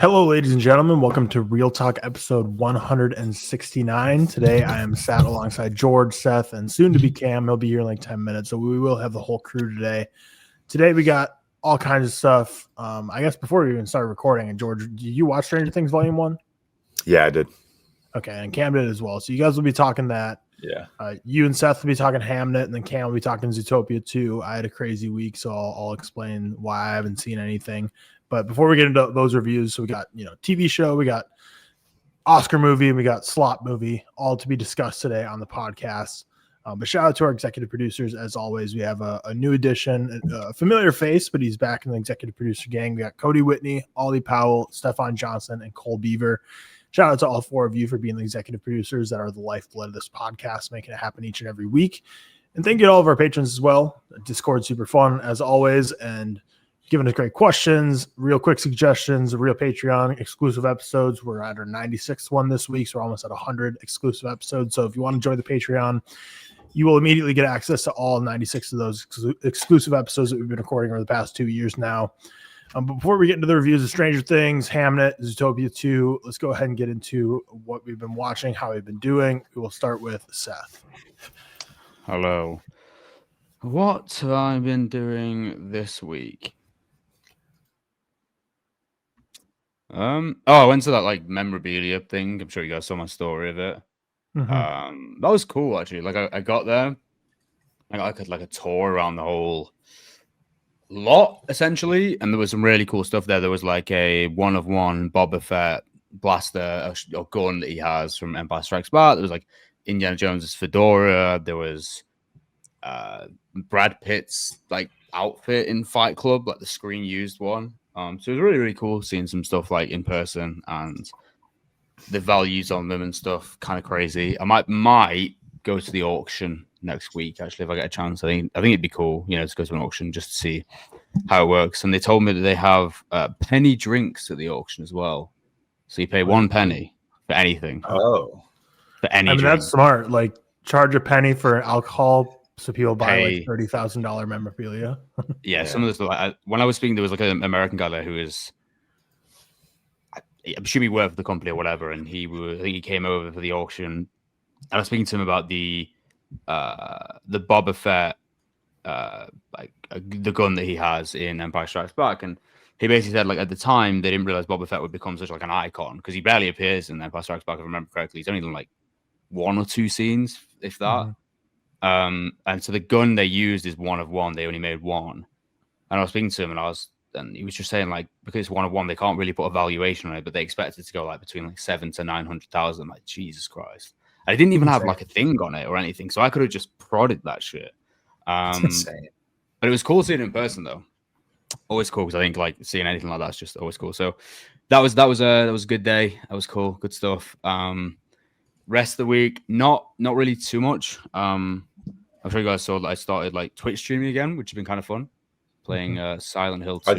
Hello, ladies and gentlemen. Welcome to ReelTok episode 169. Today, I am sat alongside George, Seth, and soon to be Cam. He'll be here in like 10 minutes, so we will have the whole crew today. Today, we got all kinds of stuff. I guess before we even started recording, and George, did you watch Stranger Things Volume 1? Yeah, I did. Okay, and Cam did as well. So you guys will be talking that. Yeah. You and Seth will be talking Hamnet, and then Cam will be talking Zootopia 2. I had a crazy week, so I'll explain why I haven't seen anything. But before we get into those reviews, so we got, TV show, we got Oscar movie, and we got slot movie, all to be discussed today on the podcast. But shout out to our executive producers. As always, we have a new addition, a familiar face, but he's back in the executive producer gang. We got Cody Whitney, Ollie Powell, Stefan Johnson, and Cole Beaver. Shout out to all four of you for being the executive producers that are the lifeblood of this podcast, making it happen each and every week. And thank you to all of our patrons as well. Discord, super fun as always, and giving us great questions, real quick suggestions, real Patreon exclusive episodes. We're at our 96th one this week, so we're almost at 100 exclusive episodes. So if you want to join the Patreon, you will immediately get access to all 96 of those exclusive episodes that we've been recording over the past 2 years now. But before we get into the reviews of Stranger Things, Hamnet, Zootopia 2, let's go ahead and get into what we've been watching, how we've been doing. We will start with Seth. Hello. What have I been doing this week? I went to that memorabilia thing. I'm sure you guys saw my story of it. Mm-hmm. That was cool actually. I got there, I got a tour around the whole lot essentially, and there was some really cool stuff there. There was like a one-of-one Boba Fett blaster or gun that he has from Empire Strikes Back. There was like Indiana Jones's fedora. There was Brad Pitt's outfit in Fight Club, like the screen used one. So it was really, really cool seeing some stuff in person and the values on them and stuff. Kind of crazy. I might go to the auction next week actually if I get a chance. I think it'd be cool, to go to an auction just to see how it works. And they told me that they have penny drinks at the auction as well. So you pay 1 penny for anything. Oh, for any. That's smart. Charge a penny for alcohol. So people buy $30,000 memorabilia. Yeah, some of this. When I was speaking, there was an American guy there who is, I'm sure he worked for the company or whatever, and I think he came over for the auction. And I was speaking to him about the Boba Fett, the gun that he has in Empire Strikes Back, and he basically said at the time they didn't realize Boba Fett would become such an icon because he barely appears in Empire Strikes Back. If I remember correctly, he's only done 1 or 2 scenes, if that. Mm-hmm. And so the gun they used is one-of-one. They only made one. And I was speaking to him, and he was just saying because it's one-of-one, they can't really put a valuation on it, but they expect it to go between 700,000 to 900,000. Jesus Christ! I didn't even have a thing on it or anything, so I could have just prodded that shit. That's insane. But it was cool seeing it in person though. Always cool because I think seeing anything like that's just always cool. So that was a good day. That was cool, good stuff. Rest of the week, not really too much. I'm sure you guys saw that I started Twitch streaming again, which has been kind of fun. Playing Silent Hill 2.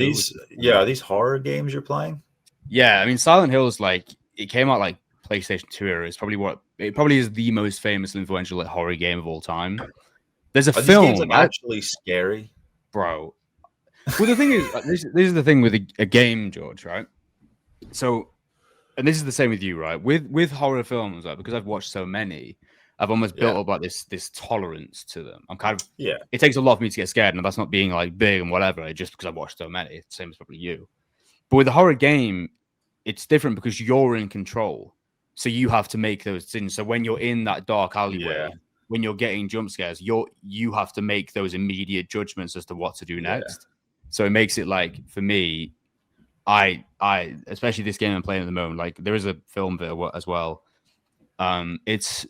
Are these horror games you're playing? Yeah, I mean Silent Hill is it came out PlayStation 2 era. It's probably is the most famous and influential horror game of all time. There's a film these games actually scary, bro. Well, the thing is, this is the thing with a game, George, right? So, and this is the same with you, right? With horror films, because I've watched so many, I've almost built up this tolerance to them. I'm kind of It takes a lot for me to get scared, and that's not being big and whatever. Just because I've watched so many, same as probably you. But with a horror game, it's different because you're in control, so you have to make those decisions. So when you're in that dark alleyway, when you're getting jump scares, you have to make those immediate judgments as to what to do next. So it makes it for me, I especially this game I'm playing at the moment. There is a film bit as well. It's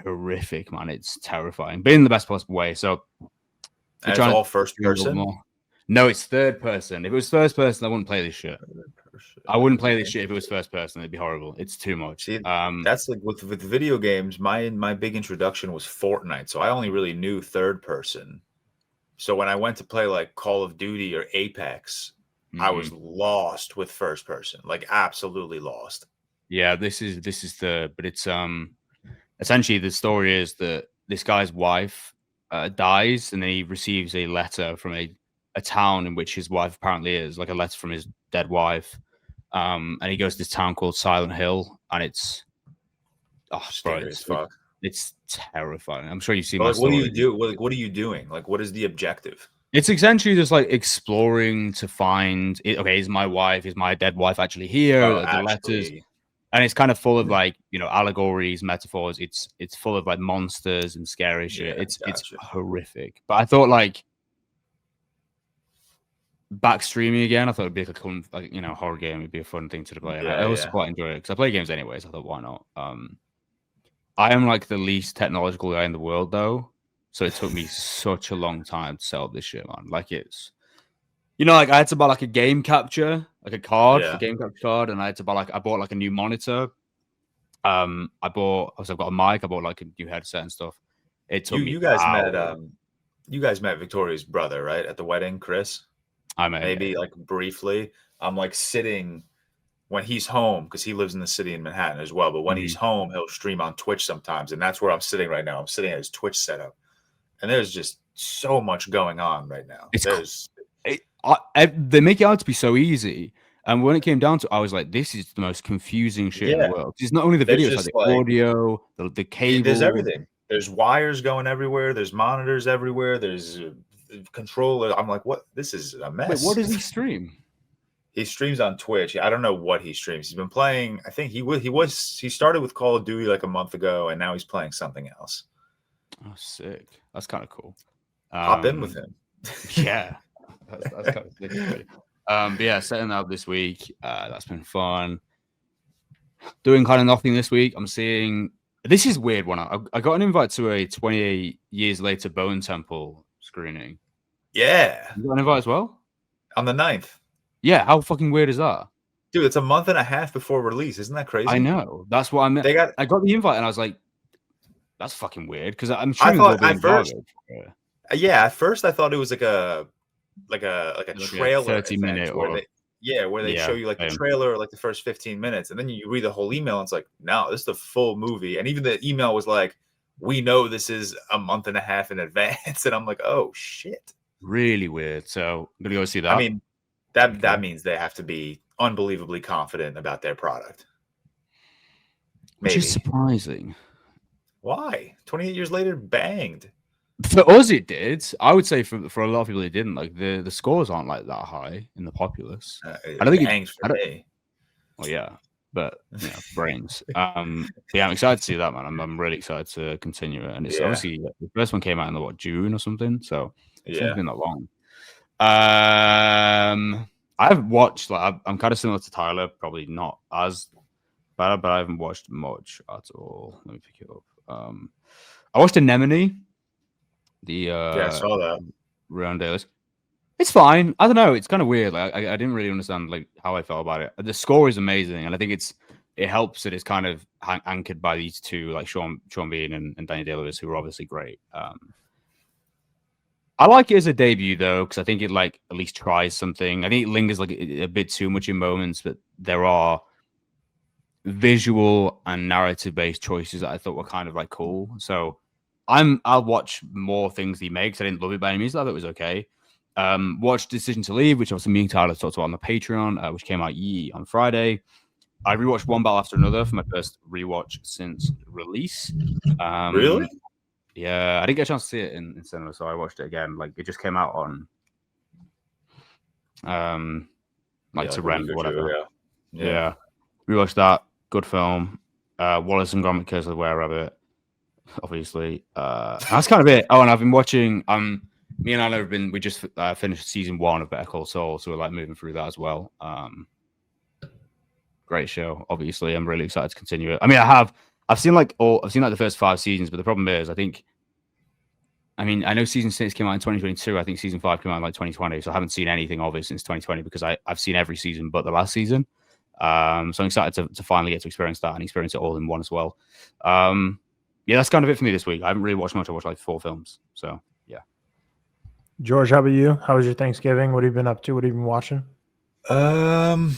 horrific, man. It's terrifying, but in the best possible way. So it's all first person. No, it's third person. If it was first person, I wouldn't play this shit. I wouldn't play this shit if it was first person. It'd be horrible. It's too much. See, that's with video games. My big introduction was Fortnite, so I only really knew third person. So when I went to play Call of Duty or Apex, I was lost with first person, absolutely lost. Yeah, but it's essentially the story is that this guy's wife dies, and then he receives a letter from a town in which his wife apparently is, a letter from his dead wife. And he goes to this town called Silent Hill, and it's Scary as fuck. It's terrifying. I'm sure you've seen But my like, what do story. you do? Like, what are you doing? Like, what is the objective? It's essentially just like exploring to find it. Okay, is my wife, is my dead wife actually here? Oh, The letters, actually, and it's kind of full of like, you know, allegories, metaphors. It's full of like monsters and scary shit. Yeah, It's gotcha. horrific. But I thought like back streaming again. I thought it'd be like a like, you know, horror game. It'd be a fun thing to play. And I also quite enjoy it because I play games anyway. So I thought, why not? I am like the least technological guy in the world though. So it took me such a long time to set up this shit, man. Like it's, you know, like I had to buy like a game capture, like a card, the game capture card, and I had to buy like I bought like a new monitor. I've got a mic. I bought like a new headset and stuff. It took me. You guys met Victoria's brother, right, at the wedding, Chris? I met maybe like briefly. I'm like sitting when he's home because he lives in the city in Manhattan as well. But when he's home, he'll stream on Twitch sometimes, and that's where I'm sitting right now. I'm sitting at his Twitch setup. And there's just so much going on right now. They make it out to be so easy. And when it came down to it, I was like, this is the most confusing shit in the world. It's not only the videos, like the audio, the cable. There's everything. There's wires going everywhere. There's monitors everywhere. There's a controller. I'm like, what? This is a mess. Wait, what does he stream? He streams on Twitch. I don't know what he streams. He's been playing. I think he started with Call of Duty like a month ago, and now he's playing something else. Oh, sick. That's kind of cool. Hop in with him. Yeah. That's kind of sick. But yeah, setting up this week. That's been fun. Doing kind of nothing this week. I'm seeing... This is weird one. I got an invite to a 28 Years Later Bone Temple screening. Yeah. You got an invite as well? On the 9th. Yeah, how fucking weird is that? Dude, it's a month and a half before release. Isn't that crazy? I know. That's what I meant. I got the invite and I was like, that's fucking weird because I'm sure at first I thought it was like a trailer 30-minute where they show you like the trailer like the first 15 minutes and then you read the whole email and it's like, no, this is the full movie. And even the email was like, we know this is a month and a half in advance. And I'm like, oh shit. Really weird. So I'm gonna go see that. I mean, that means they have to be unbelievably confident about their product. Which is surprising. Why? 28 years later, banged. For us, it did. I would say for a lot of people, it didn't. Like the scores aren't like that high in the populace. I don't think it banged for me. Well, yeah, but you know, brains. Yeah, I'm excited to see that, man. I'm really excited to continue it. And it's obviously the first one came out in June or something. So it's not been that long. I've watched. Like, I'm kind of similar to Tyler, probably not as bad, but I haven't watched much at all. Let me pick it up. I watched Anemone. I saw that. Round Dailies. It's fine. I don't know. It's kind of weird. Like I didn't really understand like how I felt about it. The score is amazing, and I think it helps that it's kind of anchored by these two, like Sean Bean and Danny Day-Lewis, who are obviously great. I like it as a debut though, because I think it like at least tries something. I think it lingers like a bit too much in moments, but there are visual and narrative based choices that I thought were kind of like cool. So I'll watch more things he makes. I didn't love it by any means. I thought it was okay. Watched Decision to Leave, which obviously me and Tyler talked about on the Patreon, which came out on Friday. I rewatched One Battle After Another for my first rewatch since release. Really? Yeah, I didn't get a chance to see it in cinema, so I watched it again. Like it just came out on to rent or whatever. Yeah. Rewatched that. Good film. Wallace and Gromit: Curse of the Were-Rabbit. Obviously, that's kind of it. Oh, and I've been watching. Me and Anna we just finished season 1 of Better Call Saul, so we're like moving through that as well. Great show. Obviously, I'm really excited to continue it. I mean, I've seen the first 5 seasons, but the problem is, I know season 6 came out in 2022. I think season 5 came out in like 2020, so I haven't seen anything of it since 2020 because I've seen every season but the last season. So I'm excited to finally get to experience that and experience it all in one as well. Yeah, that's kind of it for me this week. I haven't really watched much. I watched like 4 films. So, yeah. George, how about you? How was your Thanksgiving? What have you been up to? What have you been watching? Good.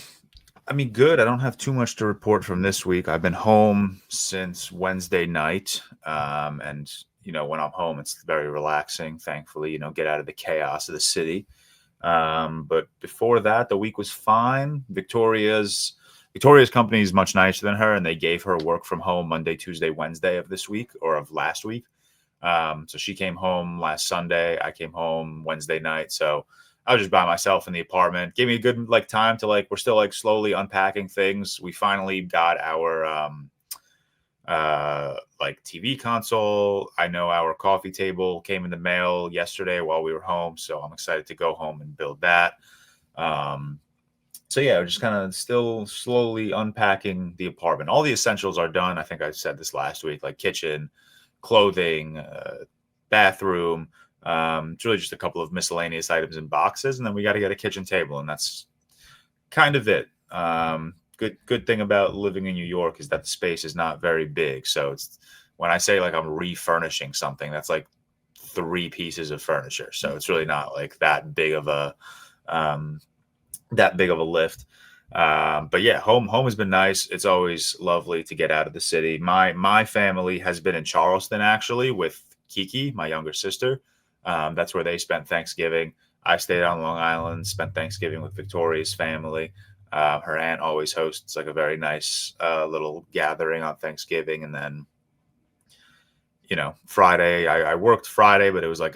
I don't have too much to report from this week. I've been home since Wednesday night. And, when I'm home, it's very relaxing, thankfully, get out of the chaos of the city. But before that, the week was fine. Victoria's company is much nicer than her, and they gave her work from home Monday, Tuesday, Wednesday of this week or of last week. So she came home last Sunday. I came home Wednesday night. So I was just by myself in the apartment. Gave me a good time to we're still slowly unpacking things. We finally got our TV console. I know our coffee table came in the mail yesterday while we were home, so I'm excited to go home and build that. So yeah, we're just kind of still slowly unpacking the apartment. All the essentials are done. I think I said this last week, like kitchen, clothing, bathroom. It's really just a couple of miscellaneous items in boxes, and then we got to get a kitchen table, and that's kind of it. Good thing about living in New York is that the space is not very big. So it's when I say I'm refurnishing something, that's 3 pieces of furniture. So it's really not that big of a lift. But yeah, home has been nice. It's always lovely to get out of the city. My family has been in Charleston actually with Kiki, my younger sister. That's where they spent Thanksgiving. I stayed on Long Island, spent Thanksgiving with Victoria's family. Her aunt always hosts a very nice little gathering on Thanksgiving. And then, Friday, I worked Friday, but it was one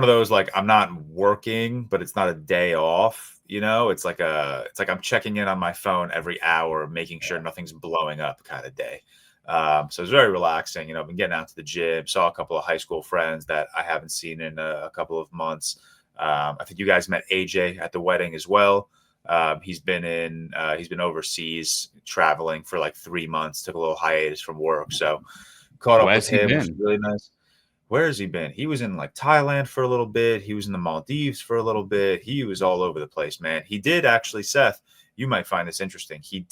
of those, I'm not working, but it's not a day off. It's I'm checking in on my phone every hour, making sure nothing's blowing up kind of day. So it's very relaxing. I've been getting out to the gym, saw a couple of high school friends that I haven't seen in a couple of months. I think you guys met AJ at the wedding as well. He's been overseas traveling for 3 months, took a little hiatus from work. So caught up with him, which was really nice. Where has he been? He was in Thailand for a little bit. He was in the Maldives for a little bit. He was all over the place, man. He did actually, Seth, you might find this interesting. He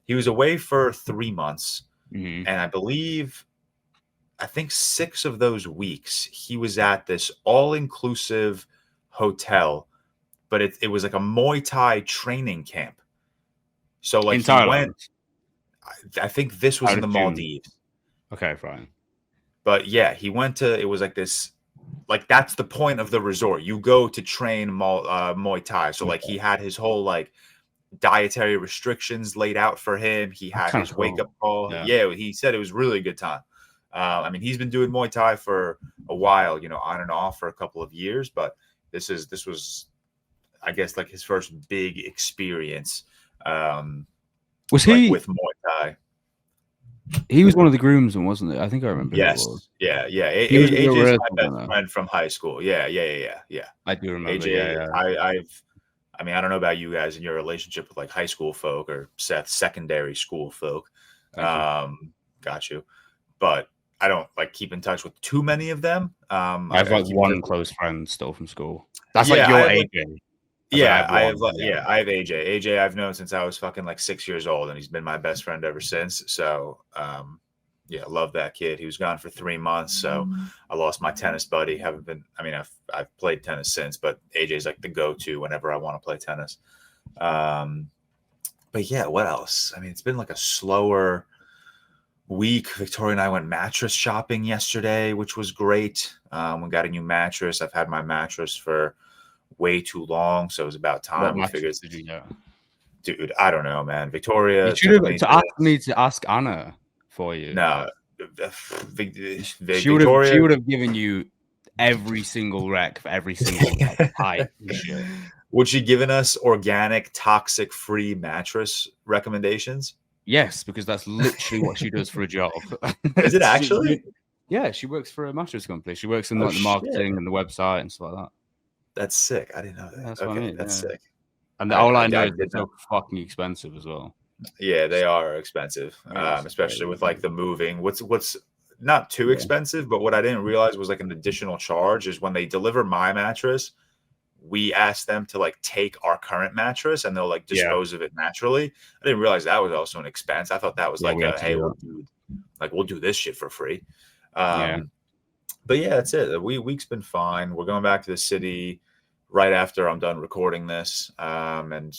was away for 3 months. Mm-hmm. And I think 6 of those weeks he was at this all-inclusive hotel, but it was a Muay Thai training camp. So in he Thailand. went. I think this was in the Maldives. Okay, fine. But yeah, he went to. It was this. That's the point of the resort. You go to train Muay Thai. So he had his whole dietary restrictions laid out for him. He had his wake-up call. Yeah, he said it was really a good time. He's been doing Muay Thai for a while, on and off for a couple of years, but this was, I guess, his first big experience. Was he with Muay Thai? He was one of the groomsmen, wasn't it? I think I remember. Yes. Yeah. AJ's my best friend from high school. Yeah. I do remember. AJ, I don't know about you guys in your relationship with high school folk or Seth, secondary school folk. Got you. But I don't keep in touch with too many of them. I have one close friend still from school. That's your AJ. I have AJ. AJ I've known since I was fucking 6 years old, and he's been my best friend ever since. So love that kid. He was gone for 3 months, so I lost my tennis buddy. I've played tennis since, but AJ's the go-to whenever I want to play tennis. But yeah, what else? It's been a slower week. Victoria and I went mattress shopping yesterday, which was great. We got a new mattress. I've had my mattress for way too long, so it was about time. What mattress did you get? Dude, I don't know, man. Victoria, you should have asked me to ask Anna for you. No, she would have given you every single rec for every single type. Would she given us organic, toxic-free mattress recommendations? Yes, because that's literally what she does for a job. Is it actually? She works for a mattress company. She works in the marketing and the website and stuff like that. That's sick. I didn't know that. That's okay, what I mean, that's sick. And all I know is they're so fucking expensive as well. Yeah, they are expensive, especially with the moving. What's not too expensive, but what I didn't realize was an additional charge is when they deliver my mattress, we ask them to take our current mattress and they'll dispose of it naturally. I didn't realize that was also an expense. I thought that was hey, we'll do this shit for free. But yeah, that's it. Week's been fine. We're going back to the city right after I'm done recording this. And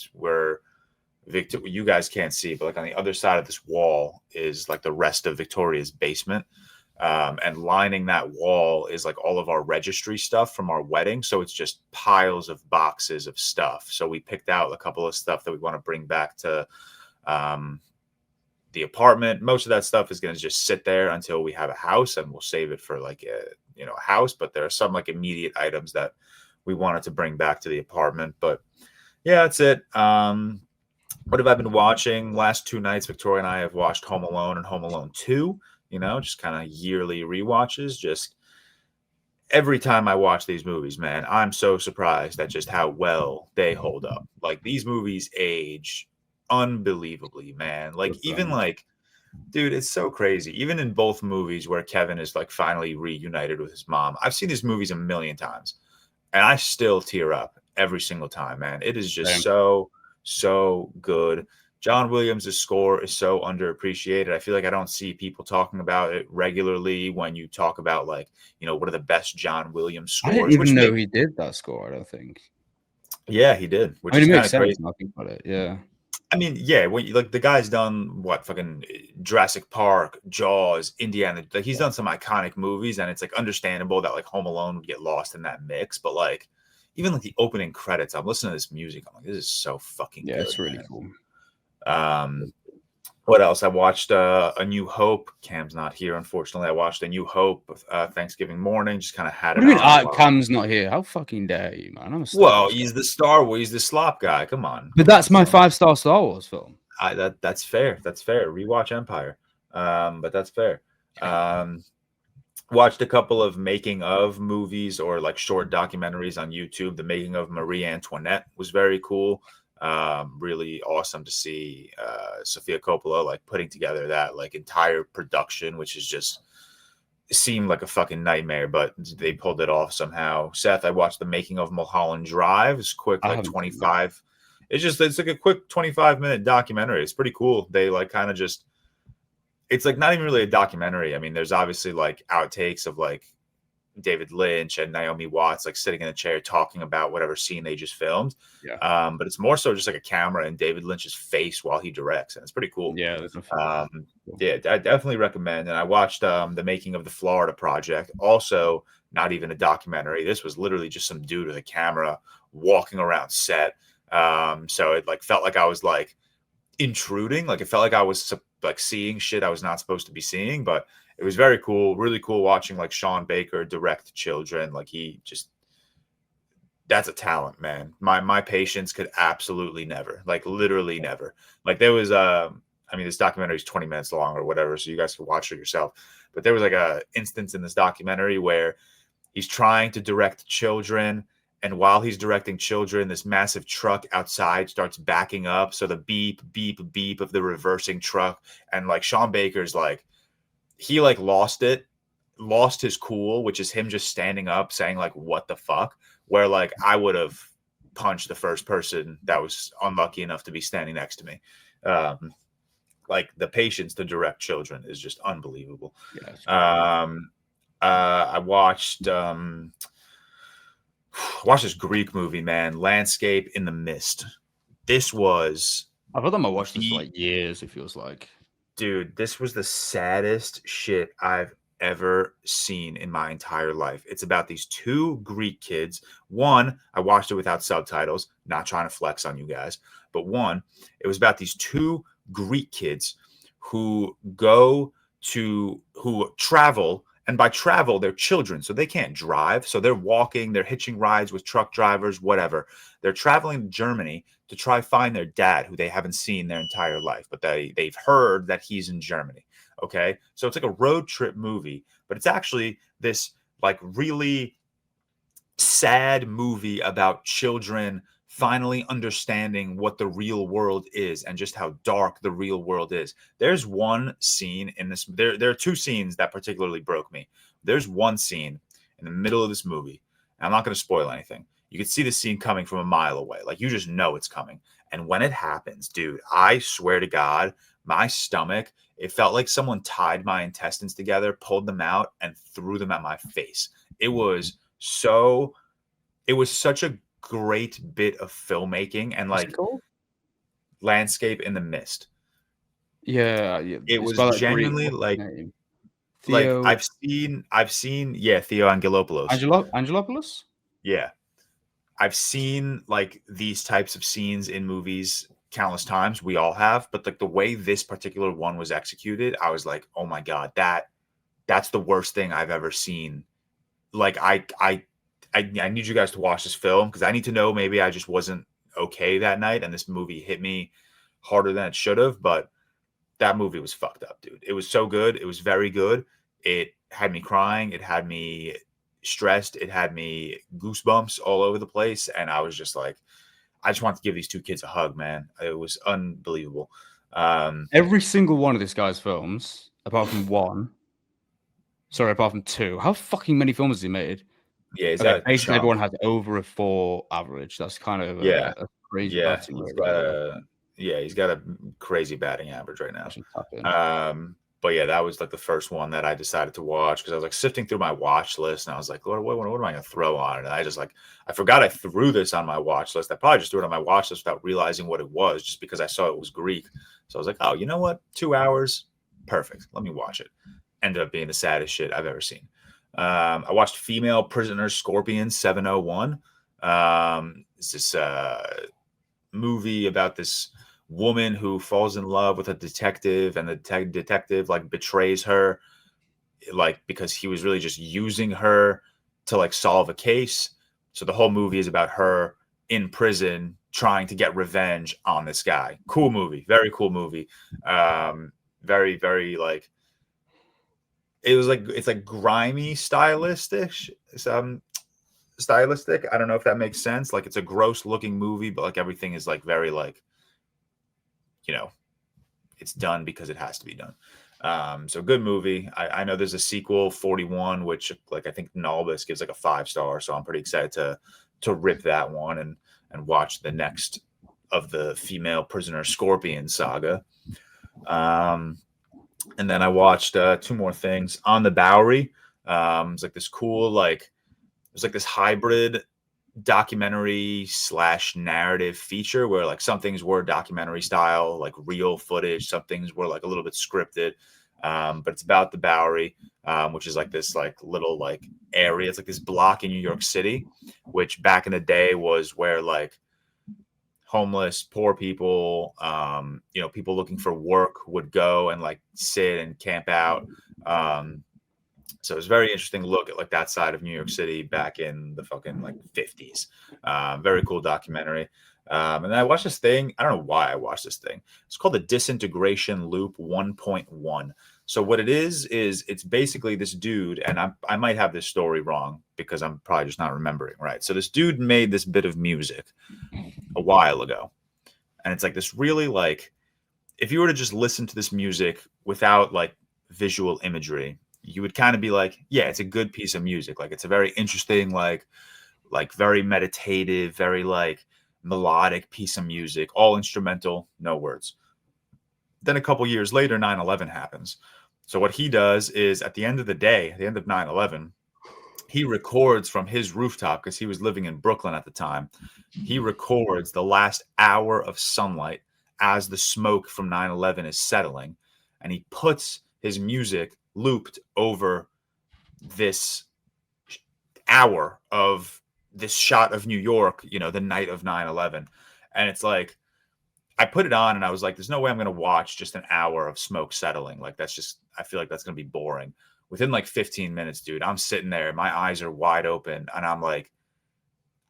you guys can't see, but on the other side of this wall is the rest of Victoria's basement. And lining that wall is like all of our registry stuff from our wedding. So it's just piles of boxes of stuff. So we picked out a couple of stuff that we want to bring back to the apartment. Most of that stuff is going to just sit there until we have a house, and we'll save it for like a house. But there are some like immediate items that we wanted to bring back to the apartment. But yeah, that's it. What have I been watching? Last 2 nights, Victoria and I have watched Home Alone and Home Alone 2. Just kind of yearly rewatches. Just every time I watch these movies, man, I'm so surprised at just how well they hold up. Like, these movies age unbelievably, man. Like, even like, dude, it's so crazy. Even in both movies where Kevin is like finally reunited with his mom, I've seen these movies a million times, and I still tear up every single time, man. It is just so good. John Williams' score is so underappreciated. I feel like I don't see people talking about it regularly when you talk about, like, what are the best John Williams scores. I didn't even know he did that score, I don't think. Yeah, he did. Which is kind makes of sense crazy. when I think about it, yeah. I mean, yeah, like the guy's done what, fucking Jurassic Park, Jaws, Indiana. Like, he's done some iconic movies, and it's like understandable that like Home Alone would get lost in that mix. But like, even like the opening credits, I'm listening to this music, I'm like, this is so fucking good. It's really cool. What else? I watched A New Hope. Cam's not here, unfortunately. I watched A New Hope Thanksgiving morning. Just kind of had it on. Cam's not here. How fucking dare you, man? He's the Star Wars. He's the slop guy. Come on. But that's my 5-star Star Wars film. That's fair. That's fair. Rewatch Empire. But that's fair. Watched a couple of making of movies or like short documentaries on YouTube. The making of Marie Antoinette was very cool. Really awesome to see Sofia Coppola like putting together that like entire production, which is just seemed like a fucking nightmare, but they pulled it off somehow. Seth, I watched the making of Mulholland Drive. It's quick, like 25. It's like a quick 25-minute documentary. It's pretty cool. They like kind of just, it's like not even really a documentary. I mean, there's obviously like outtakes of like David Lynch and Naomi Watts like sitting in a chair talking about whatever scene they just filmed. But it's more so just like a camera and David Lynch's face while he directs, and it's pretty cool. Yeah, I definitely recommend. And I watched the making of the Florida Project. Also, not even a documentary. This was literally just some dude with a camera walking around set. So it like felt like I was like intruding. Like, it felt like I was like seeing shit I was not supposed to be seeing, but it was very cool, really cool watching like Sean Baker direct children. Like, that's a talent, man. My patience could absolutely never, like literally never. Like, there was this documentary is 20 minutes long or whatever, so you guys can watch it yourself. But there was like a instance in this documentary where he's trying to direct children, and while he's directing children, this massive truck outside starts backing up. So the beep, beep, beep of the reversing truck, and like Sean Baker's like, he like lost his cool, which is him just standing up saying like, what the fuck? Where like I would have punched the first person that was unlucky enough to be standing next to me. Like, the patience to direct children is just unbelievable. I watched this Greek movie, man, Landscape in the Mist. I've heard them. I watched this for like years, it feels like. Dude, this was the saddest shit I've ever seen in my entire life. It's about these 2 Greek kids. One, I watched it without subtitles, not trying to flex on you guys, but it was about these 2 Greek kids who travel, and by travel, they're children, so they can't drive. So they're walking, they're hitching rides with truck drivers, whatever. They're traveling to Germany to try find their dad, who they haven't seen their entire life, but they've heard that he's in Germany. Okay, so it's like a road trip movie, but it's actually this like really sad movie about children finally understanding what the real world is and just how dark the real world is. There's one scene in this. There are 2 scenes that particularly broke me. There's one scene in the middle of this movie, and I'm not going to spoil anything. You can see the scene coming from a mile away. Like, you just know it's coming. And when it happens, dude, I swear to God, my stomach, it felt like someone tied my intestines together, pulled them out, and threw them at my face. It was such a great bit of filmmaking, and like Landscape in the Mist. Yeah. It was genuinely like Theo I've seen Theo Angelopoulos. Angelopoulos? Yeah. I've seen like these types of scenes in movies countless times. We all have, but like the way this particular one was executed, I was like, oh my God, that's the worst thing I've ever seen. Like I need you guys to watch this film because I need to know maybe I just wasn't okay that night and this movie hit me harder than it should have, but that movie was fucked up, dude. It was so good. It was very good. It had me crying. It had me stressed. It had me goosebumps all over the place. And I was just like, I just want to give these two kids a hug, man. It was unbelievable. Every single one of this guy's films, apart from two. How fucking many films has he made? Yeah, basically everyone has over a 4 average. That's kind of a crazy batting rate. He's got a crazy batting average right now. But yeah, that was like the first one that I decided to watch because I was like sifting through my watch list and I was like, Lord, what am I going to throw on it? And I forgot I threw this on my watch list. I probably just threw it on my watch list without realizing what it was just because I saw it was Greek. So I was like, oh, you know what? 2 hours. Perfect. Let me watch it. Ended up being the saddest shit I've ever seen. I watched Female Prisoner Scorpion 701. It's this movie about this woman who falls in love with a detective and the detective like betrays her like because he was really just using her to like solve a case. So the whole movie is about her in prison trying to get revenge on this guy. Cool movie. Very cool movie. Very, very like it's like grimy stylistic. Stylistic. I don't know if that makes sense. Like it's a gross looking movie, but like everything is like very like, you know, it's done because it has to be done. So good movie. I know there's a sequel 41, which like I think Nalbus gives like a 5-star. So I'm pretty excited to rip that one and watch the next of the Female Prisoner Scorpion saga. And then I watched 2 more things on the Bowery. It's like this cool, like, it was like this hybrid documentary / narrative feature where like some things were documentary style, like real footage. Some things were like a little bit scripted. But it's about the Bowery, which is like this like little like area. It's like this block in New York City, which back in the day was where like homeless, poor people, people looking for work would go and like sit and camp out. So it was a very interesting look at like that side of New York City back in the fucking like 50s. Very cool documentary. And then I watched this thing. I don't know why I watched this thing. It's called the Disintegration Loop 1.1. So what it is it's basically this dude, and I might have this story wrong because I'm probably just not remembering right. So this dude made this bit of music a while ago. And it's like this really like, if you were to just listen to this music without like visual imagery, you would kind of be like, yeah, it's a good piece of music. Like it's a very interesting, like very meditative, very like melodic piece of music, all instrumental, no words. Then a couple years later, 9/11 happens. So what he does is at the end of the day, at the end of 9/11, he records from his rooftop because he was living in Brooklyn at the time. He records the last hour of sunlight as the smoke from 9/11 is settling. And he puts his music looped over this hour of this shot of New York, the night of 9/11. And it's like, I put it on and I was like, there's no way I'm going to watch just an hour of smoke settling. Like, I feel like that's going to be boring. Within like 15 minutes, dude, I'm sitting there, my eyes are wide open. And I'm like,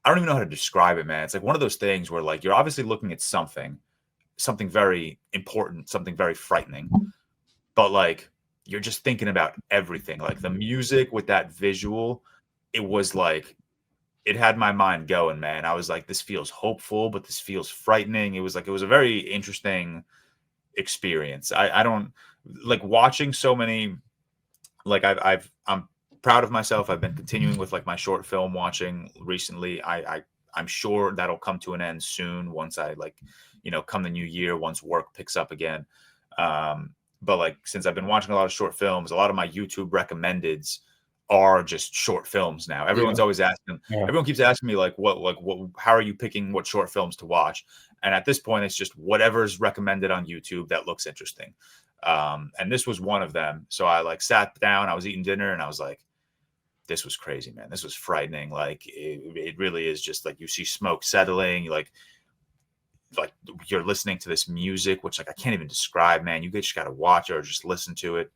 I don't even know how to describe it, man. It's like one of those things where like, you're obviously looking at something very important, something very frightening, but like, you're just thinking about everything. Like the music with that visual, it was like, it had my mind going, man. I was like, this feels hopeful, but this feels frightening. It was a very interesting experience. I don't like watching so many, like I'm proud of myself. I've been continuing with like my short film watching recently. I'm sure that'll come to an end soon once I like, come the new year, once work picks up again. But like, since I've been watching a lot of short films, a lot of my YouTube recommendeds are just short films now. Everyone's always asking, everyone keeps asking me like, what, how are you picking what short films to watch? And at this point, it's just whatever's recommended on YouTube that looks interesting. And this was one of them. So I like sat down, I was eating dinner, and I was like, this was crazy, man. This was frightening. Like it really is just like you see smoke settling, like you're listening to this music, which like I can't even describe, man. You just got to watch it or just listen to it.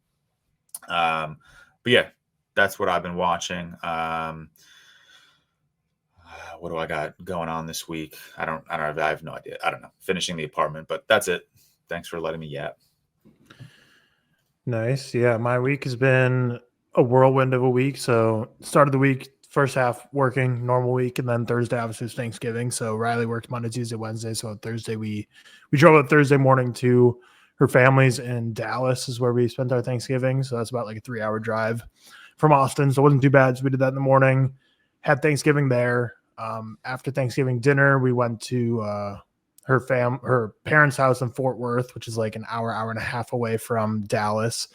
But yeah, that's what I've been watching. What do I got going on this week? I have no idea. I don't know. Finishing the apartment, but that's it. Thanks for letting me yap. Nice. Yeah, my week has been a whirlwind of a week. So start of the week, first half working, normal week, and then Thursday obviously is Thanksgiving. So Riley worked Monday, Tuesday, Wednesday. So on Thursday we drove up Thursday morning to her family's in Dallas is where we spent our Thanksgiving. So that's about like a 3-hour drive from Austin. So it wasn't too bad. So we did that in the morning, had Thanksgiving there. After Thanksgiving dinner, we went to her parents' house in Fort Worth, which is like an hour and a half away from Dallas.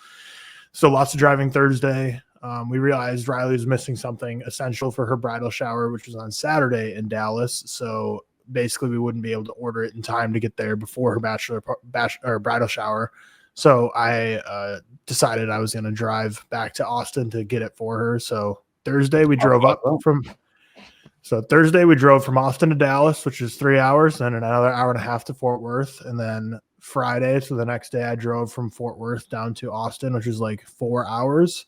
So lots of driving Thursday. We realized Riley was missing something essential for her bridal shower, which was on Saturday in Dallas. So basically we wouldn't be able to order it in time to get there before her bridal shower. So I decided I was going to drive back to Austin to get it for her. So Thursday we drove from Austin to Dallas, which is 3 hours, then another hour and a half to Fort Worth. And then Friday, so the next day I drove from Fort Worth down to Austin, which is like 4 hours.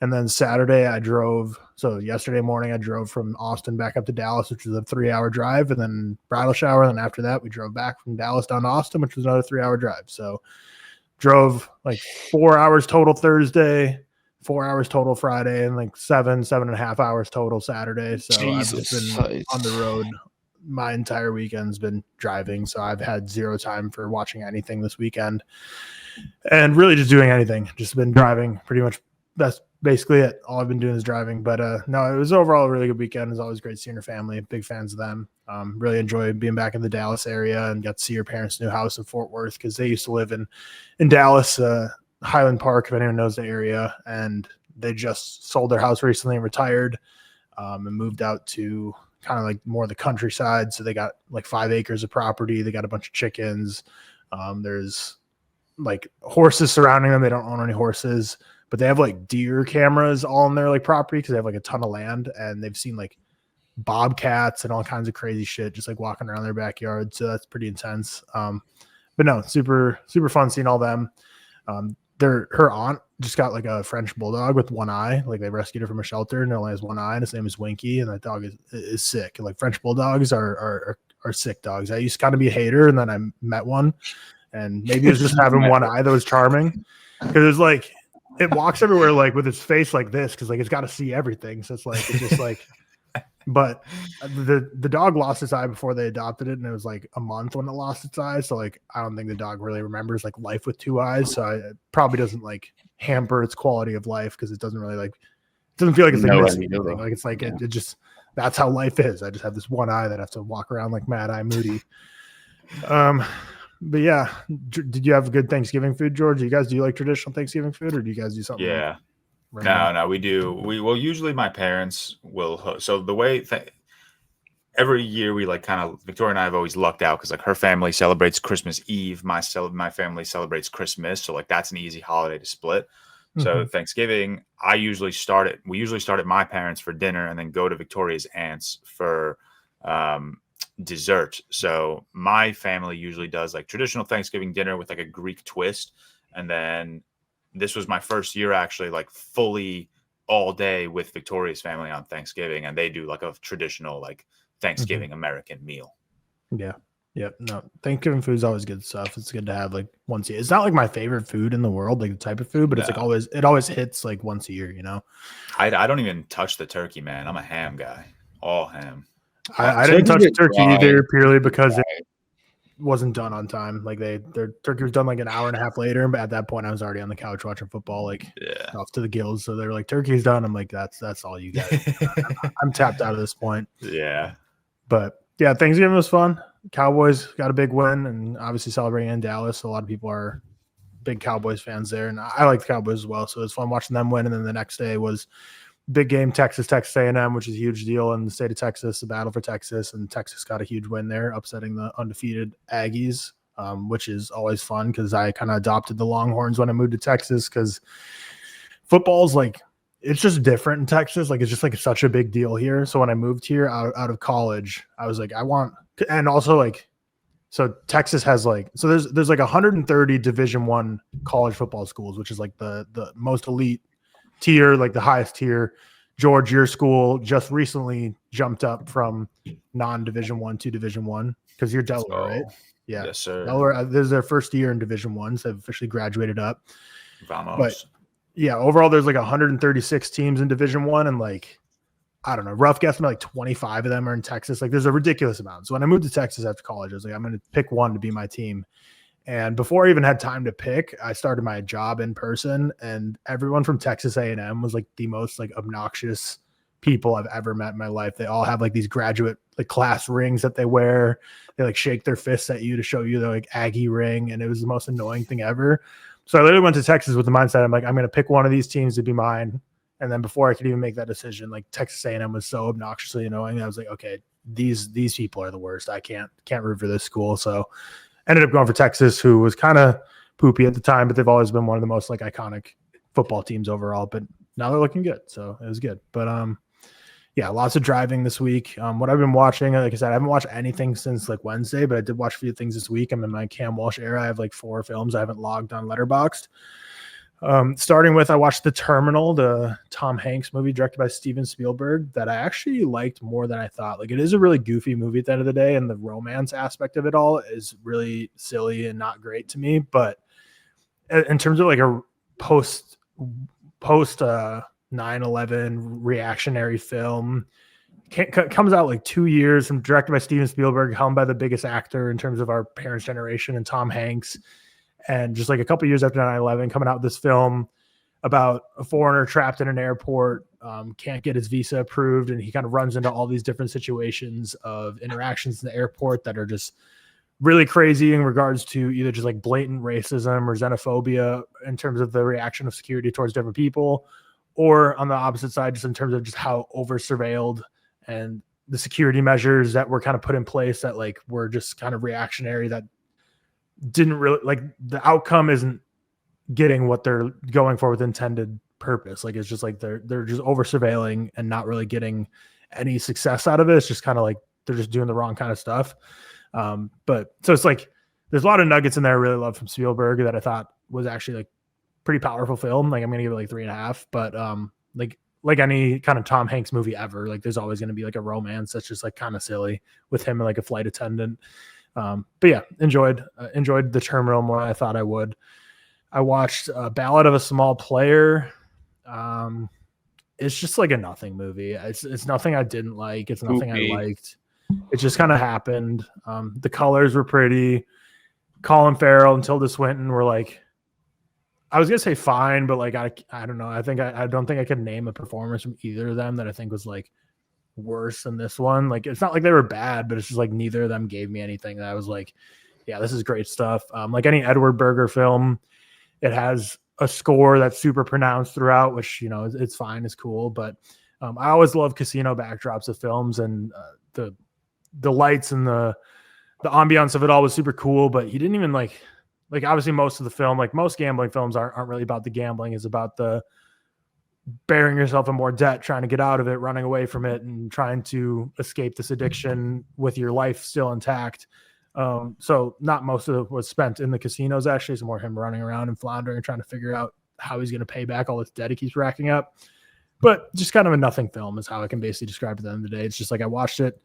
And then Saturday yesterday morning I drove from Austin back up to Dallas, which was a 3-hour drive, and then bridal shower. And then after that, we drove back from Dallas down to Austin, which was another 3-hour drive. So drove like 4 hours total Thursday, 4 hours total Friday, and like 7.5 hours total Saturday. So I've just been on the road. My entire weekend's been driving. So I've had zero time for watching anything this weekend and really just doing anything. Just been driving pretty much. That's basically it. All I've been doing is driving. But no, it was overall a really good weekend. It was always great seeing her family. Big fans of them. Really enjoyed being back in the Dallas area and got to see her parents' new house in Fort Worth because they used to live in Dallas, Highland Park, if anyone knows the area. And they just sold their house recently and retired and moved out to kind of like more of the countryside. So they got like 5 acres of property. They got a bunch of chickens. There's like horses surrounding them. They don't own any horses. But they have like deer cameras all in their like property because they have like a ton of land, and they've seen like bobcats and all kinds of crazy shit just like walking around their backyard. So that's pretty intense. But no, super, super fun seeing all them. Her aunt just got like a French bulldog with one eye. Like they rescued her from a shelter and it only has one eye, and his name is Winky, and that dog is sick. And like French bulldogs are sick dogs. I used to kind of be a hater, and then I met one, and maybe it was just having one eye that was charming because it's like it walks everywhere like with its face like this because like it's got to see everything. So it's just like but the dog lost its eye before they adopted it, and it was like a month when it lost its eye. So like I don't think the dog really remembers like life with 2 eyes. So it probably doesn't like hamper its quality of life because it doesn't really like it doesn't feel like it's like missing anything. Like it's like it just that's how life is. I just have this one eye that I have to walk around like Mad Eye Moody. But yeah, did you have a good Thanksgiving food, George? Do you like traditional Thanksgiving food, or do you guys do something? Yeah, no, we do. Usually my parents will. So the way every year we like kind of Victoria and I have always lucked out because like her family celebrates Christmas Eve, my family celebrates Christmas, so like that's an easy holiday to split. So Thanksgiving, we usually start at my parents for dinner and then go to Victoria's aunts for dessert. So my family usually does like traditional Thanksgiving dinner with like a Greek twist. And then this was my first year actually like fully all day with Victoria's family on Thanksgiving. And they do like a traditional like Thanksgiving American meal. Yeah. Yep. No, Thanksgiving food is always good stuff. It's good to have like once a year. It's not like my favorite food in the world, like the type of food, but it's like it always hits like once a year, you know? I don't even touch the turkey, man. I'm a ham guy. All ham. I didn't touch turkey either purely because it wasn't done on time. Like their turkey was done like an hour and a half later, but at that point I was already on the couch watching football, like off to the gills. So they're like, turkey's done. I'm like, that's all you got. I'm tapped out at this point. Yeah. But yeah, Thanksgiving was fun. Cowboys got a big win and obviously celebrating in Dallas. So a lot of people are big Cowboys fans there. And I like the Cowboys as well. So it was fun watching them win. And then the next day was big game, Texas A&M, which is a huge deal in the state of Texas, the battle for Texas. And Texas got a huge win there, upsetting the undefeated Aggies. which is always fun because I kind of adopted the Longhorns when I moved to Texas because football's like, it's just different in Texas. Like, it's just like such a big deal here. So when I moved here out of college, I was like, and also like, so Texas has like, so there's like 130 Division I college football schools, which is like the most elite tier, like the highest tier. George, your school just recently jumped up from non-Division I to Division I because you're Delaware, right? Yeah. Yes, sir. Delaware, this is their first year in Division I, so they've officially graduated up. Vamos. But yeah, overall, there's like 136 teams in Division I, and like, I don't know, rough guesstimate, like 25 of them are in Texas. Like, there's a ridiculous amount. So when I moved to Texas after college, I was like, I'm going to pick one to be my team. And before I even had time to pick, I started my job in person, and everyone from Texas A&M was like the most like obnoxious people I've ever met in my life. They all have like these graduate like class rings that they wear. They like shake their fists at you to show you their like Aggie ring, and it was the most annoying thing ever. So I literally went to Texas with the mindset, I'm like, I'm going to pick one of these teams to be mine. And then before I could even make that decision, like Texas A&M was so obnoxiously annoying. I was like, okay, these people are the worst. I can't root for this school. So ended up going for Texas, who was kind of poopy at the time, but they've always been one of the most like iconic football teams overall. But now they're looking good, so it was good. But yeah, lots of driving this week. What I've been watching, like I said, I haven't watched anything since like Wednesday, but I did watch a few things this week. I'm in my Cam Walsh era. I have like 4 films I haven't logged on Letterboxd. Starting with, I watched The Terminal, the Tom Hanks movie directed by Steven Spielberg that I actually liked more than I thought. Like, it is a really goofy movie at the end of the day, and the romance aspect of it all is really silly and not great to me. But in terms of like a post 9/11 reactionary film, comes out like 2 years, from directed by Steven Spielberg, helmed by the biggest actor in terms of our parents' generation, and Tom Hanks. And just like a couple years after 9/11, coming out with this film about a foreigner trapped in an airport, can't get his visa approved, and he kind of runs into all these different situations of interactions in the airport that are just really crazy in regards to either just like blatant racism or xenophobia in terms of the reaction of security towards different people, or on the opposite side, just in terms of just how over surveilled and the security measures that were kind of put in place that like were just kind of reactionary, that didn't really, like, the outcome isn't getting what they're going for with intended purpose. Like, it's just like they're just over surveilling and not really getting any success out of it. It's just kind of like they're just doing the wrong kind of stuff. But so it's like there's a lot of nuggets in there I really love from Spielberg that I thought was actually like pretty powerful film. Like, I'm gonna give it like 3.5. But like any kind of Tom Hanks movie ever, like there's always gonna be like a romance that's just like kind of silly with him and like a flight attendant. But yeah, enjoyed The Terminal more than I thought I would. I watched Ballad of a Small Player. It's just like a nothing movie. It's nothing I didn't like. It's nothing I liked. It just kind of happened. The colors were pretty. Colin Farrell and Tilda Swinton were like, I was gonna say fine, but like I don't know. I don't think I could name a performance from either of them that I think was like worse than this one. Like, it's not like they were bad, but it's just like neither of them gave me anything that I was like, yeah, this is great stuff. Like any Edward Berger film, it has a score that's super pronounced throughout, which, you know, it's fine, it's cool. But I always love casino backdrops of films, and the lights and the ambiance of it all was super cool. But he didn't even like obviously most of the film, like most gambling films aren't really about the gambling. It's about the bearing yourself in more debt, trying to get out of it, running away from it, and trying to escape this addiction with your life still intact. So not most of it was spent in the casinos. Actually, it's more him running around and floundering and trying to figure out how he's going to pay back all this debt he keeps racking up. But just kind of a nothing film is how I can basically describe it at the end of the day. It's just like I watched it,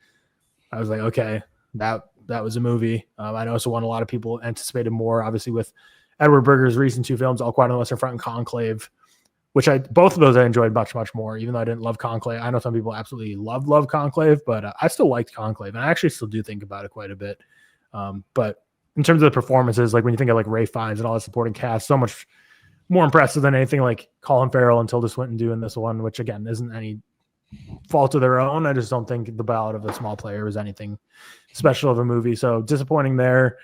I was like, okay, that was a movie. I know it's one a lot of people anticipated more, obviously, with Edward Berger's recent 2 films, All Quiet on the Western Front and Conclave, which both of those I enjoyed much, much more, even though I didn't love Conclave. I know some people absolutely love Conclave, but I still liked Conclave, and I actually still do think about it quite a bit. But in terms of the performances, like when you think of like Ray Fiennes and all the supporting cast, so much more impressive than anything like Colin Farrell and Tilda Swinton do in this one, which again isn't any fault of their own. I just don't think The Ballad of a Small Player was anything special of a movie. So disappointing there,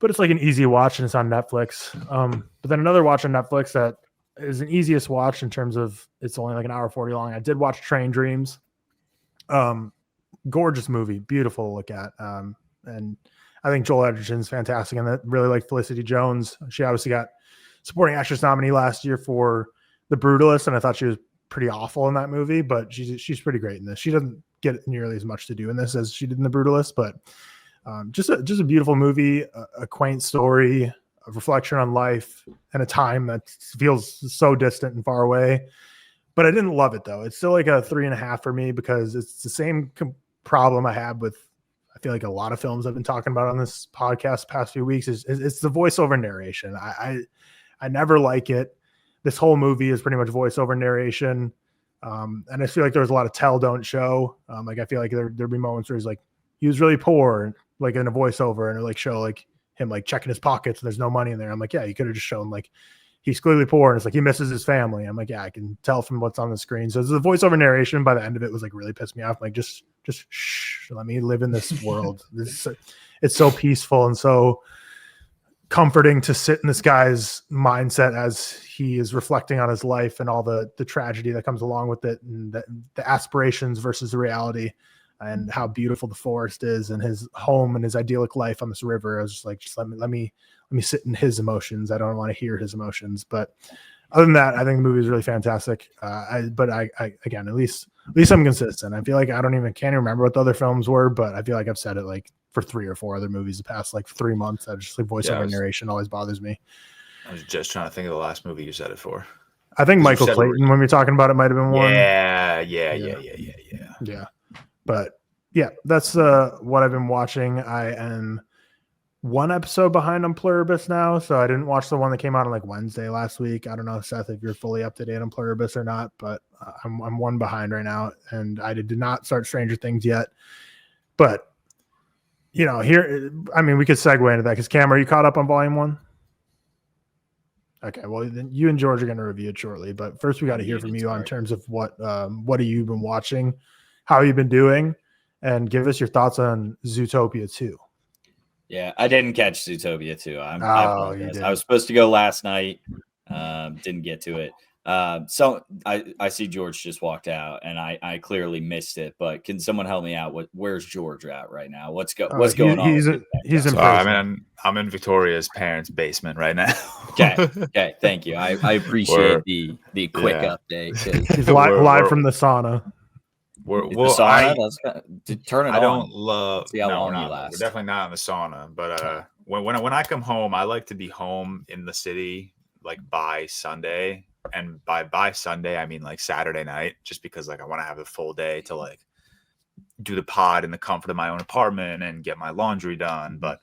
but it's like an easy watch and it's on Netflix. But then another watch on Netflix that is an easiest watch in terms of it's only like an hour 40 long. I did watch Train Dreams. Gorgeous movie, beautiful to look at. And I think Joel Edgerton's fantastic, and that really like Felicity Jones. She obviously got supporting actress nominee last year for The Brutalist, and I thought she was pretty awful in that movie, but she's pretty great in this. She doesn't get nearly as much to do in this as she did in The Brutalist, but just a beautiful movie, a quaint story, a reflection on life and a time that feels so distant and far away. But I didn't love it though. It's still like a 3.5 for me because it's the same problem I had with, I feel like a lot of films I've been talking about on this podcast the past few weeks is it's the voiceover narration. I never like it. This whole movie is pretty much voiceover narration. And I feel like there was a lot of tell, don't show. Like I feel like there'd be moments where he's like, he was really poor, like in a voiceover, and it like show like him like checking his pockets and there's no money in there. I'm like, yeah, you could have just shown like he's clearly poor and it's like he misses his family. I'm like, yeah, I can tell from what's on the screen. So the voiceover narration by the end of it was like really pissed me off. I'm like, just shh, let me live in this world. It's so peaceful and so comforting to sit in this guy's mindset as he is reflecting on his life and all the tragedy that comes along with it, and the aspirations versus the reality, and how beautiful the forest is and his home and his idyllic life on this river. I was just like, let me sit in his emotions. I don't want to hear his emotions. But other than that, I think the movie is really fantastic. But again, at least I'm consistent. I feel like can't even remember what the other films were, but I feel like I've said it like for 3 or 4 other movies the past like 3 months. I just like voiceover narration always bothers me. I was just trying to think of the last movie you said it for. I think Michael Clayton, when we were talking about it, might have been one. Yeah. But yeah, that's what I've been watching. I am 1 episode behind on Pluribus now, so I didn't watch the one that came out on like Wednesday last week. I don't know, Seth, if you're fully up to date on Pluribus or not, but I'm 1 behind right now, and I did not start Stranger Things yet. But you know, here, I mean, we could segue into that because Cam, are you caught up on Volume 1? Okay, well, then you and George are going to review it shortly, but first we got to hear from you on terms of what have you been watching, how you've been doing, and give us your thoughts on Zootopia 2. Yeah, I didn't catch Zootopia 2. I was supposed to go last night, didn't get to it. So I see George just walked out, and I clearly missed it. But can someone help me out? Where's George at right now? What's going on? He's in prison. I'm in Victoria's parents' basement right now. Okay, thank you. I appreciate the quick update. He's live from the sauna. Turn it on. I don't love. See how long you last. We're definitely not in the sauna, but when I come home, I like to be home in the city like by Sunday. And by Sunday, I mean like Saturday night, just because like I want to have a full day to like do the pod in the comfort of my own apartment and get my laundry done. But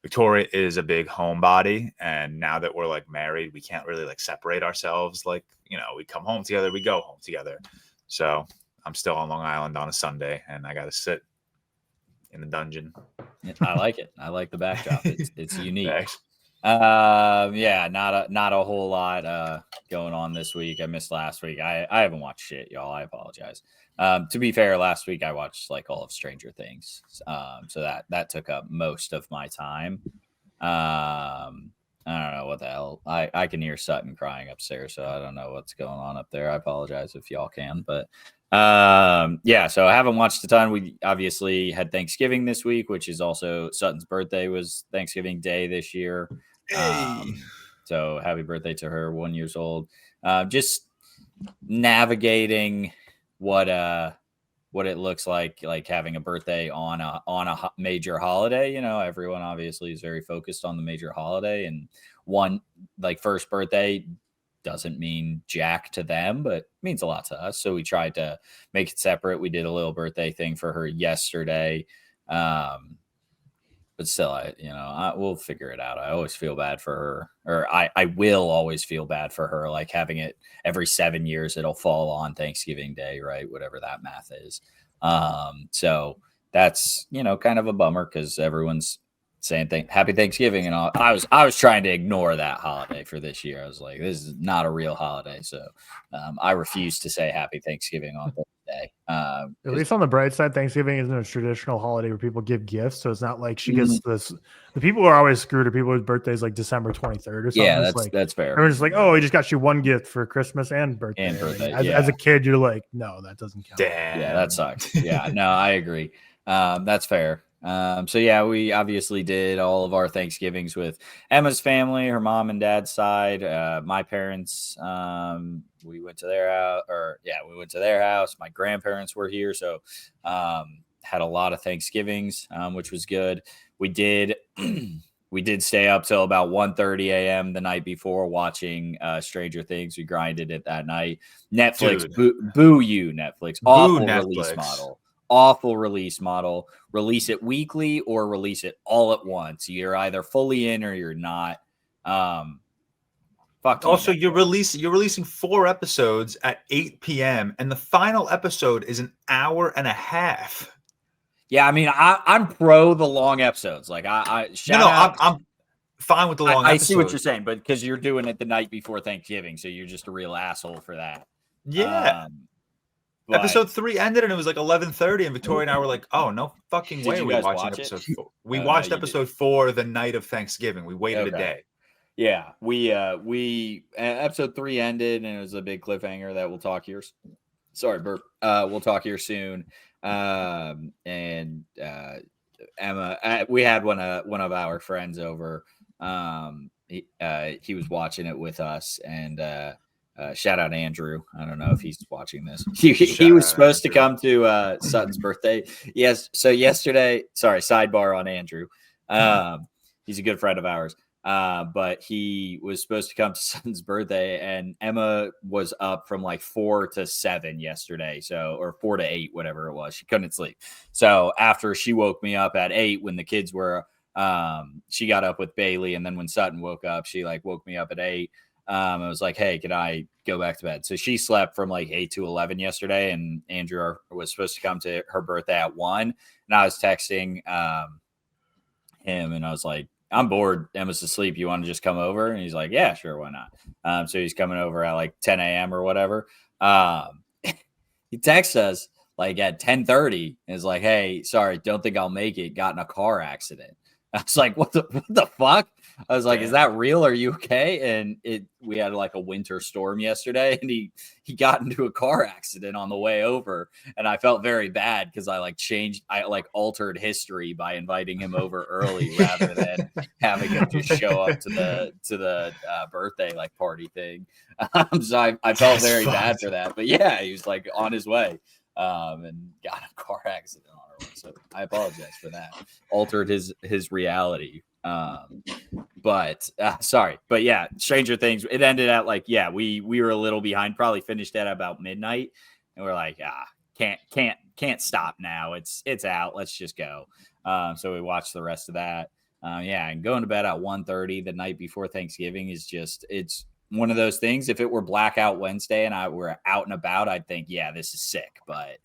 Victoria is a big homebody, and now that we're like married, we can't really like separate ourselves. Like, you know, we come home together, we go home together. So I'm still on Long Island on a Sunday, and I got to sit in the dungeon. I like it. I like the backdrop. It's unique. Thanks. Yeah, not a whole lot going on this week. I missed last week. I haven't watched shit, y'all. I apologize. To be fair, last week I watched like all of Stranger Things. So that took up most of my time. I don't know what the hell. I can hear Sutton crying upstairs, so I don't know what's going on up there. I apologize if y'all can, but yeah, so I haven't watched a ton. We obviously had Thanksgiving this week, which is also Sutton's birthday was Thanksgiving Day this year. So happy birthday to her, 1 year old. Just navigating what it looks like having a birthday on a major holiday. You know, everyone obviously is very focused on the major holiday, and one like first birthday doesn't mean jack to them, but means a lot to us. So we tried to make it separate. We did a little birthday thing for her yesterday. But still, we'll figure it out. I always feel bad for her, or I will always feel bad for her, like having it every 7 years, it'll fall on Thanksgiving Day, right? Whatever that math is. So that's, kind of a bummer because everyone's saying happy Thanksgiving and all. I was trying to ignore that holiday for this year. I was like, this is not a real holiday. So I refuse to say happy Thanksgiving on Thursday. At least on the bright side, Thanksgiving isn't a traditional holiday where people give gifts. So it's not like she gets this. The people who are always screwed are people whose birthdays like December 23rd or something. Yeah, that's fair. Everyone's just like, oh, he just got you one gift for Christmas and birthday. As a kid, you're like, no, that doesn't count. Damn. Yeah, that sucks. Yeah, no, I agree. That's fair. So yeah, we obviously did all of our Thanksgivings with Emma's family, her mom and dad's side. My parents, we went to their house, we went to their house. My grandparents were here, so had a lot of Thanksgivings, which was good. We did we did stay up till about 1:30 a.m. the night before watching Stranger Things. We grinded it that night. Netflix, boo you, Netflix. Awful release model. Awful release model. Release it weekly or release it all at once. You're either fully in or you're not. Also, you're releasing 4 episodes at 8 p.m. and the final episode is an hour and a half. Yeah, I mean, I'm pro the long episodes. Like I'm fine with the long episodes. I see what you're saying, but because you're doing it the night before Thanksgiving, so you're just a real asshole for that. Yeah. Episode 3 ended and it was like 11:30, and Victoria and I were like, "Oh, no fucking way!" We watching episode 4. We watched episode 4 the night of Thanksgiving. We waited a day. Yeah, we episode 3 ended and it was a big cliffhanger that we'll talk here. Sorry, Bert. We'll talk here soon. Emma, we had one of our friends over. He was watching it with us, and shout out Andrew. I don't know if he's watching this. He was supposed to come to Sutton's birthday. Yes. So yesterday, sidebar on Andrew. He's a good friend of ours. But he was supposed to come to Sutton's birthday, and Emma was up from like 4 to 7 yesterday. Or 4 to 8, whatever it was. She couldn't sleep. So after she woke me up at 8 when the kids were, she got up with Bailey. And then when Sutton woke up, she like woke me up at 8. I was like, hey, can I go back to bed? So she slept from like 8 to 11 yesterday, and Andrew was supposed to come to her birthday at 1. And I was texting him, and I was like, I'm bored. Emma's asleep. You want to just come over? And he's like, yeah, sure. Why not? So he's coming over at like 10 a.m. or whatever. He texts us like at 10:30 and is like, hey, sorry, don't think I'll make it. Got in a car accident. I was like, what the fuck? I was like, is that real? Are you okay? And we had like a winter storm yesterday, and he got into a car accident on the way over. And I felt very bad because I altered history by inviting him over early rather than having him just show up to the birthday like party thing. So I felt very bad for that. But yeah, he was like on his way and got in a car accident on her way. So I apologize for that. Altered his reality. But yeah, Stranger Things, it ended at like, yeah, we were a little behind, probably finished at about midnight, and we're like, can't stop now. It's out. Let's just go. So we watched the rest of that. And going to bed at 1:30 the night before Thanksgiving is just, it's one of those things. If it were Blackout Wednesday and I were out and about, I'd think, yeah, this is sick. But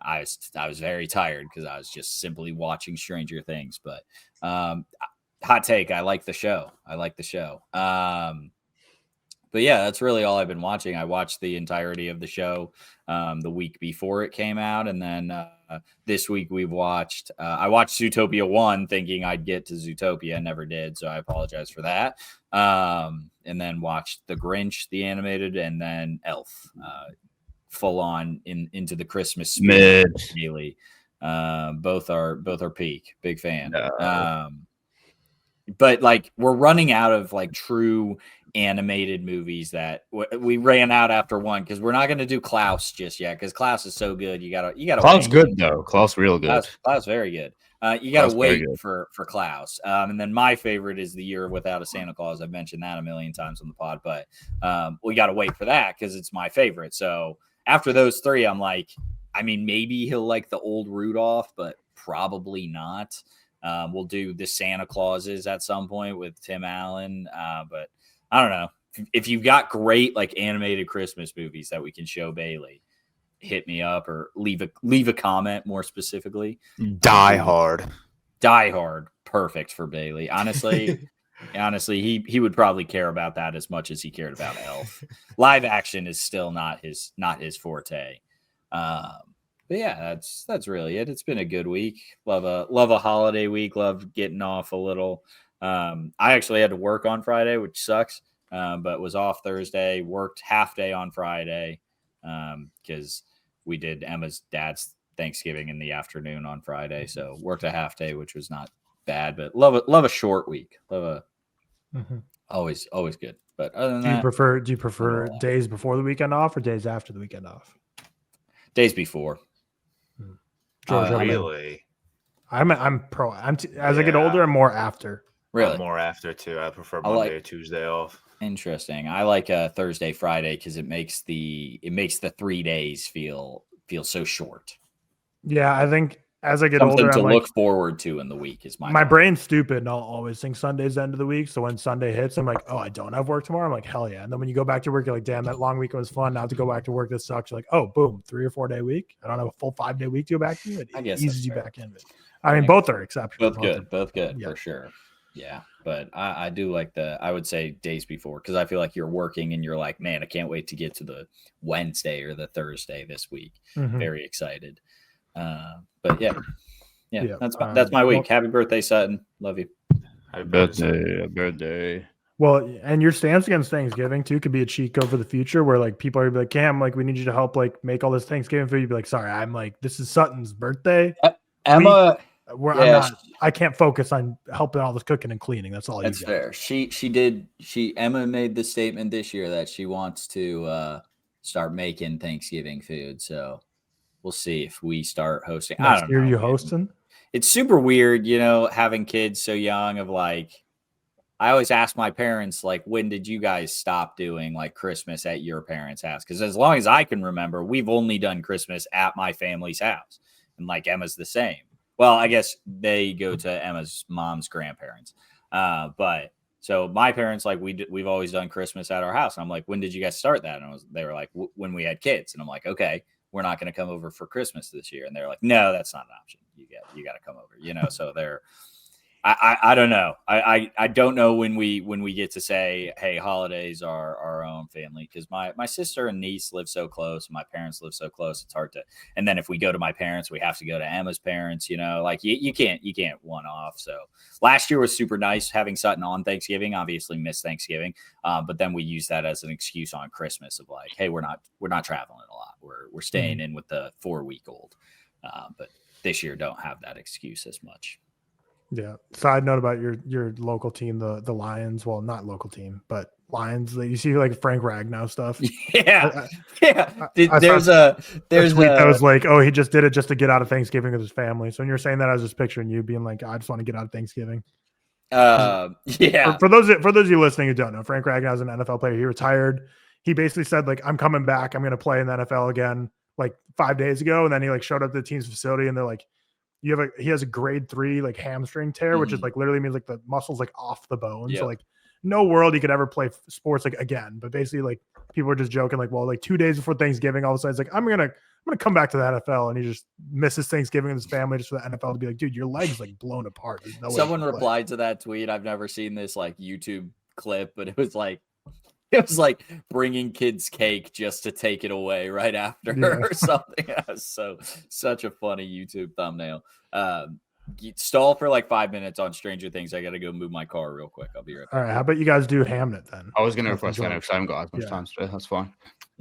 I was very tired because I was just simply watching Stranger Things. But hot take, I like the show. But yeah, that's really all I've been watching. I watched the entirety of the show the week before it came out, and then this week I watched Zootopia 1 thinking I'd get to Zootopia, never did, so I apologize for that. And then watched The Grinch, the animated, and then Elf, full on into the Christmas spirit. Really, both are peak. Big fan. No. But like we're running out of like true animated movies that we ran out after one because we're not going to do Klaus just yet because Klaus is so good. You gotta. Klaus good though. Klaus real good. Klaus very good. You gotta wait for Klaus. And then my favorite is The Year Without a Santa Claus. I've mentioned that a million times on the pod, but we gotta wait for that because it's my favorite. So after those 3, I'm like, I mean, maybe he'll like the old Rudolph, but probably not. We'll do the Santa Clauses at some point with Tim Allen. But I don't know. If you've got great like animated Christmas movies that we can show Bailey, hit me up or leave a comment more specifically. Die Hard. Perfect for Bailey. Honestly, he would probably care about that as much as he cared about Elf. Live action is still not his forte. But yeah, that's really it. It's been a good week. Love a holiday week. Love getting off a little. I actually had to work on Friday, which sucks. But was off Thursday. Worked half day on Friday because we did Emma's dad's Thanksgiving in the afternoon on Friday, so worked a half day, which was not bad. But love a short week. Always good. But other than Do you that, prefer days before the weekend off or days after the weekend off? days before. George, really? I'm pro. As I get older, I'm more after. Really? I'm more after too. I prefer Monday or Tuesday off. Interesting. I like Thursday, Friday because it makes the 3 days feel so short. Yeah, I think as I get Something older, to I'm look like, forward to in the week is my brain's stupid, and I'll always think Sunday's the end of the week. So when Sunday hits, I'm like, oh, I don't have work tomorrow. I'm like, hell yeah. And then when you go back to work, you're like, damn, that long week was fun. Now to go back to work, this sucks. You're like, oh, boom, 3 or 4 day week. I don't have a full 5 day week to go back to. It eases you back in. I mean, both are exceptional. Both good for sure. Yeah, but I do like I would say days before because I feel like you're working and you're like, man, I can't wait to get to the Wednesday or the Thursday this week. Very excited. But yeah, that's my week. Happy birthday, Sutton. Love you. Happy birthday. Well, and your stance against Thanksgiving too could be a cheat code for the future where like people are like, Cam, like we need you to help like make all this Thanksgiving food. You'd be like, sorry, I'm like, this is Sutton's birthday. Emma. I can't focus on helping all this cooking and cleaning. That's all. That's fair. Emma made the statement this year that she wants to start making Thanksgiving food. So we'll see if we start hosting. I don't know. Are you hosting? It's super weird, having kids so young. Of like, I always ask my parents, like, when did you guys stop doing like Christmas at your parents' house? Because as long as I can remember, we've only done Christmas at my family's house, and like Emma's the same. Well, I guess they go to Emma's mom's grandparents. But so my parents, like we've always done Christmas at our house. And I'm like, when did you guys start that? And they were like, when we had kids. And I'm like, okay, we're not going to come over for Christmas this year. And they're like, no, that's not an option. You got to come over, so they're, I don't know. I don't know when we get to say, hey, holidays are our own family, because my sister and niece live so close, and my parents live so close. It's hard to. And then if we go to my parents, we have to go to Emma's parents. Like you can't one off. So last year was super nice having Sutton on Thanksgiving. Obviously missed Thanksgiving, but then we use that as an excuse on Christmas of like, hey, we're not traveling a lot. We're staying in with the 4-week-old. But this year don't have that excuse as much. Yeah. Side note about your local team, the Lions. Well, not local team, but Lions. You see like Frank Ragnow stuff. Yeah. There's a tweet that was like, oh, he just did it just to get out of Thanksgiving with his family. So when you're saying that, I was just picturing you being like, I just want to get out of Thanksgiving. Yeah. For those of you listening who don't know, Frank Ragnow is an NFL player. He retired. He basically said like, I'm coming back. I'm going to play in the NFL again, like 5 days ago. And then he like showed up to the team's facility, and they're like, he has a grade 3 like hamstring tear, which is like literally means like the muscle's like off the bone. Yep. So like no world he could ever play sports like again. But basically like people are just joking like, well, like 2 days before Thanksgiving, all of a sudden it's like, I'm gonna come back to the NFL, and he just misses Thanksgiving with his family just for the NFL to be like, dude, your leg's like blown apart. No Someone replied to that tweet. I've never seen this like YouTube clip, but it was like bringing kids cake just to take it away right after or something. So such a funny YouTube thumbnail. Stall for like 5 minutes on Stranger Things. I got to go move my car real quick. I'll be right back. All right. How about you guys do Hamnet then? I was going to request that because I haven't got as much time today. That's fine.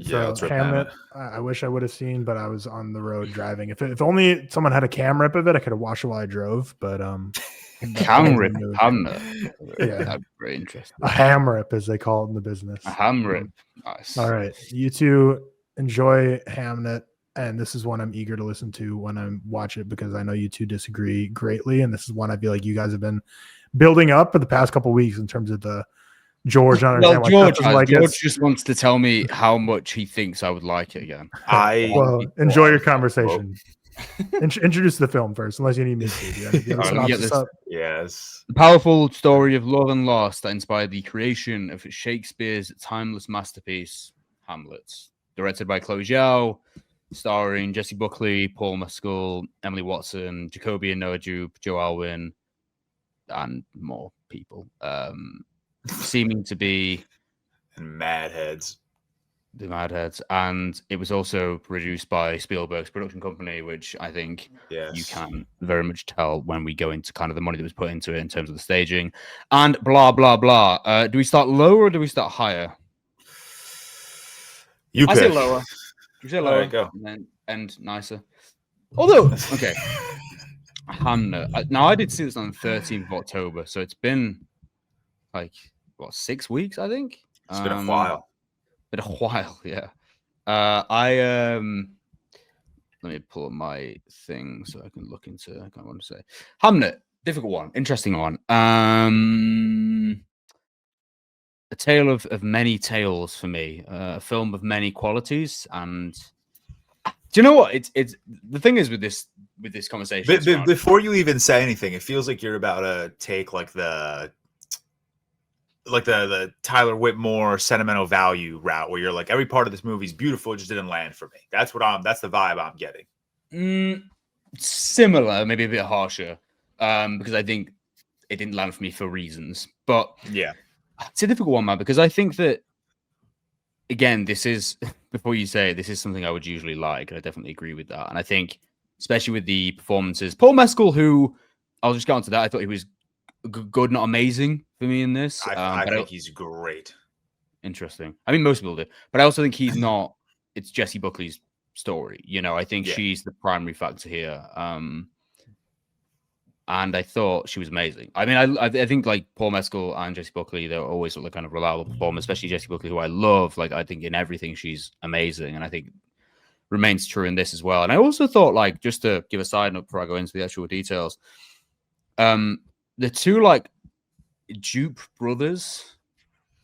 So Hamnet, I wish I would have seen, but I was on the road driving. If only someone had a cam rip of it, I could have watched it while I drove. But cam rip Hamnet. Yeah, that'd be very interesting. A ham rip, as they call it in the business. A ham rip. Nice. All right, you two enjoy Hamnet, and this is one I'm eager to listen to when I watch it, because I know you two disagree greatly, and this is one I feel like you guys have been building up for the past couple of weeks in terms of the George. George just wants to tell me how much he thinks I would like it again. Enjoy your conversation. Introduce the film first, unless you need me to. Yes. The powerful story of love and loss that inspired the creation of Shakespeare's timeless masterpiece, Hamlet. Directed by Chloe Zhao, starring Jessie Buckley, Paul Mescal, Emily Watson, Jacoby and Noah Jupe, Joe Alwyn, and more people. Seeming to be the Mad Heads. And it was also produced by Spielberg's production company, which I think you can very much tell when we go into kind of the money that was put into it in terms of the staging and blah, blah, blah. Do we start lower or do we start higher? I say lower. You say lower. Right, go. And then end nicer. Although, okay, Hamnet. Now I did see this on the 13th of October, so it's been like 6 weeks, I think. It's been a while. Yeah. Let me pull up my thing so I can look into. I can't want to say Hamnet. Difficult one, interesting one. A tale of many tales for me. A film of many qualities. And do you know what? It's the thing is with this conversation. Before you even say anything, it feels like you're about to take like the Tyler Whitmore sentimental value route, where you're like, every part of this movie is beautiful, it just didn't land for me. That's the vibe I'm getting. Similar, maybe a bit harsher, because I think it didn't land for me for reasons. But yeah, it's a difficult one, man, because I think that, again, this is, before you say it, this is something I would usually like, and I definitely agree with that. And I think, especially with the performances, Paul Mescal, who, I'll just go on to that, I thought he was good, not amazing for me in this. I think he's great. Interesting. I mean, most people do, but I also think he's not. It's Jessie Buckley's story. I think she's the primary factor here. And I thought she was amazing. I mean, I think like Paul Mescal and Jessie Buckley, they're always sort of kind of reliable performers, especially Jessie Buckley, who I love. Like, I think in everything she's amazing, and I think remains true in this as well. And I also thought, like, just to give a side note before I go into the actual details, the two like Dupe brothers,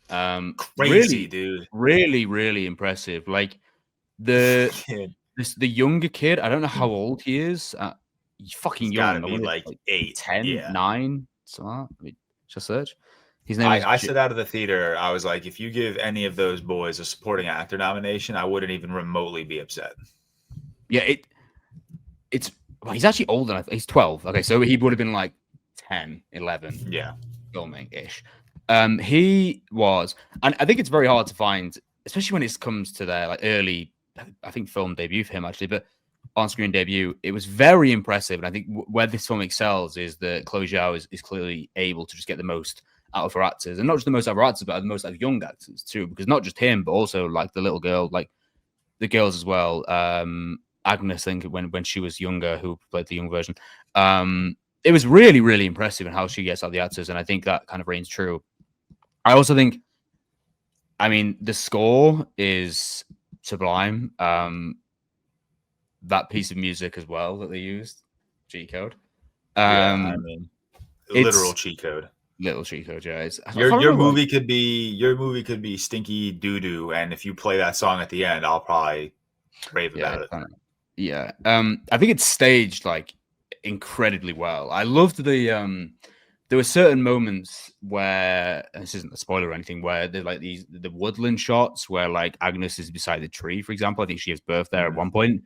crazy dude, really impressive. Like the younger kid, I don't know how old he is. He's fucking young. Gotta be like 8, 10, 9. So I mean, just search. His name. I said out of the theater, I was like, if you give any of those boys a supporting actor nomination, I wouldn't even remotely be upset. Yeah, it's. Well, he's actually older than he's 12. Okay, so he would have been like 10, 11. Yeah, filming-ish. He was, and I think it's very hard to find, especially when it comes to their like early, I think film debut for him actually, but on-screen debut, it was very impressive. And I think where this film excels is that Chloe Zhao is clearly able to just get the most out of her actors, and not just the most out of her actors, but the most out of young actors too, because not just him, but also like the little girl, like the girls as well. Agnes, I think when she was younger, who played the young version. It was really, really impressive in how she gets out the actors, and I think that kind of reigns true. I also think, I mean, the score is sublime. That piece of music as well that they used, cheat code. I mean, literal cheat code. Little cheat code, yeah. Your movie could be Stinky Doo Doo, and if you play that song at the end, I'll probably rave about it. Yeah, I think it's staged like incredibly well. I loved the there were certain moments where, and this isn't a spoiler or anything, where they're like the woodland shots where like Agnes is beside the tree, for example. I think she gives birth there at one point.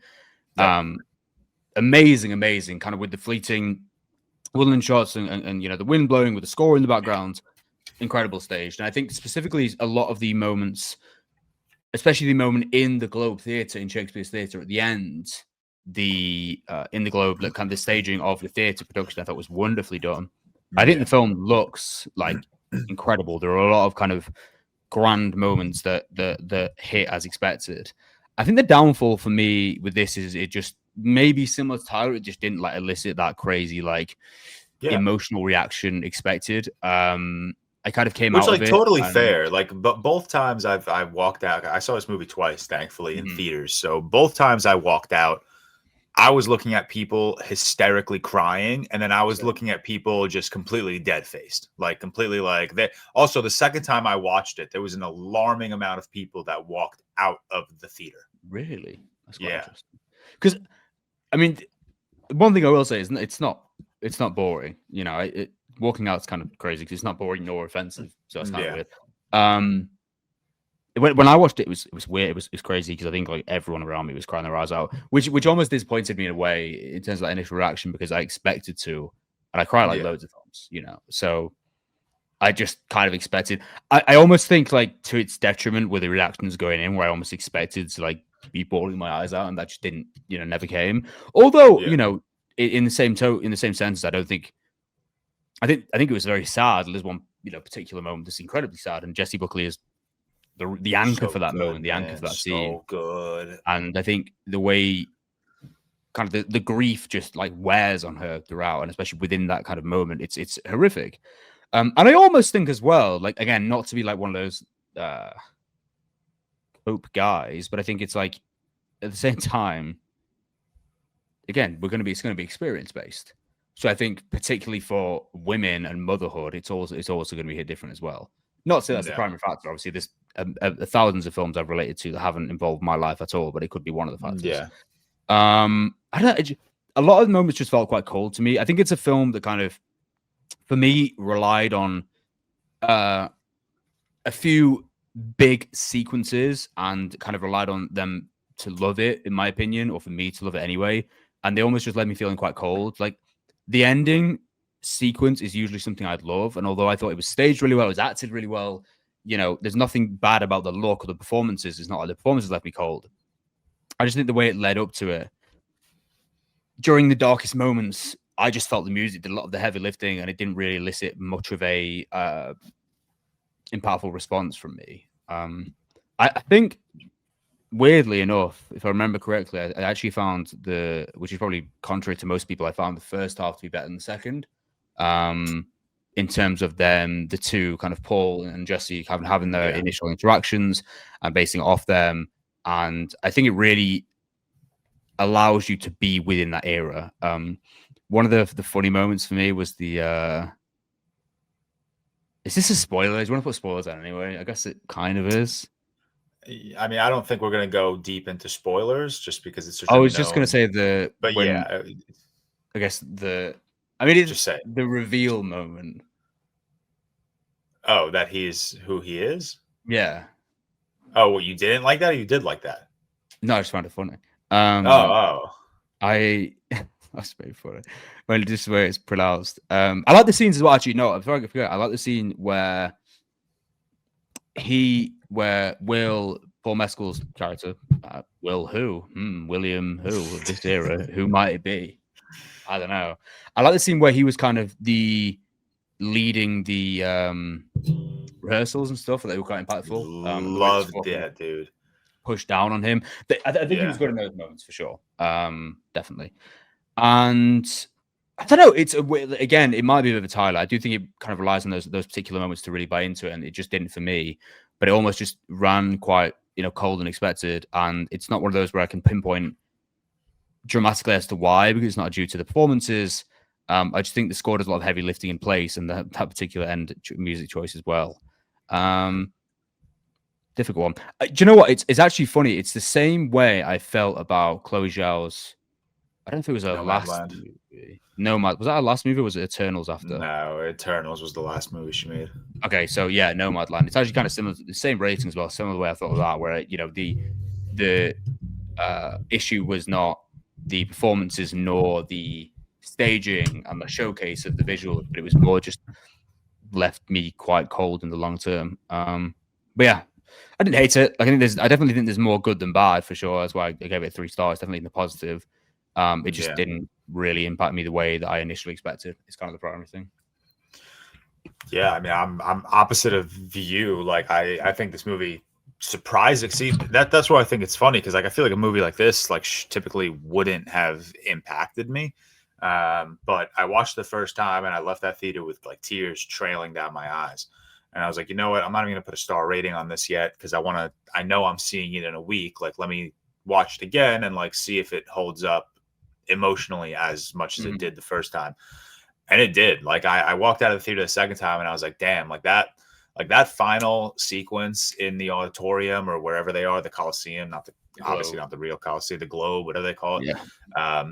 Amazing, kind of with the fleeting woodland shots and the wind blowing with the score in the background. Incredible staged. And I think specifically a lot of the moments, especially the moment in the Globe Theatre, in Shakespeare's Theatre at the end, in the Globe, like kind of the staging of the theatre production, I thought was wonderfully done. I think the film looks like incredible. There are a lot of kind of grand moments that hit as expected. I think the downfall for me with this is it just maybe similar to Tyler, it just didn't like elicit that crazy emotional reaction expected. I kind of came out of it. Which, totally fair. But both times I've walked out. I saw this movie twice, thankfully, in theaters. So both times I walked out, I was looking at people hysterically crying, and then I was looking at people just completely dead-faced, completely that. Also, the second time I watched it, there was an alarming amount of people that walked out of the theater. Really? That's quite interesting. Because, I mean, one thing I will say is it's not boring. Walking out is kind of crazy because it's not boring nor offensive, so that's kind of weird. When I watched it, it was weird. It was crazy because I think everyone around me was crying their eyes out, which almost disappointed me in a way in terms of that initial reaction because I expected to, and I cried loads of times, So I just kind of expected. I almost think to its detriment with the reactions going in, where I almost expected to be bawling my eyes out, and that just didn't, never came. Although in the same sense, I don't think. I think it was very sad. There's one particular moment that's incredibly sad, and Jessie Buckley is the anchor for that moment, the anchor for that scene. So good. And I think the way kind of the grief just like wears on her throughout, and especially within that kind of moment, it's horrific. And I almost think as well, like, again, not to be like one of those hope guys, but I think it's like at the same time, again, it's going to be experience based. So I think particularly for women and motherhood, it's also going to be hit different as well. Not to say that's the primary factor. Obviously, there's thousands of films I've related to that haven't involved my life at all, but it could be one of the factors. Yeah. I don't. A lot of the moments just felt quite cold to me. I think it's a film that kind of, for me, relied on a few big sequences and kind of relied on them to love it, in my opinion, or for me to love it anyway. And they almost just led me feeling quite cold. Like, the ending sequence is usually something I'd love. And although I thought it was staged really well, it was acted really well, you know, there's nothing bad about the look or the performances. It's not like the performances left me cold. I just think the way it led up to it, during the darkest moments, I just felt the music did a lot of the heavy lifting, and it didn't really elicit much of a impactful response from me. I think, weirdly enough, if I remember correctly, I actually found which is probably contrary to most people, I found the first half to be better than the second. In terms of them, the two kind of Paul and Jesse having their initial interactions and basing it off them. And I think it really allows you to be within that era. One of the funny moments for me was is this a spoiler? Do you want to put spoilers on anyway? I guess it kind of is. I mean, I don't think we're going to go deep into spoilers just because it's. I was just going to say I guess it's just say the reveal moment. Oh, that he's who he is? Yeah. Oh, well, you didn't like that, or you did like that? No, I just found it funny. That's very funny. Well, just where it's pronounced. I like the scenes as well. Actually, no, I forget. I like the scene where Will, Paul Mescal's character, William who of this era, who might it be? I don't know. I like the scene where he was kind of leading the rehearsals and stuff that they were quite impactful. Loved that, dude. Pushed down on him. I think he was good in those moments for sure. Definitely. And I don't know. It's again, it might be a bit of a Tyler. I do think it kind of relies on those particular moments to really buy into it, and it just didn't for me. But it almost just ran quite, cold and expected. And it's not one of those where I can pinpoint dramatically as to why, because it's not due to the performances. I just think the score does a lot of heavy lifting in place, and that particular end music choice as well. Difficult one. Do you know what? It's actually funny. It's the same way I felt about Chloe Zhao's. I don't know if it was her last movie. Nomad. Was that her last movie, or was it Eternals after? No, Eternals was the last movie she made. Okay, so yeah, Nomadland. It's actually kind of similar, the same rating as well. Similar the way I thought of that, where the issue was not the performances nor the staging and the showcase of the visuals, but it was more just left me quite cold in the long term. But yeah, I didn't hate it. I definitely think there's more good than bad for sure. That's why I gave it 3 stars. Definitely in the positive. It just didn't really impact me the way that I initially expected. It's kind of the primary thing. Yeah, I mean, I'm opposite of you. Like, I think this movie surprised. See, that's why I think it's funny, because like I feel like a movie like this typically wouldn't have impacted me. But I watched the first time and I left that theater with like tears trailing down my eyes. And I was like, you know what? I'm not even gonna put a star rating on this yet, because I know I'm seeing it in a week. Like, let me watch it again and like see if it holds up emotionally as much as it did the first time. And it did. Like, I walked out of the theater the second time and I was like, damn, like that final sequence in the auditorium or wherever they are, the Coliseum, obviously not the real Coliseum, the Globe, whatever they call it. Yeah.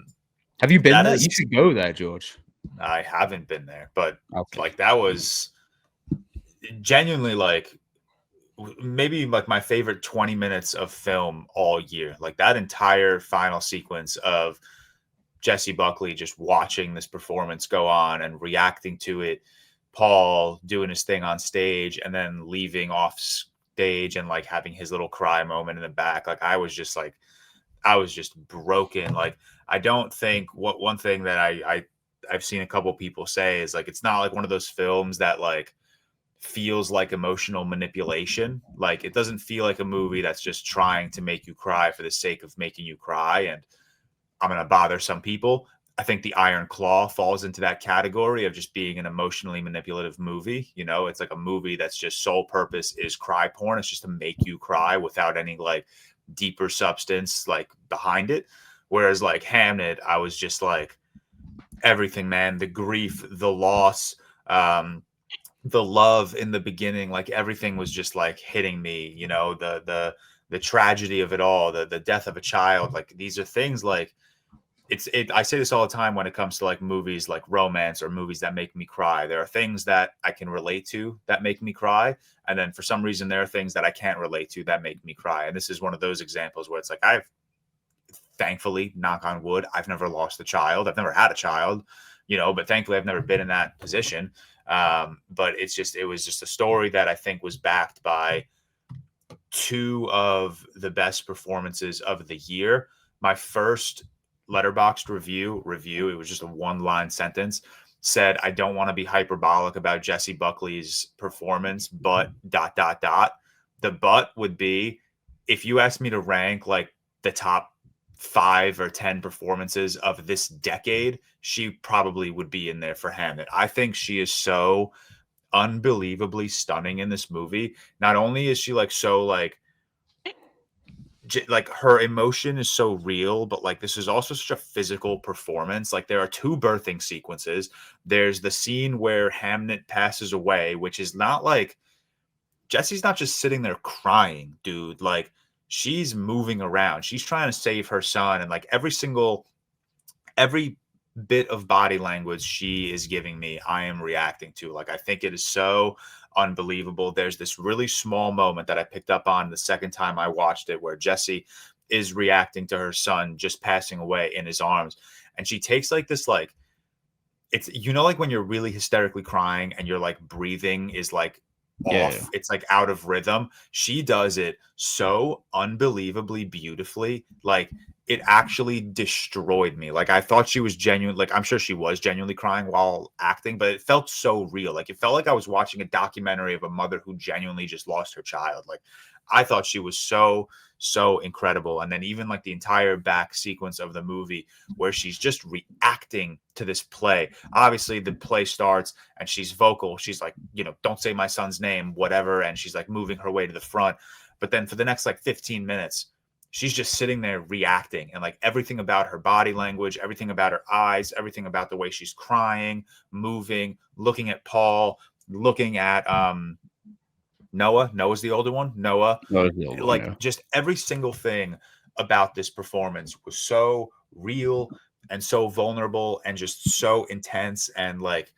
Have you been there? You should go there, George. I haven't been there, but like that was genuinely like maybe like my favorite 20 minutes of film all year. Like that entire final sequence of Jesse Buckley just watching this performance go on and reacting to it, Paul doing his thing on stage and then leaving off stage and like having his little cry moment in the back. Like I was just broken. Like I don't think one thing that I've seen a couple people say is like, it's not like one of those films that like feels like emotional manipulation. Like it doesn't feel like a movie that's just trying to make you cry for the sake of making you cry. And I'm going to bother some people. I think The Iron Claw falls into that category of just being an emotionally manipulative movie. You know, it's like a movie that's just sole purpose is cry porn. It's just to make you cry without any like deeper substance like behind it. Whereas like Hamnet, I was just like everything, man, the grief, the loss, the love in the beginning, like everything was just like hitting me, you know, the tragedy of it all, the death of a child. Like these are things like I say this all the time when it comes to like movies like romance or movies that make me cry. There are things that I can relate to that make me cry. And then for some reason, there are things that I can't relate to that make me cry. And this is one of those examples where it's like, thankfully, knock on wood, I've never lost a child. I've never had a child, you know, but thankfully I've never been in that position. But it was just a story that I think was backed by two of the best performances of the year. My first Letterboxd review, it was just a one-line sentence, said, I don't want to be hyperbolic about Jessie Buckley's performance, but ... The but would be, if you asked me to rank like the top 5 or 10 performances of this decade, she probably would be in there for Hamnet. I think she is so unbelievably stunning in this movie. Not only is she like so like her emotion is so real, but like this is also such a physical performance. Like there are 2 birthing sequences. There's the scene where Hamnet passes away, which is not like Jessie's not just sitting there crying, dude. Like she's moving around. She's trying to save her son, and like every bit of body language she is giving me, I am reacting to. Like I think it is so unbelievable. There's this really small moment that I picked up on the second time I watched it where Jessie is reacting to her son just passing away in his arms, and she takes like this, like it's, you know, like when you're really hysterically crying and you're like breathing is like off, it's like out of rhythm. She does it so unbelievably beautifully. Like it actually destroyed me. Like I thought she was genuine. Like I'm sure she was genuinely crying while acting, but it felt so real. Like it felt like I was watching a documentary of a mother who genuinely just lost her child. Like I thought she was so incredible. And then even like the entire back sequence of the movie where she's just reacting to this play. Obviously the play starts and she's vocal. She's like, you know, don't say my son's name, whatever. And she's like moving her way to the front. But then for the next like 15 minutes, she's just sitting there reacting, and like everything about her body language, everything about her eyes, everything about the way she's crying, moving, looking at Paul, looking at Noah's the older one. Noah's the older one, yeah. Just every single thing about this performance was so real and so vulnerable and just so intense. And like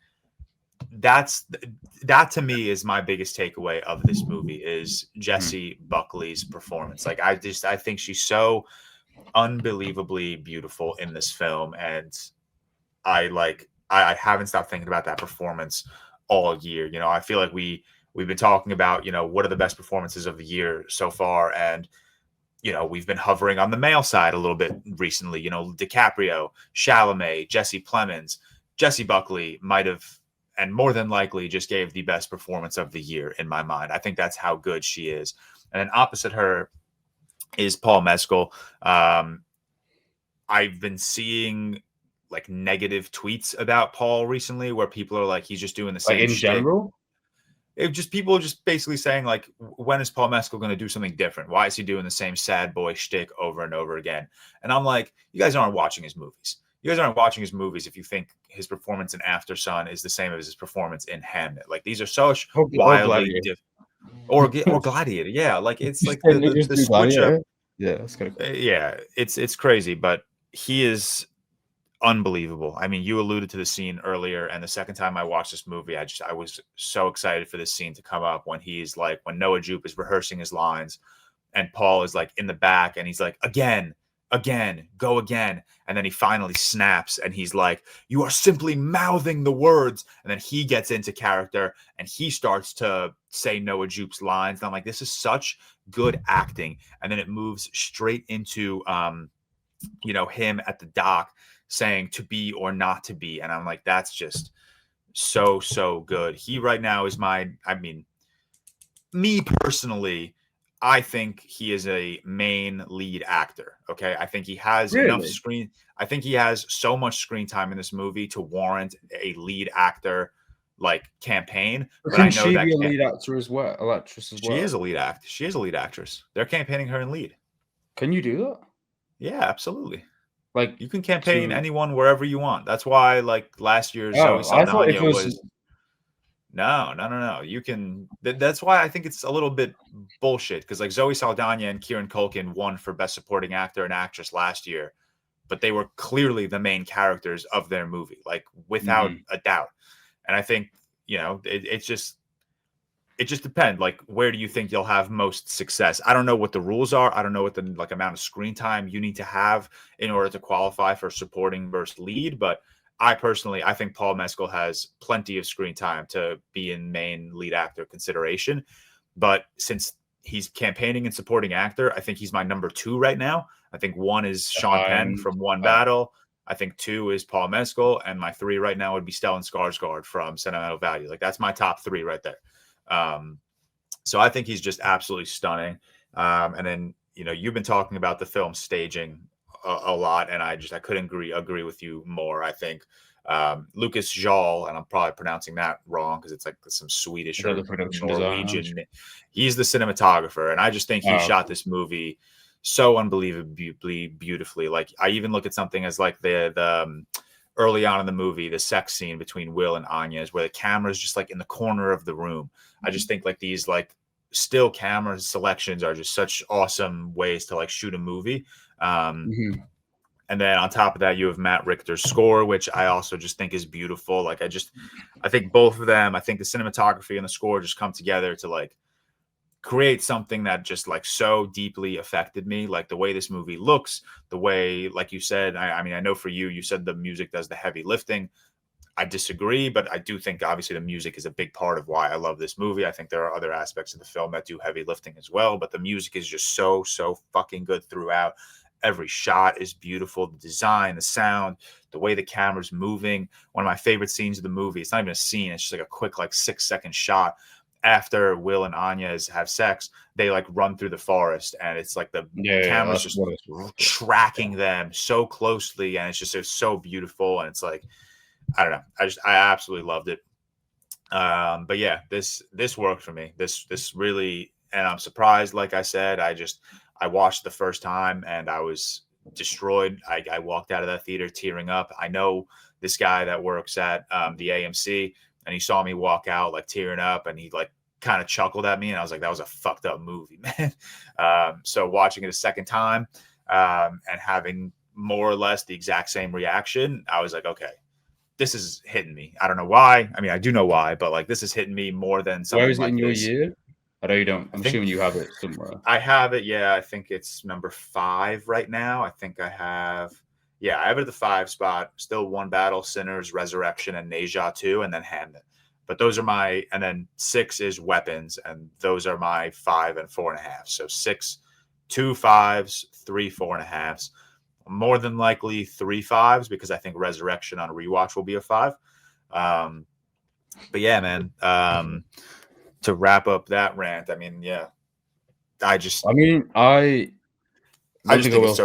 that to me is my biggest takeaway of this movie is Jessie Buckley's performance. Like I think she's so unbelievably beautiful in this film, and I haven't stopped thinking about that performance all year. You know, I feel like we've been talking about, you know, what are the best performances of the year so far, and you know, we've been hovering on the male side a little bit recently. You know, DiCaprio, Chalamet, Jesse Plemons, Jessie Buckley might have, and more than likely just gave the best performance of the year in my mind. I think that's how good she is. And then opposite her is Paul Mescal. I've been seeing like negative tweets about Paul recently where people are like, he's just doing the same in general. People are just basically saying like, when is Paul Mescal going to do something different? Why is he doing the same sad boy shtick over and over again? And I'm like, you guys aren't watching his movies. You guys aren't watching his movies if you think his performance in After Sun is the same as his performance in Hamnet. Like these are such wildly different. Or Gladiator, yeah. Like it's like the switch up. Yeah, that's kind of cool. Yeah, it's crazy, but he is unbelievable. I mean, you alluded to the scene earlier, and the second time I watched this movie, I was so excited for this scene to come up when he's like, when Noah Jupe is rehearsing his lines, and Paul is like in the back, and he's like, again, go again. And then he finally snaps and he's like, you are simply mouthing the words. And then he gets into character and he starts to say Noah Jupe's lines. And I'm like, this is such good acting. And then it moves straight into, you know, him at the dock saying to be or not to be. And I'm like, that's just so good. He right now is me personally, I think he is a main lead actor. Okay. I think he has Really? enough screen. I think he has so much screen time in this movie to warrant a lead actor like campaign. But I Can know she that be a lead actor as well, actress as well? she is a lead act. She is a lead actress. They're campaigning her in lead. Can you do that? Yeah, absolutely. Like You can campaign anyone wherever you want. That's why, like last year's Oh, Zoe I thought it Saldana was- was. No. You can. That's why I think it's a little bit bullshit because like Zoe Saldana and Kieran Culkin won for Best Supporting Actor and Actress last year, but they were clearly the main characters of their movie, like without a doubt. And I think it just depends. Like, where do you think you'll have most success? I don't know what the rules are. I don't know what the like amount of screen time you need to have in order to qualify for supporting versus lead, but I think Paul Mescal has plenty of screen time to be in main lead actor consideration. But since he's campaigning and supporting actor, I think he's my number 2 right now. I think 1 is Sean Penn from One Battle. I think 2 is Paul Mescal. And my 3 right now would be Stellan Skarsgård from Sentimental Value. Like, that's my top 3 right there. So I think he's just absolutely stunning. And then, you've been talking about the film staging a lot, and I couldn't agree with you more. I think Lucas Jal, and I'm probably pronouncing that wrong because it's like some Swedish or Norwegian. He's the cinematographer, and I just think he shot this movie so unbelievably beautifully. Like, I even look at something as like the early on in the movie, the sex scene between Will and Anya, where the camera is just like in the corner of the room. I just think like these like still camera selections are just such awesome ways to like shoot a movie. And then on top of that, you have Matt Richter's score, which I also just think is beautiful. Like, I think both of them, I think the cinematography and the score just come together to like create something that just like so deeply affected me. Like the way this movie looks, the way, like you said, I mean, I know for you said the music does the heavy lifting. I disagree, but I do think obviously the music is a big part of why I love this movie. I think there are other aspects of the film that do heavy lifting as well, but the music is just so fucking good throughout. Every shot is beautiful. The design, the sound, the way the camera's moving. One of my favorite scenes of the movie. It's not even a scene. It's just like a quick, like 6-second shot. After Will and Anya have sex, they like run through the forest, and it's like the camera's just tracking them so closely, and it's so beautiful. And it's like, I don't know. I absolutely loved it. But yeah, this worked for me. This really, and I'm surprised. Like I said, I watched the first time and I was destroyed. I walked out of that theater tearing up. I know this guy that works at the AMC, and he saw me walk out like tearing up, and he like kind of chuckled at me, and I was like, that was a fucked up movie, man. So watching it a second time and having more or less the exact same reaction, I was like, okay, this is hitting me. I don't know why. I mean, I do know why, but like this is hitting me more than something. Where is it like in your this. year? I know you don't. I'm assuming you have it somewhere. I have it. Yeah, I think it's number 5 right now. I think I have it at the 5 spot. Still One Battle, Sinners, Resurrection, and Neja 2, and then Hamnet. But those are and then 6 is Weapons, and those are my 5 and 4.5. So 6, 2 5s, 3 4.5s. More than likely 3 5s because I think Resurrection on a rewatch will be a 5. But yeah, man. To wrap up that rant, I mean, yeah, I just think it's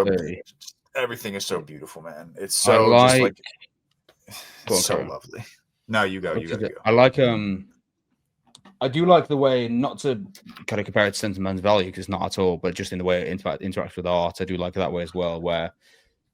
everything is so beautiful, man. It's so so lovely. No, you go. I like I do like the way, not to kind of compare it to Sentimental Value because it's not at all, but just in the way it interacts with art, I do like it that way as well, where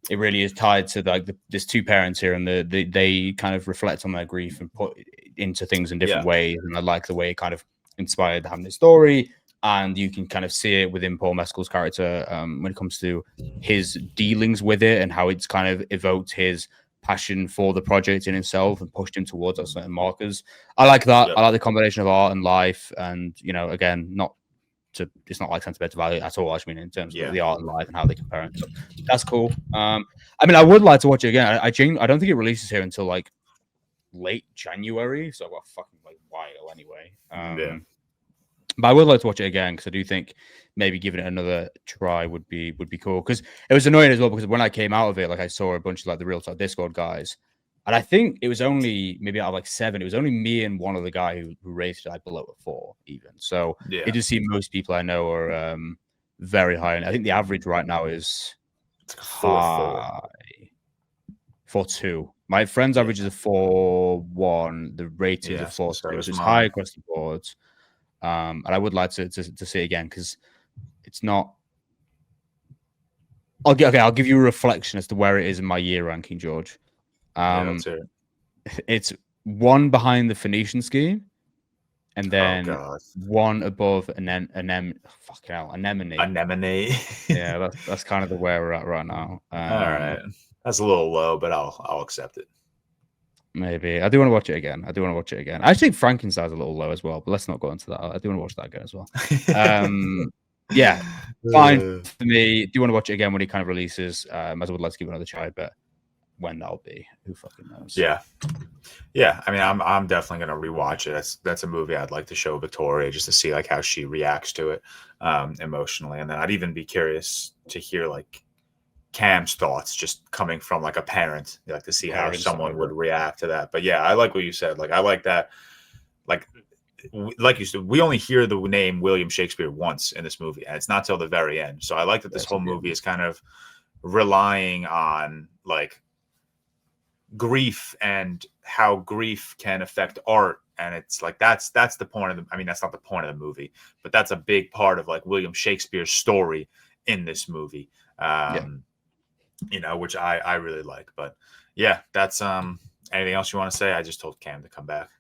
it really is tied to like there's 2 parents here, and they kind of reflect on their grief and put into things in different ways. And I like the way it kind of inspired the Hamnet story, and you can kind of see it within Paul Mescal's character when it comes to his dealings with it and how it's kind of evoked his passion for the project in himself and pushed him towards that certain markers. I like that. I like the combination of art and life, and again, it's not like Sentimental Value at all. I just mean in terms of the art and life and how they compare it. So that's cool. I mean, I would like to watch it again. I don't think it releases here until like late January, so I've got a fucking like while anyway. But I would like to watch it again because I do think maybe giving it another try would be cool. Because it was annoying as well because when I came out of it, like I saw a bunch of like the ReelTok Discord guys, And I think it was only maybe out of like 7. It was only me and one other guy who rated it like below a 4 even. So it just seems most people I know are very high. And I think the average right now is it's like 4.2. My friend's average is a 4.1. The rating is a 4.2. So it's high across the board. And I would like to see it again because it's not. I'll give you a reflection as to where it is in my year ranking, George. Let's hear it. It's 1 behind the Phoenician scheme, and then 1 above anemone. Anemone. Yeah, that's kind of the where we're at right now. All right, that's a little low, but I'll accept it. Maybe I do want to watch it again. I actually think Frankenstein's a little low as well, but let's not go into that. I do want to watch that again as well. Yeah, fine for me. Do you want to watch it again when it kind of releases? As I would like to give it another try, but when that'll be, who fucking knows? Yeah. I mean, I'm definitely gonna rewatch it. That's a movie I'd like to show Victoria just to see like how she reacts to it emotionally, and then I'd even be curious to hear like Cam's thoughts, just coming from like a parent, like to see how someone would react to that. But yeah, I like what you said. Like I like that. Like you said, we only hear the name William Shakespeare once in this movie, and it's not till the very end. So I like that this whole movie is kind of relying on like grief and how grief can affect art. And it's like that's the point of that's not the point of the movie, but that's a big part of like William Shakespeare's story in this movie. Which I really like. But yeah, that's anything else you want to say? I just told Cam to come back.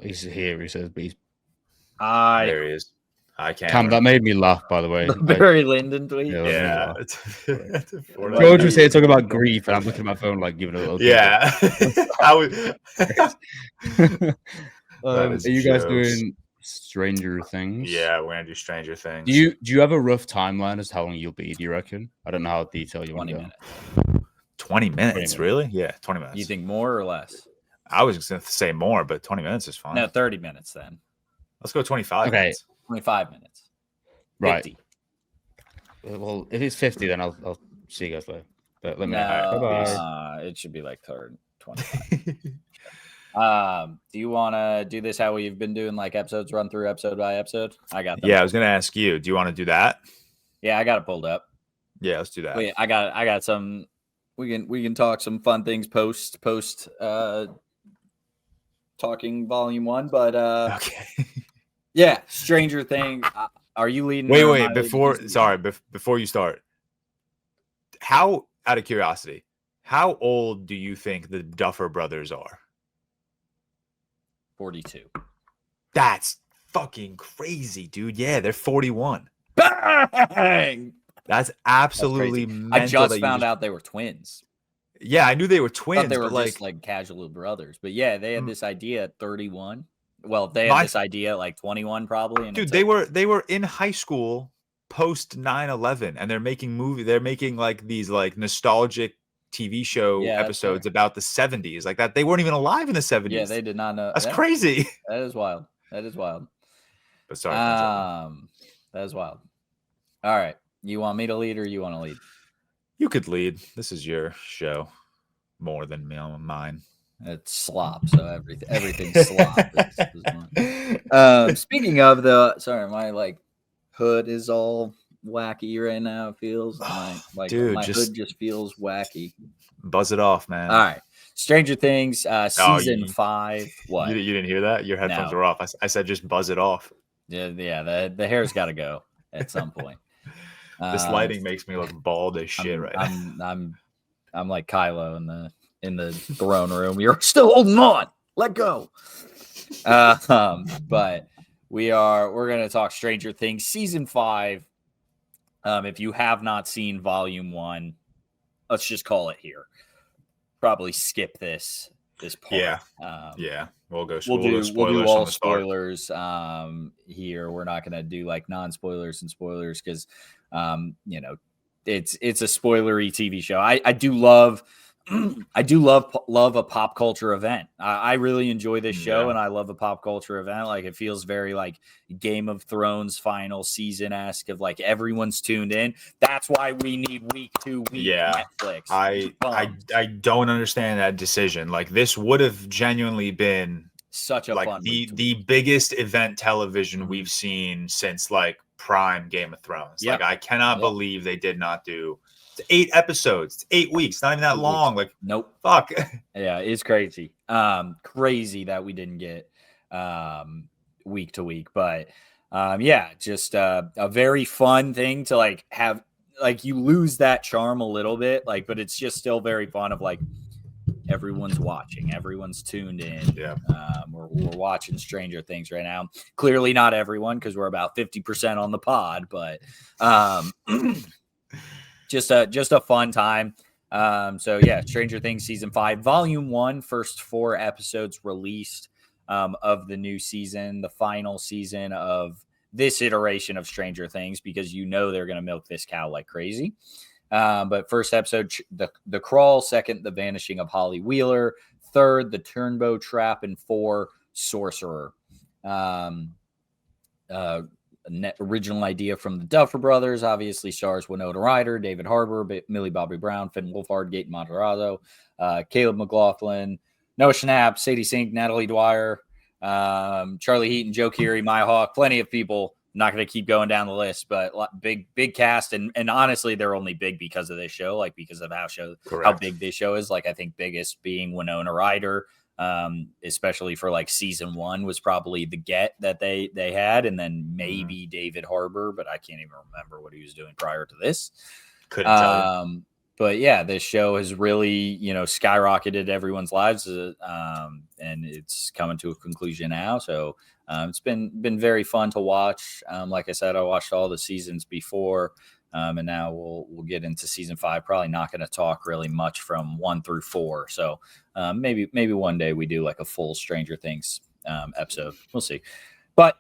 He's here. He says, "There he is." I can't. Cam, that made me laugh, by the way. The Barry Lyndon tweet. Yeah. George was here talking about grief, and I'm looking at my phone, like giving a little. Yeah. Are you guys doing Stranger Things? Yeah, we're gonna do Stranger Things. Do you have a rough timeline as to how long you'll be? Do you reckon? I don't know how detailed you want to go. 20 minutes, really? Yeah, 20 minutes. You think more or less? I was going to say more, but 20 minutes is fine. No, 30 minutes then. Let's go 25 minutes. 25 minutes. 50. Right. Well, if it's 50, then I'll see you guys later. But let me know. Bye-bye. It should be like 25. Do you want to do this how we've been doing, like episodes run through episode by episode? I got them. Yeah, I was going to ask you. Do you want to do that? Yeah, I got it pulled up. Yeah, let's do that. Wait, I got some. We can talk some fun things post talking volume 1, but okay. Yeah, Stranger Things. Are you leading? Wait, before you start, how, out of curiosity, how old do you think the Duffer Brothers are? 42. That's fucking crazy, dude. Yeah, they're 41. Bang! That's absolutely mental. I just found out they were twins. Yeah, I knew they were twins. I thought they were but just like casual brothers. But yeah, they had this idea at 31. Well, they had this idea at like 21 probably. And dude, they were in high school post 9/11, and they're making They're making like these like nostalgic TV show episodes about the 70s, like that. They weren't even alive in the 70s. Yeah, they did not know. That's crazy. That is wild. But sorry. That is wild. All right. You want me to lead or you want to lead? You could lead. This is your show more than mine. It's slop, so everything's slop. Speaking of my like hood is all wacky right now. It feels my hood just feels wacky. Buzz it off, man. All right, Stranger Things season 5. What? You didn't hear that? Your headphones were off. I said just buzz it off. Yeah. The hair's got to go at some point. This lighting makes me look bald as shit now. I'm like Kylo in the throne room. You're still holding on. Let go. But we're gonna talk Stranger Things season 5. If you have not seen volume 1, let's just call it here. Probably skip this part. Yeah. We'll go spoilers. We'll do all spoilers here. We're not gonna do like non-spoilers and spoilers because it's a spoilery TV show. I do love I do love a pop culture event. I really enjoy this show, Yeah. and I love a pop culture event. Like, it feels very like Game of Thrones final season-esque of like everyone's tuned in. That's why we need week to week Netflix. I don't understand that decision. Like, this would have genuinely been such a like fun the biggest event television we've seen since like prime Game of Thrones. Yep. Like, I cannot believe they did not do 8 episodes. It's 8 weeks, not even that long. Like, nope. Fuck. Yeah, it's crazy. Crazy that we didn't get week to week, but just a very fun thing to like have. Like, you lose that charm a little bit, like, but it's just still very fun of like everyone's watching, everyone's tuned in. Yeah. We're watching Stranger Things right now. Clearly not everyone, because we're about 50% on the pod, but just a fun time. Stranger Things season 5, volume 1, first 4 episodes released of the new season, the final season of this iteration of Stranger Things, because they're going to milk this cow like crazy. But first episode, the Crawl; second, the vanishing of Holly Wheeler; third, the Turnbow Trap; and 4, Sorcerer. Original idea from the Duffer Brothers, obviously stars Winona Ryder, David Harbour, Millie Bobby Brown, Finn Wolfhard, Gaten Matarazzo, Caleb McLaughlin, Noah Schnapp, Sadie Sink, Natalie Dwyer, Charlie Heaton, Joe Keery, Maya Hawke, plenty of people. I'm not going to keep going down the list, but big cast, and honestly, they're only big because of this show, like because of how big this show is. Like, I think biggest being Winona Ryder, especially for like season 1 was probably the get that they had, and then maybe David Harbour, but I can't even remember what he was doing prior to this. Couldn't tell you. But yeah, this show has really, skyrocketed everyone's lives, and it's coming to a conclusion now. So it's been very fun to watch. Like I said, I watched all the seasons before, and now we'll get into season 5. Probably not going to talk really much from 1 through 4. So maybe one day we do like a full Stranger Things episode. We'll see. But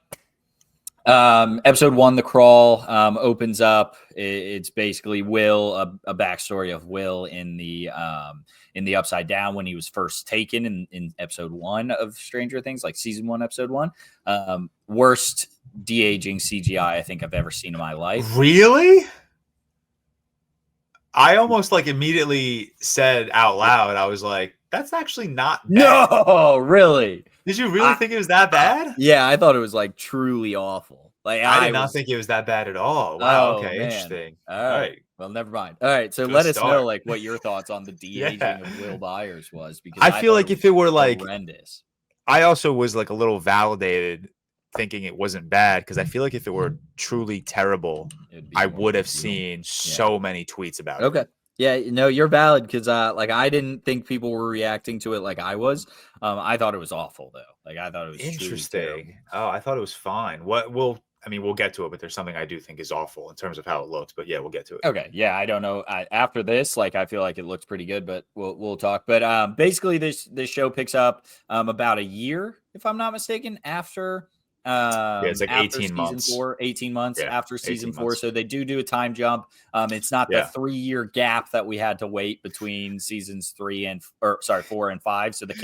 episode 1, The Crawl, opens up. It's basically Will, a backstory of Will in the Upside Down when he was first taken in episode 1 of Stranger Things, like season 1, episode 1. Worst de-aging CGI I think I've ever seen in my life. Really? I almost like immediately said out loud, I was like, that's actually not bad. No, really? Did you really think it was that bad? Yeah, I thought it was like truly awful. Like, I did not think it was that bad at all. Wow. Okay. Man. Interesting. All right. Well, never mind. All right. So Good let us start. know like what your thoughts on the de-aging of Will Byers was, because I feel like if it were like horrendous. I also was like a little validated thinking it wasn't bad, because I feel like if it were truly terrible, I would have seen so many tweets about it. Okay. Yeah, no, you're valid, because like I didn't think people were reacting to it like I was. I thought it was awful though. Like, I thought it was interesting. Oh, I thought it was fine. We'll get to it, but there's something I do think is awful in terms of how it looks. But yeah, we'll get to it. Okay. Yeah, I don't know. After this, like, I feel like it looks pretty good, but we'll talk. But basically, this show picks up about a year, if I'm not mistaken, after. It's like 18 months. 18 months after season 4. months. So they do a time jump. It's not the 3-year gap that we had to wait between seasons 4 and 5. So the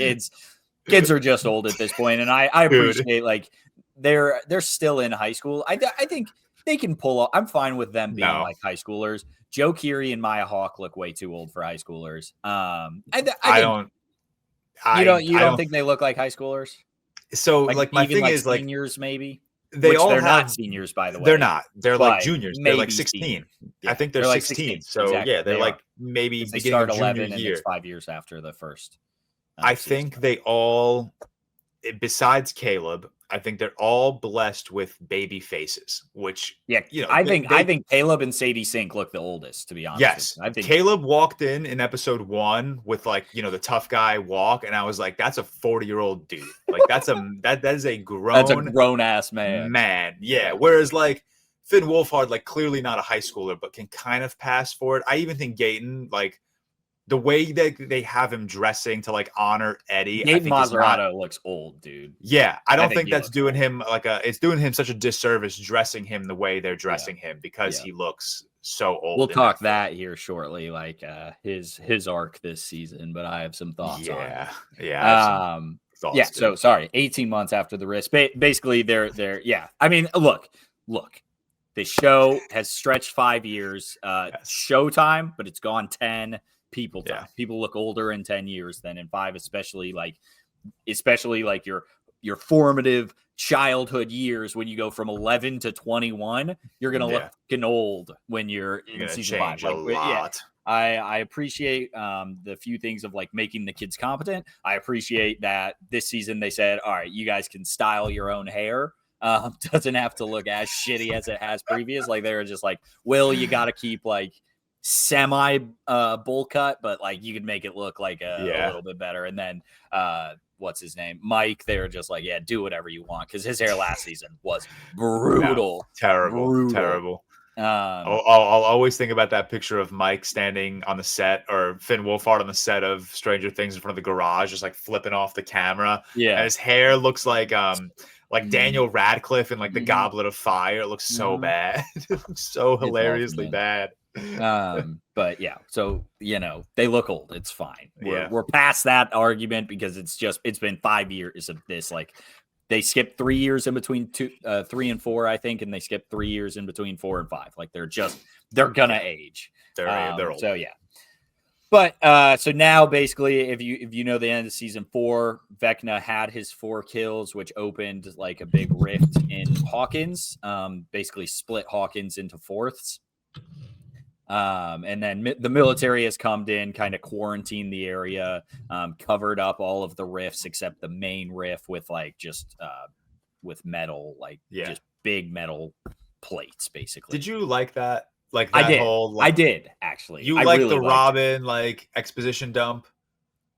kids are just old at this point, and I appreciate like they're still in high school. I think they can pull off. I'm fine with them being like high schoolers. Joe Keery and Maya Hawke look way too old for high schoolers. I don't think they look like high schoolers. So like my thing is like seniors, maybe they're not seniors, by the way. They're not. They're like juniors. They're like 16. Yeah, I think they're 16. So exactly. yeah, they're like maybe they beginning start of 11 junior and year. it's 5 years after the first. I think they all, besides Caleb, I think they're all blessed with baby faces, which I think Caleb and Sadie Sink look the oldest, to be honest. Yes, I think Caleb walked in episode 1 with like the tough guy walk, and I was like, that's a 40-year-old dude. Like that is a grown ass man. Yeah. Whereas like Finn Wolfhard, like clearly not a high schooler, but can kind of pass for it. I even think Gaten, like the way that they have him dressing to like honor Eddie, Nate Maserati looks old, dude. Yeah, I don't think that's doing him it's doing him such a disservice dressing him the way they're dressing him, because he looks so old. We'll talk that here shortly, like his arc this season. But I have some thoughts on it. Yeah. Yeah. So sorry, 18 months after the risk. Basically, they're yeah. I mean, look. The show has stretched 5 years. Showtime, but it's gone 10. People time. People look older in 10 years than in 5, especially like your formative childhood years when you go from 11 to 21. You're gonna look fucking old when you're in season 5. Like, lot. I appreciate the few things of like making the kids competent. I appreciate that this season they said, all right, you guys can style your own hair. Doesn't have to look as shitty as it has previous. Like they were just like, Will, you got to keep like semi bowl cut, but like you could make it look like a little bit better. And then what's his name? Mike, they were just like, yeah, do whatever you want, because his hair last season was brutal. Terrible. I'll always think about that picture of Mike standing on the set, or Finn Wolfhard on the set of Stranger Things in front of the garage, just like flipping off the camera. Yeah. And his hair looks like Daniel Radcliffe in like the Goblet of Fire. It looks so bad. It looks so hilariously bad. But yeah, so they look old. It's fine. We're past that argument, because it's been 5 years of this. Like they skipped 3 years in between 3 and 4, I think, and they skipped 3 years in between 4 and 5. Like they're gonna age. They're old. So yeah. But so now basically, if you know the end of season 4, Vecna had his 4 kills, which opened like a big rift in Hawkins. Basically split Hawkins into fourths. And then the military has come in, kind of quarantined the area, covered up all of the rifts except the main rift with like just with metal, just big metal plates, basically. Did you like that? Like that I did actually. You like the Robin like exposition dump?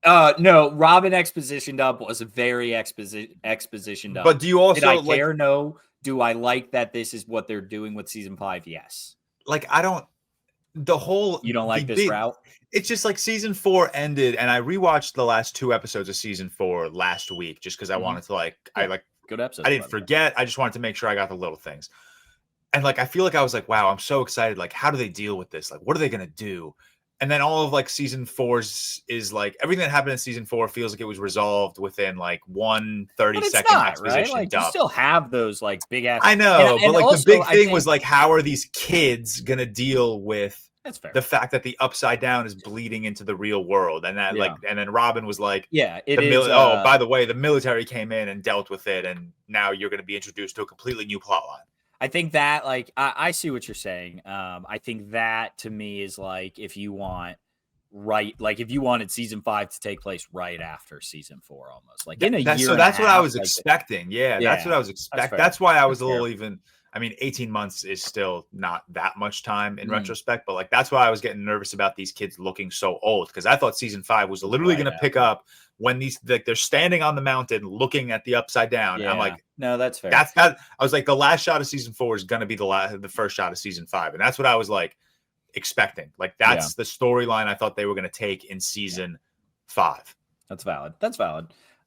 No, Robin exposition dump was a very exposition dump. But do you also did I care? No. Do I like that this is what they're doing with season 5? Yes. Like I don't. The whole you don't like this route. It's just like season 4 ended, and I rewatched the last 2 episodes of season 4 last week just because I wanted to good episode. I didn't forget. I just wanted to make sure I got the little things. And like, I feel like I was like, wow, I'm so excited. Like, how do they deal with this? Like, what are they going to do? And then all of like season 4 is like everything that happened in season 4 feels like it was resolved within like 1 30-second exposition. Right? Like, you still have those like big ass. I know, but like also, the big thing was like, how are these kids going to deal with the fact that the Upside Down is bleeding into the real world? And that and then Robin was like, by the way, the military came in and dealt with it, and now you're going to be introduced to a completely new plot line. I think that like I see what you're saying. I think that to me is like if you wanted season 5 to take place right after season 4, almost like in a year. So that's what I was expecting. That's what I was expecting. That's why I was a little even. I mean, 18 months is still not that much time in retrospect, but like that's why I was getting nervous about these kids looking so old, because I thought season 5 was literally going to pick up when these they're standing on the mountain looking at the Upside Down. Yeah. I'm like, no, that's fair. I was like, the last shot of season 4 is going to be the first shot of season 5, and that's what I was like expecting. Like that's the storyline I thought they were going to take in season 5. That's valid.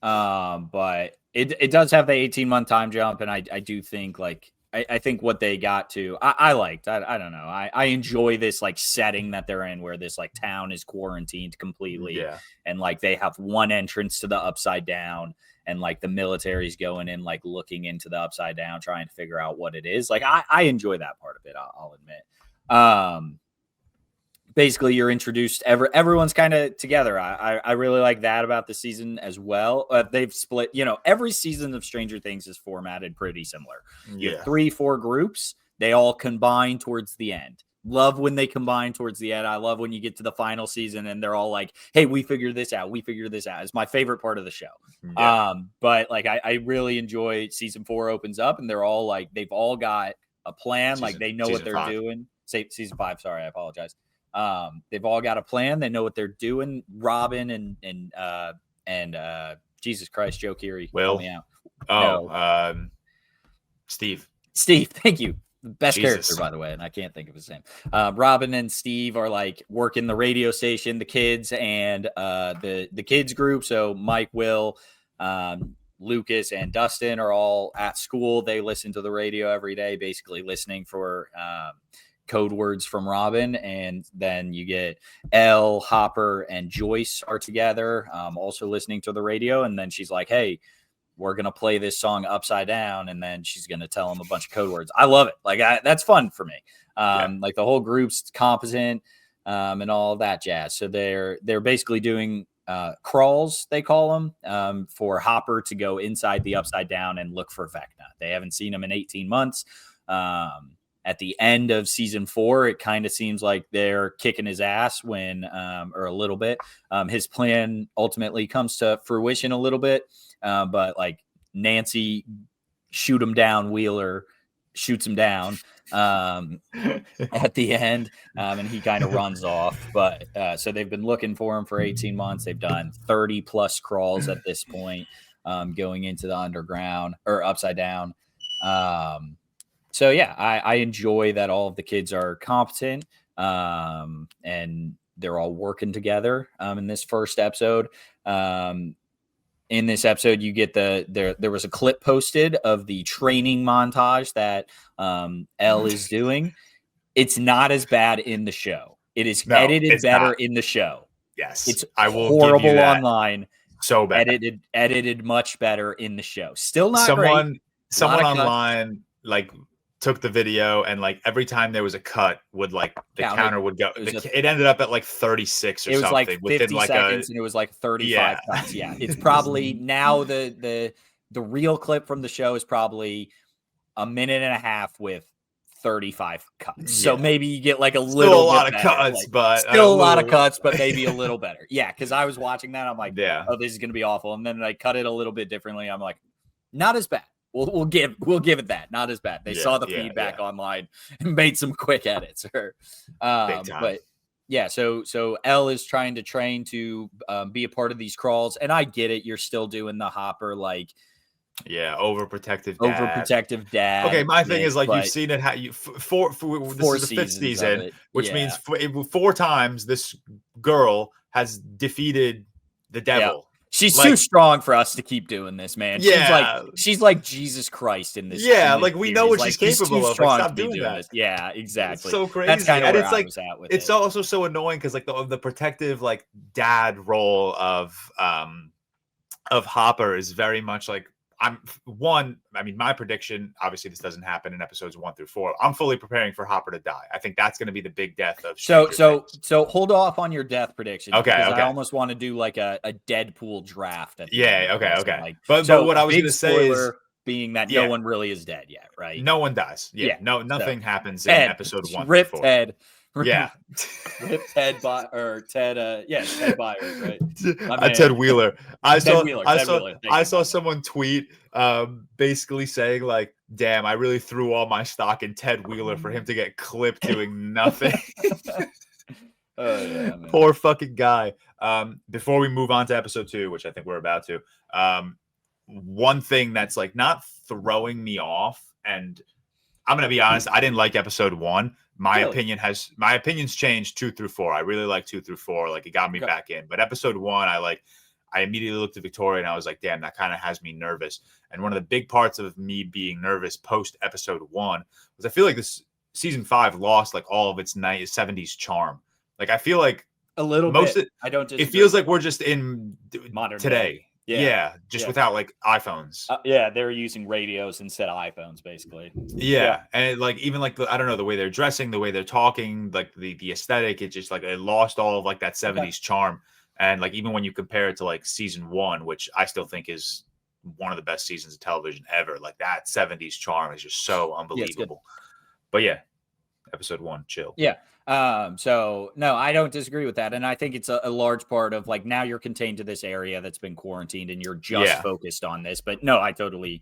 But it does have the 18-month time jump, and I do think like. I think what they got to, I liked. I don't know. I enjoy this like setting that they're in, where this like town is quarantined completely, and like they have one entrance to the Upside Down, and like the military's going in, like looking into the Upside Down, trying to figure out what it is. Like I enjoy that part of it. I'll admit. Basically, you're introduced. Everyone's kind of together. I really like that about the season as well. They've split. Every season of Stranger Things is formatted pretty similar. You have 3-4 groups. They all combine towards the end. Love when they combine towards the end. I love when you get to the final season and they're all like, "Hey, we figured this out. We figured this out." It's my favorite part of the show. Yeah. But like, I really enjoy season 4 opens up and they're all like, they've all got a plan. Like they know what they're doing. Season 5. Sorry, I apologize. They've all got a plan. They know what they're doing. Robin and Jesus Christ, Joe Keery. Will. Steve. Thank you. The best character, by the way, and I can't think of his name. Robin and Steve are like working the radio station, the kids and the kids group. So Mike, Will, Lucas, and Dustin are all at school. They listen to the radio every day, basically listening for code words from Robin, and then you get Elle, Hopper, and Joyce are together, also listening to the radio, and then she's like, hey, we're going to play this song upside down, and then she's going to tell them a bunch of code words. I love it. Like, that's fun for me. Like, the whole group's competent, and all of that jazz. So they're basically doing crawls, they call them, for Hopper to go inside the upside down and look for Vecna. They haven't seen him in 18 months. At the end of season 4, it kind of seems like they're kicking his ass when, or a little bit. His plan ultimately comes to fruition a little bit, but like Nancy shoot him down, Wheeler shoots him down at the end, and he kind of runs off. But so they've been looking for him for 18 months. They've done 30 plus crawls at this point, going into the underground or upside down. So yeah, I enjoy that all of the kids are competent, and they're all working together in this first episode. In this episode, you get there was a clip posted of the training montage that Elle is doing. It's not as bad in the show. It is edited better not. In the show. Yes, it's I will horrible give you that. Online. So bad. Edited much better in the show. Still not someone great. Someone online like took the video, and like every time there was a cut, would like the counter would go. It ended up at like 36 or something. It was like 50 within like seconds, and it was like 35 cuts. Yeah, it's probably now the real clip from the show is probably a minute and a half with 35 cuts. So maybe you get like a little still a lot bit of better. cuts, like, but still a lot of cuts, but maybe a little better. Yeah, because I was watching that, I'm like, yeah, oh, this is gonna be awful, and then I cut it a little bit differently. I'm like, not as bad. We'll give it that. Not as bad. They saw the feedback online and made some quick edits. But yeah, so Elle is trying to train to be a part of these crawls, and I get it. You're still doing the Hopper like overprotective dad. dad. Okay, my thing is like you've seen it. How you for this is the 5th season, which means 4 times this girl has defeated the devil. Yeah. She's too strong for us to keep doing this, man. Yeah. She's like Jesus Christ in this. Yeah, in this like we series. know what like, she's capable of. Like, stop doing that. This. Yeah, exactly. It's so crazy. That's kind of where I was at with it. It's also so annoying because like the protective like dad role of Hopper is very much like my prediction, obviously this doesn't happen in episodes 1 through 4. I'm fully preparing for Hopper to die. I think that's going to be the big death of so hold off on your death prediction. Okay. I almost want to do like a Deadpool draft. Okay. Like, but what I was going to say is being that no one really is dead yet, right? No one dies. Nothing happens in Ted, episode 1 rip through 4. Ted. Yeah. Rip Ted Byers, right? Ted Wheeler. I Wheeler. saw someone tweet basically saying like, damn, I really threw all my stock in Ted Wheeler for him to get clipped doing nothing. Poor fucking guy. Before we move on to episode 2, which I think we're about to, one thing that's like not throwing me off, and I'm gonna be honest, I didn't like episode 1. My opinion's changed 2 through 4. I really like 2 through 4. Like it got me back in. But episode 1, I immediately looked at Victoria and I was like, damn, that kind of has me nervous. And one of the big parts of me being nervous post episode 1 was I feel like this season 5 lost like all of its 70s charm. Like I feel like a little bit. I don't. It feels like we're just in modern today. Day. Without like iPhones. They're using radios instead of iPhones, basically. And like even like I don't know, the way they're dressing, the way they're talking, like the aesthetic, it just like it lost all of like that 70s charm. And like even when you compare it to like season 1, which I still think is one of the best seasons of television ever, like that 70s charm is just so unbelievable. But yeah, episode 1, chill. So no, I don't disagree with that. And I think it's a large part of like, now you're contained to this area that's been quarantined and you're just focused on this, but no, I totally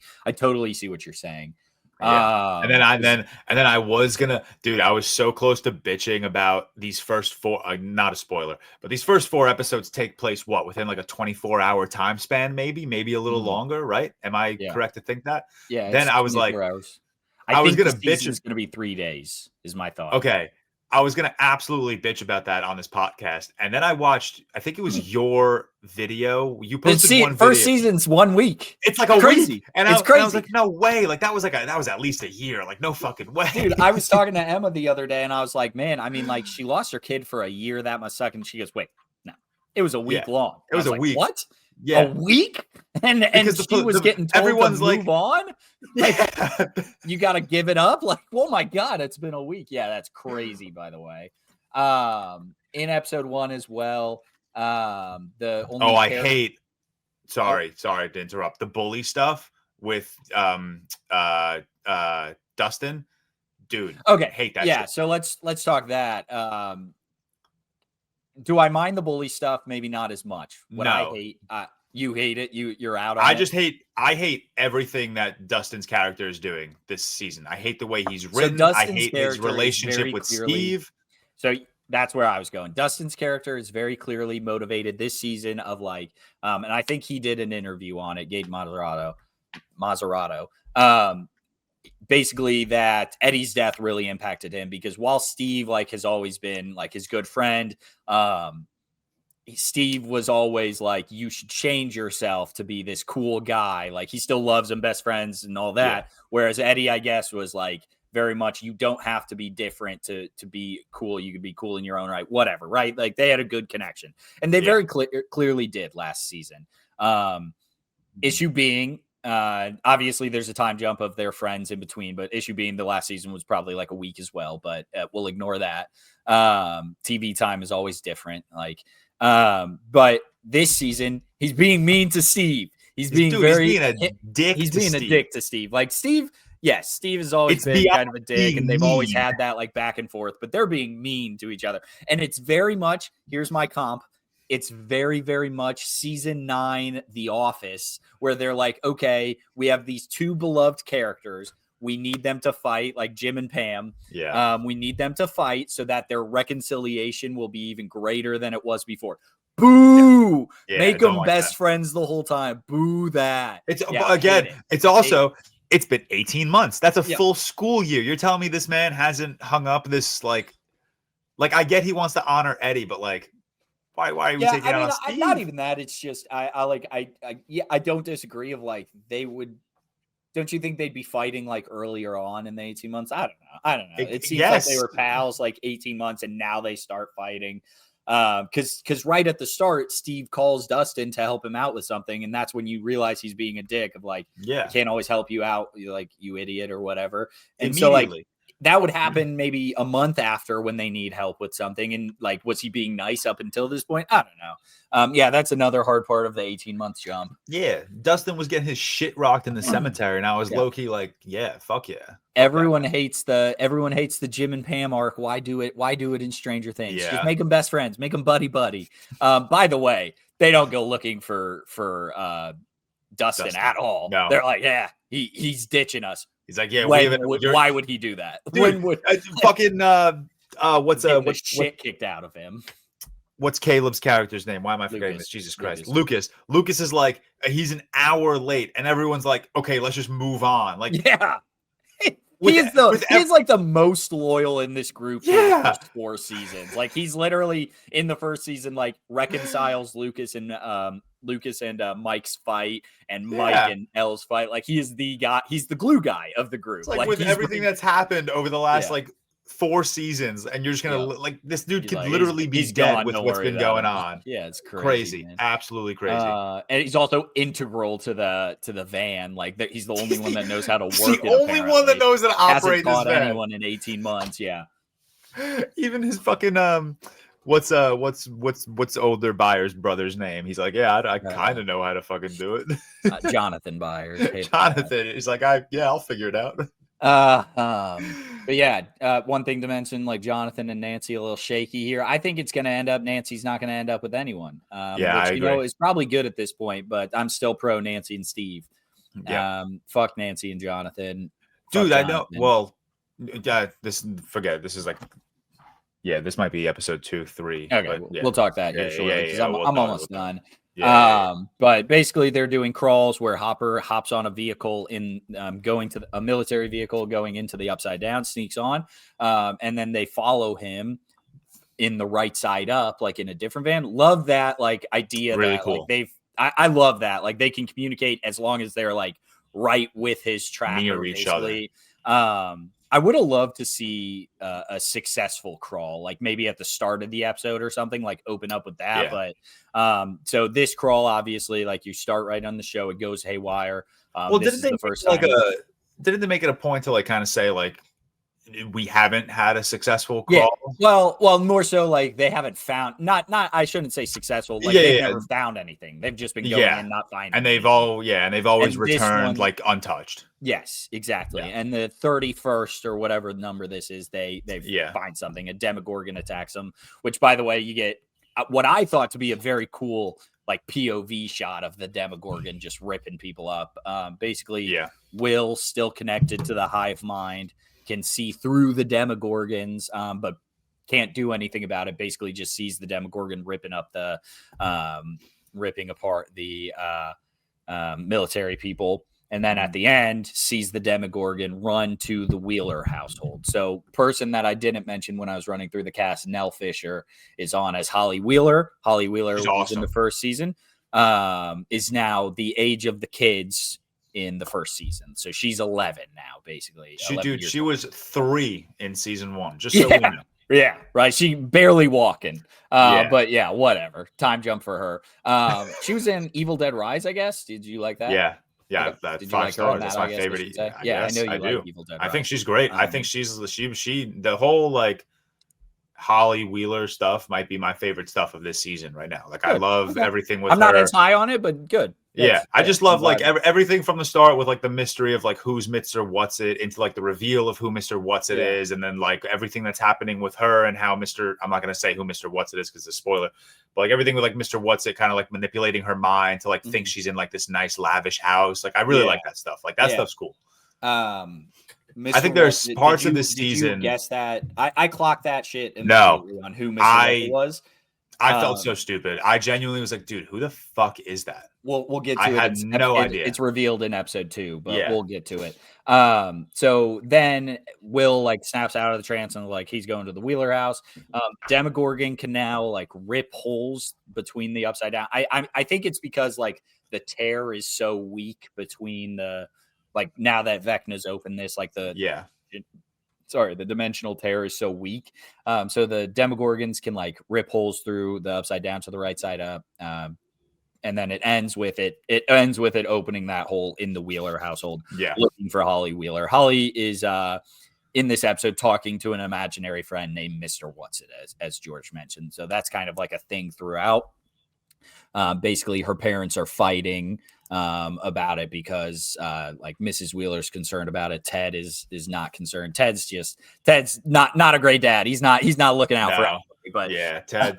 see what you're saying. And then I was gonna, dude, I was so close to bitching about these first 4, not a spoiler, but these first 4 episodes take place within like a 24-hour time span, maybe a little longer, right? Am I correct to think that? Yeah. Then I was like, hours. I was gonna bitch. It's gonna be 3 days is my thought. Okay. I was gonna absolutely bitch about that on this podcast, and then I watched. I think it was your video. You posted one first video. Season's 1 week. It's like a crazy. week, and Crazy. I was like, no way. Like that was at least a year. Like no fucking way. Dude, I was talking to Emma the other day, and I was like, man, I mean, like she lost her kid for a year that much suck, and she goes, wait, no, it was a week long. It was a like, week. What? Yeah, a week, and she was getting told everyone's to move on. Yeah. You got to give it up. Like, oh my god, it's been a week. Yeah, that's crazy. By the way, in episode 1 as well. The only I hate. Sorry to interrupt. The bully stuff with Dustin, dude. Okay, I hate that. Yeah, shit. so let's talk that. Do I mind the bully stuff? Maybe not as much. What I hate, you hate it. You're out on it. I hate everything that Dustin's character is doing this season. I hate the way he's written. I hate his relationship with Steve. So that's where I was going. Dustin's character is very clearly motivated this season of like, and I think he did an interview on it, Gabe Mazzarato. Basically that Eddie's death really impacted him because while Steve like has always been like his good friend, Steve was always like, you should change yourself to be this cool guy. Like he still loves him, best friends and all that. Yeah. Whereas Eddie, I guess, was like very much, you don't have to be different to be cool. You could be cool in your own right, whatever. Right. Like they had a good connection and they very clearly did last season. Issue being, obviously there's a time jump of their friends in between, but issue being the last season was probably like a week as well, but we'll ignore that. TV time is always different. Like, but this season he's being mean to Steve. He's being a dick to Steve. Like Steve, yes, Steve has always been kind of a dick and they've always had that like back and forth, but they're being mean to each other. And it's very much, here's my comp. It's very, very much season 9, The Office, where they're like, okay, we have these two beloved characters. We need them to fight, like Jim and Pam. Yeah. We need them to fight so that their reconciliation will be even greater than it was before. Boo! Yeah, Make them best friends the whole time. Boo that. It's it's been 18 months. That's a full school year. You're telling me this man hasn't hung up this like I get he wants to honor Eddie, but like why are we taking out on Steve? Not even that. It's just I don't disagree of like they would. Don't you think they'd be fighting like earlier on in the 18 months? I don't know. It seems like they were pals like 18 months and now they start fighting. Because right at the start, Steve calls Dustin to help him out with something, and that's when you realize he's being a dick of like, I can't always help you out, like you idiot or whatever. And so like that would happen maybe a month after when they need help with something. And like, was he being nice up until this point? I don't know. That's another hard part of the 18 months jump. Yeah. Dustin was getting his shit rocked in the cemetery. And I was low key like, fuck yeah. Everyone hates the Jim and Pam arc. Why do it? Why do it in Stranger Things? Yeah. Just make them best friends, make them buddy. By the way, they don't go looking for Dustin at all. No. They're like, he's ditching us. He's like, yeah. Why would he do that? Dude, when would fucking what's shit kicked out of him? What's Caleb's character's name? Why am I forgetting this? Jesus Christ. Lucas is like, he's an hour late, and everyone's like, okay, let's just move on. Like, yeah. He's like the most loyal in this group for the first 4 seasons. Like he's literally in the first season, like reconciles Lucas and Mike's fight and Mike and Elle's fight. Like he is the guy. He's the glue guy of the group. It's like with everything that's happened over the last like 4 seasons, and you're just gonna like this dude could literally be dead with what's been going on. Yeah, it's crazy, absolutely crazy. And he's also integral to the van. Like that, he's the only one that knows how to work. He's the only one that knows how to operate this van. Anyone in 18 months? Yeah. Even his fucking what's older Byers' brother's name? He's like, I kind of know how to fucking do it. Jonathan Byers. Jonathan. He's like, I'll figure it out. But yeah, one thing to mention, like Jonathan and Nancy a little shaky here. I think it's going to end up, Nancy's not going to end up with anyone. Which, I agree. Is probably good at this point, but I'm still pro Nancy and Steve. Yeah. Fuck Nancy and Jonathan. Dude, I know. Well, this is like, this might be episode 2, 3. Okay, we'll talk that here shortly because I'm almost done. But basically they're doing crawls where Hopper hops on a vehicle in going to a military vehicle going into the Upside Down, sneaks on, and then they follow him in the right side up, like in a different van. Love that like idea. Really that cool. Like I love that. Like they can communicate as long as they're like right with his tracker near each other. I would have loved to see a successful crawl, like maybe at the start of the episode or something, like open up with that. Yeah. But so this crawl, obviously, like you start right on the show, it goes haywire. Well, didn't they make it a point to like kind of say like we haven't had a successful crawl? Yeah. Well, more so like they haven't found not I shouldn't say successful. Like they've never found anything. They've just been going and not finding. And they've always returned like untouched. Yes, exactly. Yeah. And the 31st or whatever number this is, they find something. A Demogorgon attacks them, which by the way, you get what I thought to be a very cool like POV shot of the Demogorgon just ripping people up. Basically, Will still connected to the hive mind, can see through the Demogorgons, but can't do anything about it. Basically just sees the Demogorgon ripping apart the military people. And then at the end sees the Demogorgon run to the Wheeler household. So person that I didn't mention when I was running through the cast, Nell Fisher, is on as Holly Wheeler. Holly Wheeler was awesome in the first season, is now the age of the kids in the first season. So she's 11 now, basically. She was 3 in season 1. Just so we know. Yeah, right. She barely walking. But yeah, whatever. Time jump for her. She was in Evil Dead Rise, I guess. Did you like that? Yeah. Yeah, that 5 stars. That's my favorite. I know you like Evil Dead Rise. I think she's great. I think she the whole like Holly Wheeler stuff might be my favorite stuff of this season right now. Like I love everything with her. I'm not as high on it, but good. I just love like everything from the start with like the mystery of like who's Mr. What's-It into like the reveal of who Mr. What's-It is, and then like everything that's happening with her and how I'm not gonna say who Mr. What's-It is because it's a spoiler, but like everything with like Mr. What's-It kind of like manipulating her mind to like think she's in like this nice lavish house. Like I really like that stuff. Like that stuff's cool. I think there's parts of this season. Did you guess that? I clocked that shit on who Mr. was. I felt so stupid. I genuinely was like, dude, who the fuck is that? We'll get to it. I had no idea. It's revealed in episode 2, but we'll get to it. So then Will like snaps out of the trance and like he's going to the Wheeler house. Demogorgon can now like rip holes between the Upside Down. I think it's because like the tear is so weak between the like now that Vecna's opened this like the dimensional tear is so weak. So the Demogorgons can like rip holes through the Upside Down to the right side up. And then it ends with it opening that hole in the Wheeler household, looking for Holly Wheeler. Holly is in this episode talking to an imaginary friend named Mr. What's-It, as George mentioned. So that's kind of like a thing throughout. Basically, her parents are fighting about it because like Mrs. Wheeler's concerned about it. Ted is not concerned. Ted's not a great dad. He's not looking out for anybody. But Ted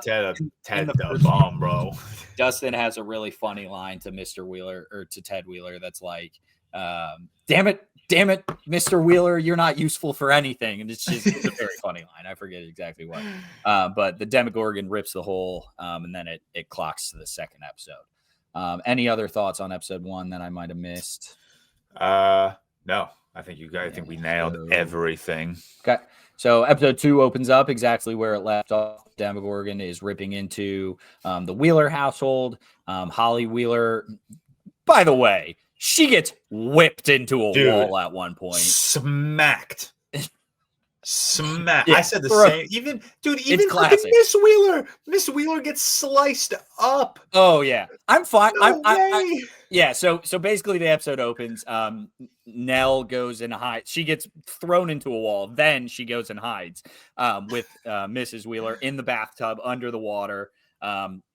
the bomb, bro. Dustin has a really funny line to Mr. Wheeler or to Ted Wheeler that's like, damn it, Mr. Wheeler, you're not useful for anything. And it's a very funny line. I forget exactly what. But the Demogorgon rips the hole, and then it clocks to the second episode. Any other thoughts on episode 1 that I might have missed? No. I think we nailed everything. Okay. So episode 2 opens up exactly where it left off. Demogorgon is ripping into the Wheeler household. Holly Wheeler, by the way, she gets whipped into a wall at one point. Smacked. Yeah, I said the same. Even classic. Miss Wheeler gets sliced up. Oh yeah, I'm fine. No So basically, the episode opens. Nell goes and hides. She gets thrown into a wall. Then she goes and hides with Mrs. Wheeler in the bathtub under the water.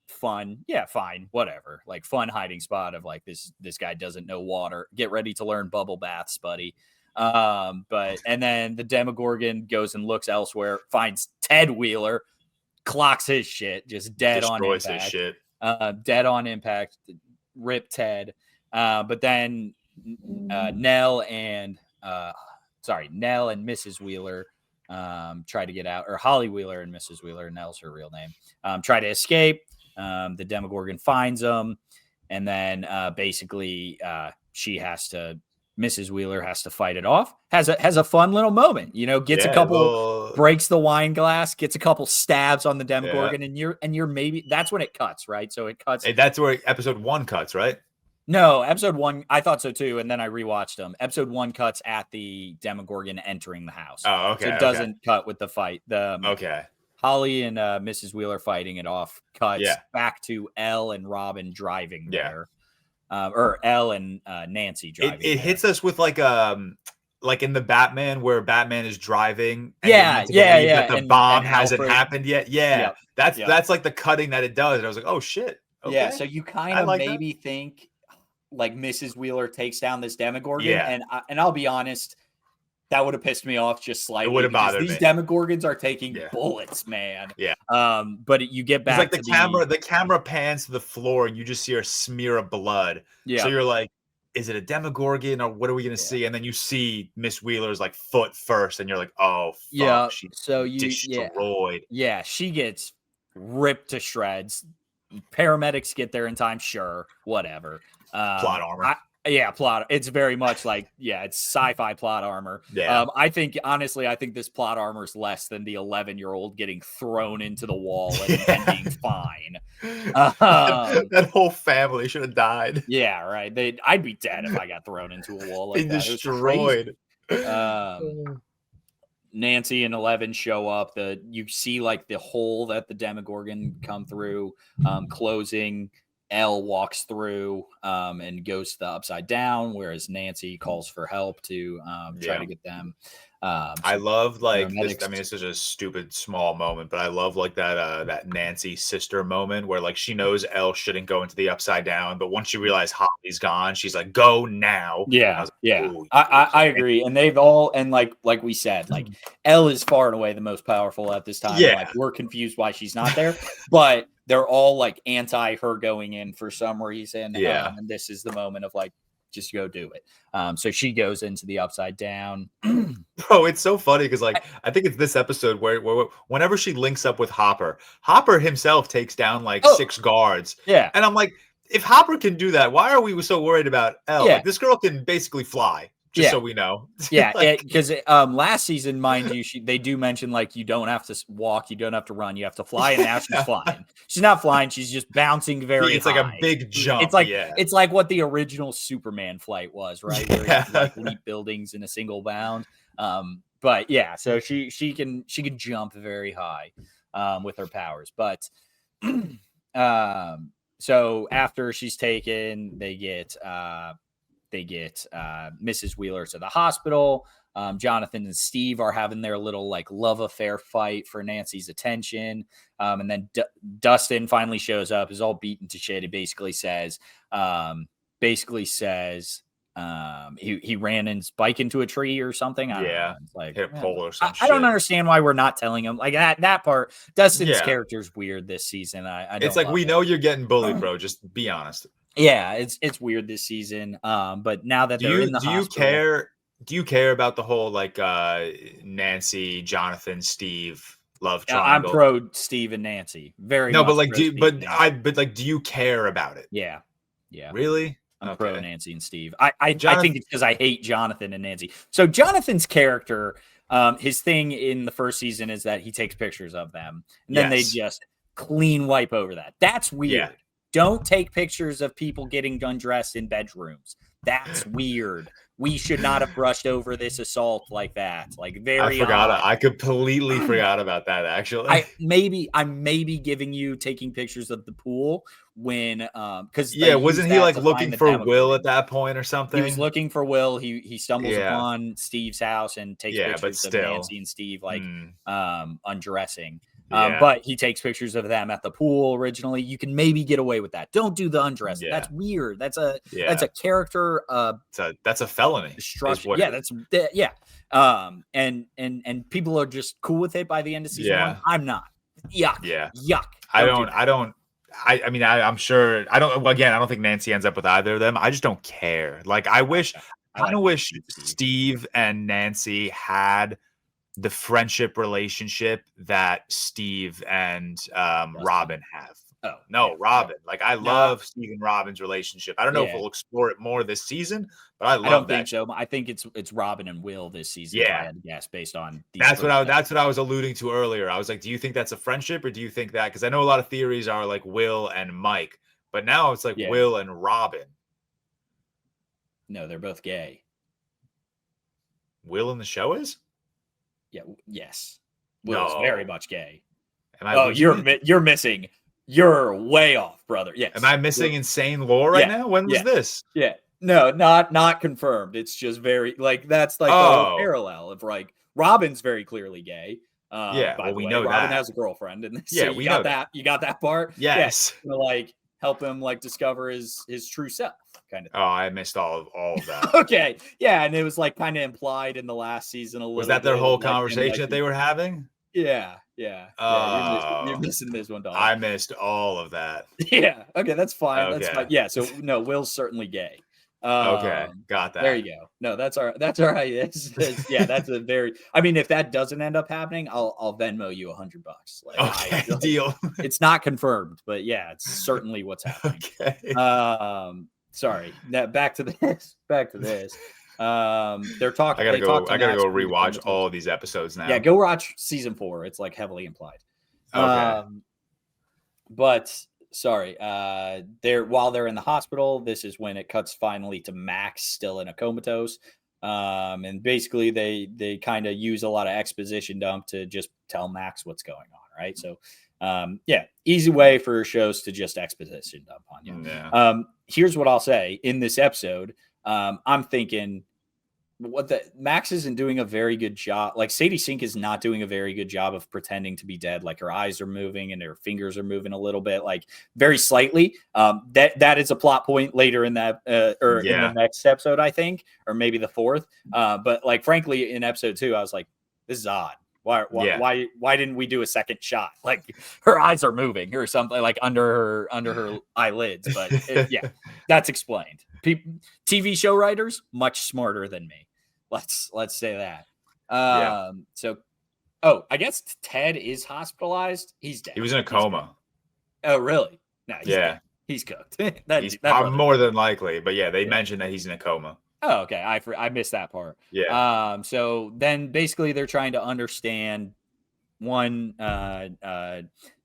Fun, fine, whatever. Like fun hiding spot of like this guy doesn't know water. Get ready to learn bubble baths, buddy. And then the Demogorgon goes and looks elsewhere, finds Ted Wheeler, clocks his shit, just dead on impact. Destroys his shit. Dead on impact. Rip Ted. But then Nell and Mrs. Wheeler try to get out, or Holly Wheeler and Mrs. Wheeler, Nell's her real name, try to escape. The Demogorgon finds him, and then basically Mrs. Wheeler has to fight it off. Has a fun little moment, gets a couple, breaks the wine glass, gets a couple stabs on the Demogorgon, and you're maybe that's when it cuts, right? So it cuts. Hey, that's where episode 1 cuts, right? No, episode 1, I thought so too, and then I rewatched them. Episode 1 cuts at the Demogorgon entering the house. Oh, okay. So it doesn't cut with the fight. Okay. Holly and Mrs. Wheeler fighting it off cuts back to Elle and Robin driving there. Or Elle and Nancy driving. It hits us with like in the Batman where Batman is driving. And that the bomb hasn't happened yet. Yeah. That's like the cutting that it does. And I was like, oh shit. Okay. Yeah. So you kind of maybe think like Mrs. Wheeler takes down this Demogorgon. Yeah. And I'll be honest, that would have pissed me off just slightly. It would have bothered me. These Demogorgons are taking bullets, man. Yeah. But you get back it's like the camera pans to the floor and you just see a smear of blood. Yeah. So you're like, is it a Demogorgon or what are we gonna see? And then you see Miss Wheeler's like foot first, and you're like, oh fuck, yeah. She's so you destroyed. Yeah, she gets ripped to shreds. Paramedics get there in time, sure, whatever. Plot armor. Plot. It's very much like, it's sci-fi plot armor. Yeah. I think this plot armor is less than the 11-year-old getting thrown into the wall and being fine. That whole family should have died. Yeah, right. I'd be dead if I got thrown into a wall like that. Destroyed. Nancy and 11 show up. You see like the hole that the Demogorgon come through, closing. Elle walks through and goes to the Upside Down, whereas Nancy calls for help to try to get them. I love like this. I mean, this is a stupid small moment, but I love like that Nancy sister moment where like she knows Elle shouldn't go into the Upside Down, but once she realizes Holly's gone, she's like, "Go now!" Yeah, I agree. And they've all like we said, like Elle is far and away the most powerful at this time. Yeah, like, we're confused why she's not there, but they're all like anti her going in for some reason. Yeah, and this is the moment of like, just go do it. So she goes into the Upside Down. Bro, it's so funny because like I think it's this episode where whenever she links up with Hopper himself takes down like 6 guards. Yeah, and I'm like, if Hopper can do that, why are we so worried about Elle? Yeah. Like, this girl can basically fly. Just so we know. Yeah, because last season, mind you, they do mention like you don't have to walk, you don't have to run, you have to fly, and now she's flying. She's not flying; she's just bouncing very. It's high. like a big jump. It's like what the original Superman flight was, right? Where you could, like, leap buildings in a single bound. But yeah, so she can jump very high with her powers. But so after she's taken, they get Mrs. Wheeler to the hospital. Jonathan and Steve are having their little like love affair fight for Nancy's attention. And then Dustin finally shows up, is all beaten to shit. He basically says he ran his bike into a tree or something. I don't know. It's like hit a pole or something. I don't understand why we're not telling him like that part. Dustin's character is weird this season. It's like, we know you're getting bullied, bro. Just be honest. Yeah, it's weird this season. But now that they're in the hospital, do you care about the whole like Nancy, Jonathan, Steve love I'm triangle? pro Steve and Nancy. Very no, much but like pro do you care about it? Yeah. Really? I'm pro Nancy and Steve. I think it's because I hate Jonathan and Nancy. So Jonathan's character, his thing in the first season is that he takes pictures of them, and then they just clean wipe over that. That's weird. Yeah. Don't take pictures of people getting undressed in bedrooms. That's weird. We should not have brushed over this assault like that. Like I completely forgot about that. Actually, I'm maybe giving you taking pictures of the pool when because wasn't he like looking for Will at that point or something? He was looking for Will. He stumbles upon Steve's house and takes pictures of Nancy and Steve like undressing. But he takes pictures of them at the pool originally. You can maybe get away with that. Don't do the undressing. That's weird. That's a character. That's a felony. Destruction. And people are just cool with it by the end of season 1. I'm not. Yuck. Yeah. Yuck. I'm sure. I don't think Nancy ends up with either of them. I just don't care. Like, I wish Steve and Nancy had the friendship relationship that Steve and Robin have. Oh No, yeah, Robin. Like I No. love Steve and Robin's relationship. I don't know if Yeah. we'll explore it more this season, but I I love don't that. think so. I think it's Robin and Will this season. If I Yeah. had to guess based on these That's what first I was alluding to earlier. I was like, do you think that's a friendship, or do you think that, because I know a lot of theories are like Will and Mike, but now it's like Yeah. Will and Robin. No, they're both gay. Will in the show is? Yeah. Yes. Will is very No. much gay. Am I Oh, losing it? you're missing. You're way off, brother. Yes. Am I missing insane lore right Yeah, now? When was yeah. this? Yeah. No, not confirmed. It's just very like that's like the whole parallel of like Robin's very clearly gay. Yeah, By well, the we way, know Robin that. has a girlfriend, and Yeah, so we you got know that. You got that part. Yes. Yeah, to, like help him like discover his true self, kind of Oh, I missed all of that. Okay, yeah, and it was like kind of implied in the last season a little. Was that their bit, whole like, him, conversation like, that they were having? Yeah. You're missing this one, dog. I missed all of that. Yeah. Okay, that's fine. That's Okay. fine. Yeah. So no, Will's certainly gay. Okay, got that. There you go. No, that's all right. That's all right. Yeah, that's a very. I mean, if that doesn't end up happening, I'll Venmo you $100. Like, Okay, deal. It's not confirmed, but yeah, it's certainly what's happening. Okay. Sorry. Now back to this. They're talking. I gotta go rewatch all of these episodes now. Yeah, go watch season 4. It's like heavily implied. Okay. But sorry, while they're in the hospital, this is when it cuts finally to Max still in a comatose. And basically they kind of use a lot of exposition dump to just tell Max what's going on, right? So yeah, easy way for shows to just exposition dump on you. Yeah. Here's what I'll say in this episode. I'm thinking Max isn't doing a very good job. Like Sadie Sink is not doing a very good job of pretending to be dead. Like her eyes are moving and her fingers are moving a little bit, like very slightly. That is a plot point later in that, in the next episode, I think, or maybe the 4th. But like, frankly, in episode 2, I was like, this is odd. Why didn't we do a second shot? Like her eyes are moving or something, like under her eyelids. But yeah, that's explained. TV show writers much smarter than me. Let's say that. So, I guess Ted is hospitalized. He's dead. He was in a coma. Oh, really? No, he's yeah, dead. He's cooked. He's more than likely, but yeah, they mentioned that he's in a coma. Oh, okay. I missed that part. Yeah. So then basically they're trying to understand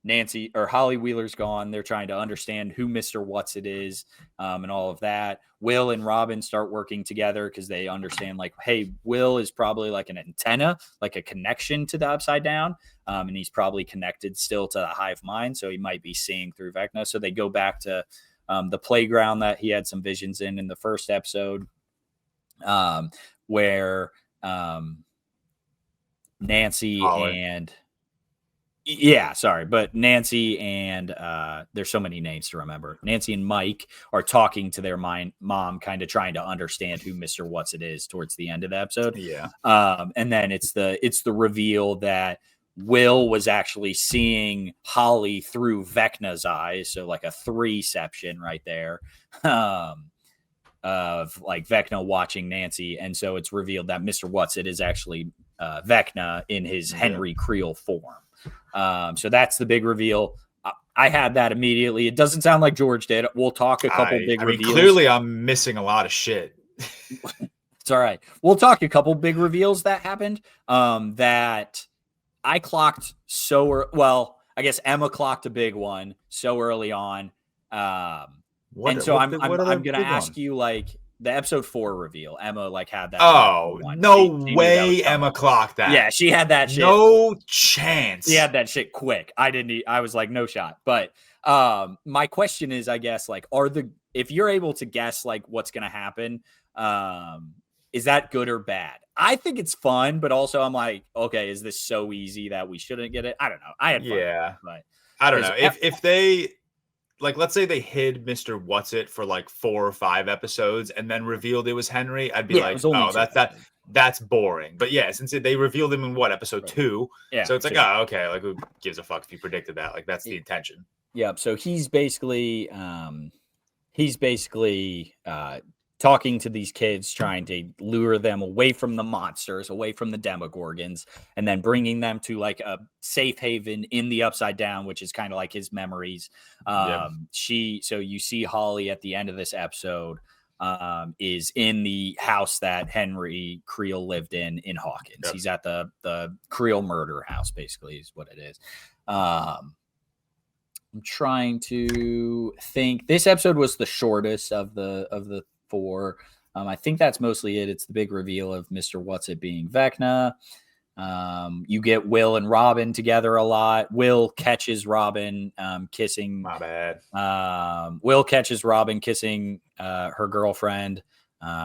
Nancy or Holly Wheeler's gone. They're trying to understand who Mr. What's It is, and all of that. Will and Robin start working together because they understand, like, hey, Will is probably like an antenna, like a connection to the Upside Down, and he's probably connected still to the hive mind, so he might be seeing through Vecna. So they go back to the playground that he had some visions in the first episode, where Nancy Holly. and Nancy and there's so many names to remember. Nancy and Mike are talking to their mom, kind of trying to understand who Mr. What's It is towards the end of the episode. Yeah. And then it's the reveal that Will was actually seeing Holly through Vecna's eyes. So like a 3-ception right there. Of like Vecna watching Nancy. And so it's revealed that Mr. What's It is actually Vecna in his Henry Creel form. So that's the big reveal. I had that immediately. It doesn't sound like George did. We'll talk a couple big reveals. Clearly I'm missing a lot of shit. It's all right. We'll talk a couple big reveals that happened that I clocked well, I guess Emma clocked a big one so early on. I'm going to ask you, like, the episode 4 reveal. Emma like had that. Oh, no way Emma clocked that. Yeah, she had that shit. No chance. She had that shit quick. I was like, no shot. But my question is, I guess, like, if you're able to guess like what's going to happen, is that good or bad? I think it's fun, but also I'm like, okay, is this so easy that we shouldn't get it? I don't know. I had fun. Yeah. But I don't know. If they, like, let's say they hid Mr. What's It for like 4 or 5 episodes and then revealed it was Henry, I'd be like, oh, that's boring. But yeah, since they revealed him in episode 2, yeah, so it's like, oh, okay, like, who gives a fuck if you predicted that? Like, that's the intention. Yeah. So he's basically talking to these kids, trying to lure them away from the monsters, away from the Demogorgons, and then bringing them to like a safe haven in the Upside Down, which is kind of like his memories. So you see Holly at the end of this episode is in the house that Henry Creel lived in Hawkins. Yep. He's at the Creel murder house, basically, is what it is. I'm trying to think. This episode was the shortest of the 4. I think that's mostly it. It's the big reveal of Mr. What's-It being Vecna. You get Will and Robin together a lot. Will catches Robin kissing. My bad. Will catches Robin kissing her girlfriend,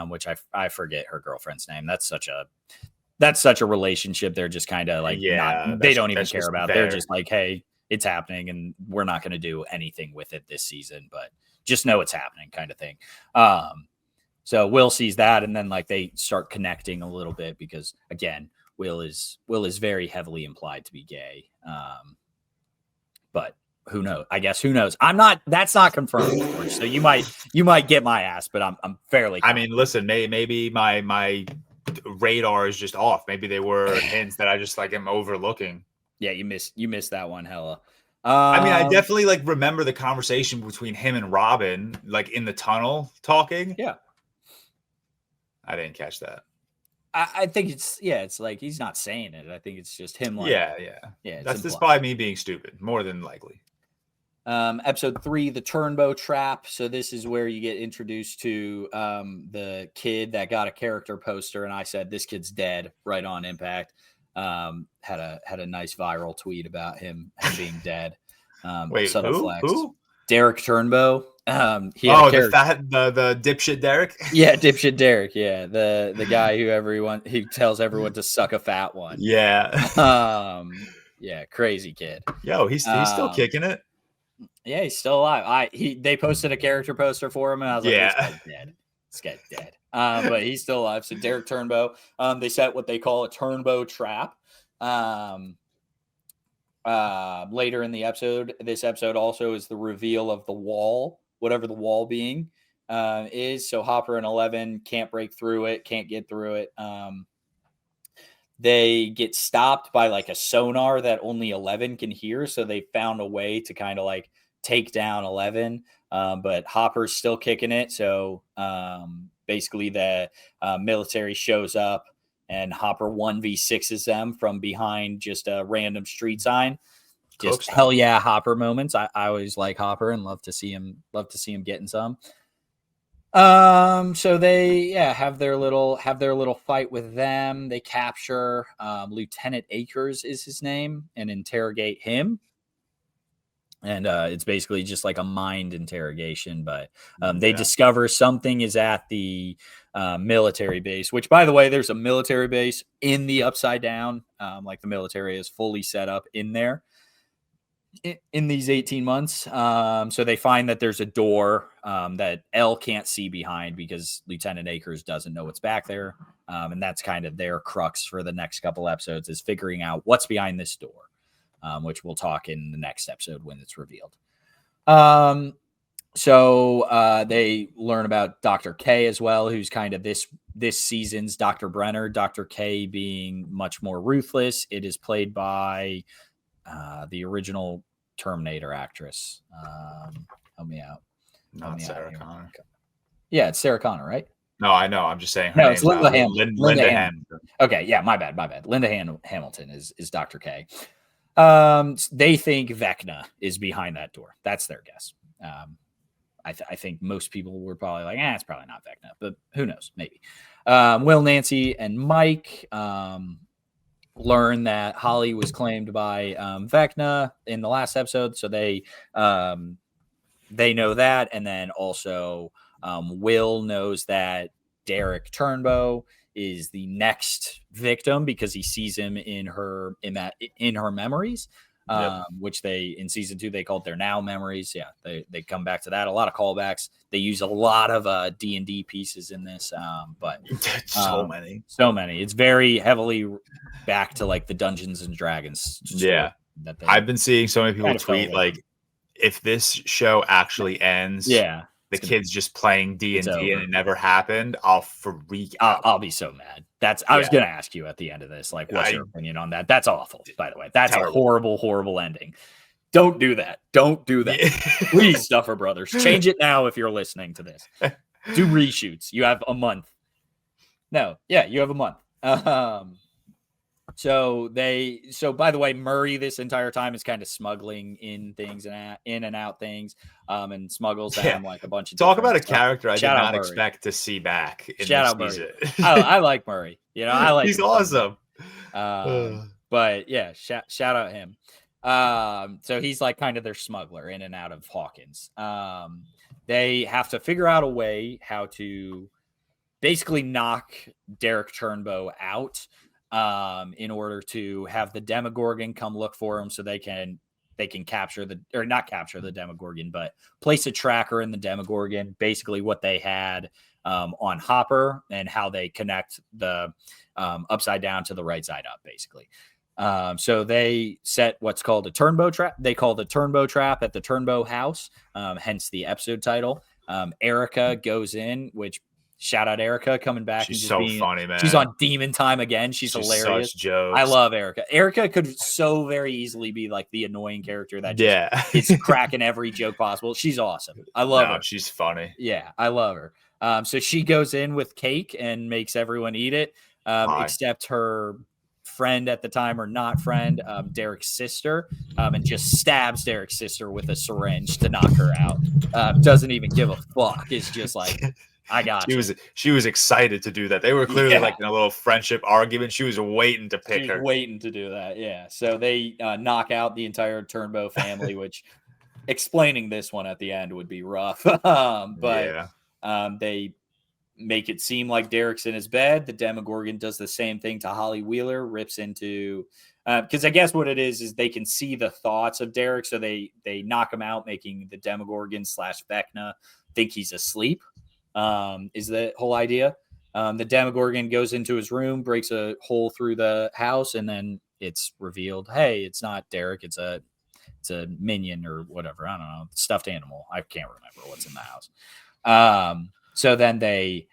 which I forget her girlfriend's name. That's such a relationship. They're just kind of like, they don't even care about. They're just like, hey, it's happening, and we're not going to do anything with it this season, but just know it's happening, kind of thing. So Will sees that, and then like they start connecting a little bit because again, Will is very heavily implied to be gay. But who knows? I guess who knows? That's not confirmed, George, so you might get my ass, but I'm fairly confident. I mean, listen, maybe my radar is just off. Maybe they were hints that I just like am overlooking. Yeah, you missed that one, hella. I mean, I definitely like remember the conversation between him and Robin, like in the tunnel talking. Yeah. I didn't catch that. I think it's like he's not saying it. I think it's just him. Like, yeah. That's just by me being stupid, more than likely. Episode 3, the Turnbow Trap. So this is where you get introduced to the kid that got a character poster, and I said this kid's dead right on impact. Had a nice viral tweet about him being dead. Wait, who? Derek Turnbow. The dipshit Derek. Yeah, dipshit Derek. Yeah, the guy who tells everyone to suck a fat one. Yeah. Yeah, crazy kid. Yo, he's still kicking it. Yeah, he's still alive. They posted a character poster for him, and I was like, this guy's dead. This guy's dead. But he's still alive. So Derek Turnbow. They set what they call a Turnbow trap. Later in the episode, this episode also is the reveal of the wall, whatever the wall being is. So Hopper and 11 can't break through it, can't get through it. They get stopped by like a sonar that only 11 can hear. So they found a way to kind of like take down 11. But Hopper's still kicking it. So basically the military shows up, and Hopper 1v6s them from behind just a random street sign. Just hell yeah, Hopper moments. I always like Hopper and love to see him getting some. So they have their little fight with them. They capture Lieutenant Akers is his name and interrogate him. And it's basically just like a mind interrogation, but they discover something is at the military base, which, by the way, there's a military base in the Upside Down. Like the military is fully set up in there in these 18 months. So they find that there's a door that L can't see behind because Lieutenant Akers doesn't know what's back there. And that's kind of their crux for the next couple episodes, is figuring out what's behind this door. Which we'll talk in the next episode when it's revealed. So they learn about Dr. K as well, who's kind of this season's Dr. Brenner. Dr. K being much more ruthless. It is played by the original Terminator actress. Help me out. Not Sarah Connor. Yeah, it's Sarah Connor, right? No, I know. I'm just saying her name. It's Linda Hamilton. Linda Hamilton. Okay, yeah, my bad. Linda Hamilton is Dr. K. They think Vecna is behind that door. That's their guess. I think most people were probably like, it's probably not Vecna, but who knows? Maybe. Will, Nancy, and Mike learn that Holly was claimed by Vecna in the last episode, so they know that, and then also Will knows that Derek Turnbow is the next victim because he sees him in her memories, which they in season 2 they called their now memories. Yeah, they come back to that. A lot of callbacks. They use a lot of D&D pieces in this, but so many. It's very heavily back to like the Dungeons and Dragons. Yeah, I've been seeing so many people tweet like, if this show actually ends, the kids just playing D&D and it never happened, I'll freak out. I'll be so mad. I was going to ask you at the end of this, like, what's your opinion on that? That's awful, by the way. That's terrible. A horrible, horrible ending. Don't do that. Don't do that. Please, Duffer Brothers. Change it now if you're listening to this. Do reshoots. You have a month. No. Yeah, you have a month. So by the way, Murray this entire time is kind of smuggling in things and in and out things, and smuggles down like a bunch of talk about a character I did not Murray. Expect to see back in Shout this out season. I like Murray. You know, I like he's awesome. But yeah, shout out him. So he's like kind of their smuggler in and out of Hawkins. They have to figure out a way how to basically knock Derek Turnbow out. In order to have the Demogorgon come look for him so they can capture not capture the Demogorgon, but place a tracker in the Demogorgon, basically what they had on Hopper and how they connect the upside down to the right side up, basically. So they set what's called a Turnbow trap. They call the Turnbow trap at the Turnbow house, hence the episode title. Erica goes in, which shout out Erica coming back. She's so funny, man. She's on Demon Time again. She's hilarious. Such jokes. I love Erica. Erica could so very easily be like the annoying character that just is cracking every joke possible. She's awesome. I love her. She's funny. Yeah, I love her. So she goes in with cake and makes everyone eat it, except her friend at the time, or not friend, Derek's sister, and just stabs Derek's sister with a syringe to knock her out. Doesn't even give a fuck. It's just like, I got she was excited to do that. They were clearly like in a little friendship argument. She was waiting to pick her. Waiting to do that. Yeah. So they knock out the entire Turnbow family, which explaining this one at the end would be rough. But they make it seem like Derek's in his bed. The Demogorgon does the same thing to Holly Wheeler, rips into because I guess what it is they can see the thoughts of Derek, so they knock him out, making the Demogorgon / Vecna think he's asleep. Is the whole idea. The Demogorgon goes into his room, breaks a hole through the house, and then it's revealed, hey, it's not Derek, it's a minion or whatever. I don't know, stuffed animal. I can't remember what's in the house. So then they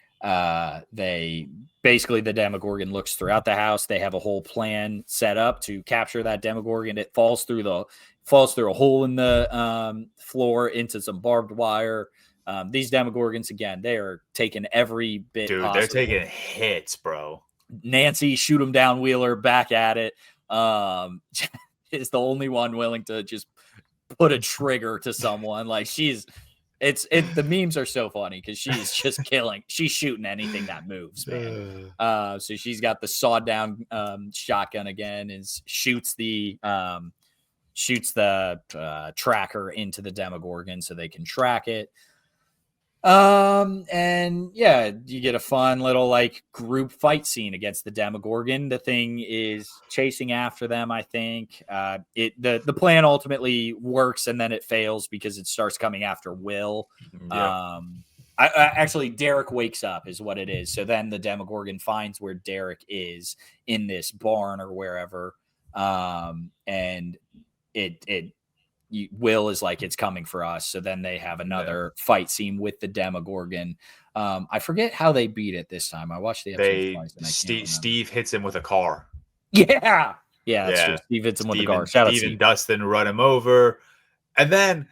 basically, the Demogorgon looks throughout the house. They have a whole plan set up to capture that Demogorgon. It falls through a hole in the floor into some barbed wire. These Demogorgons, again, they are taking every bit. Dude, possible. They're taking hits, bro. Nancy, shoot him down, Wheeler, back at it. Is the only one willing to just put a trigger to someone. Like the memes are so funny because she's just killing. She's shooting anything that moves, man. So she's got the sawed down shotgun again and shoots the tracker into the Demogorgon so they can track it. And yeah, you get a fun little like group fight scene against the Demogorgon. The thing is chasing after them. I think the plan ultimately works, and then it fails because it starts coming after Will. Yeah. Actually, Derek wakes up is what it is. So then the Demogorgon finds where Derek is in this barn or wherever, and Will is like, it's coming for us. So then they have another fight scene with the Demogorgon. I forget how they beat it this time. I watched the episode twice. And Steve hits him with a car. Yeah, that's true. Steve hits him with a car. Shout out Steve and Dustin run him over, and then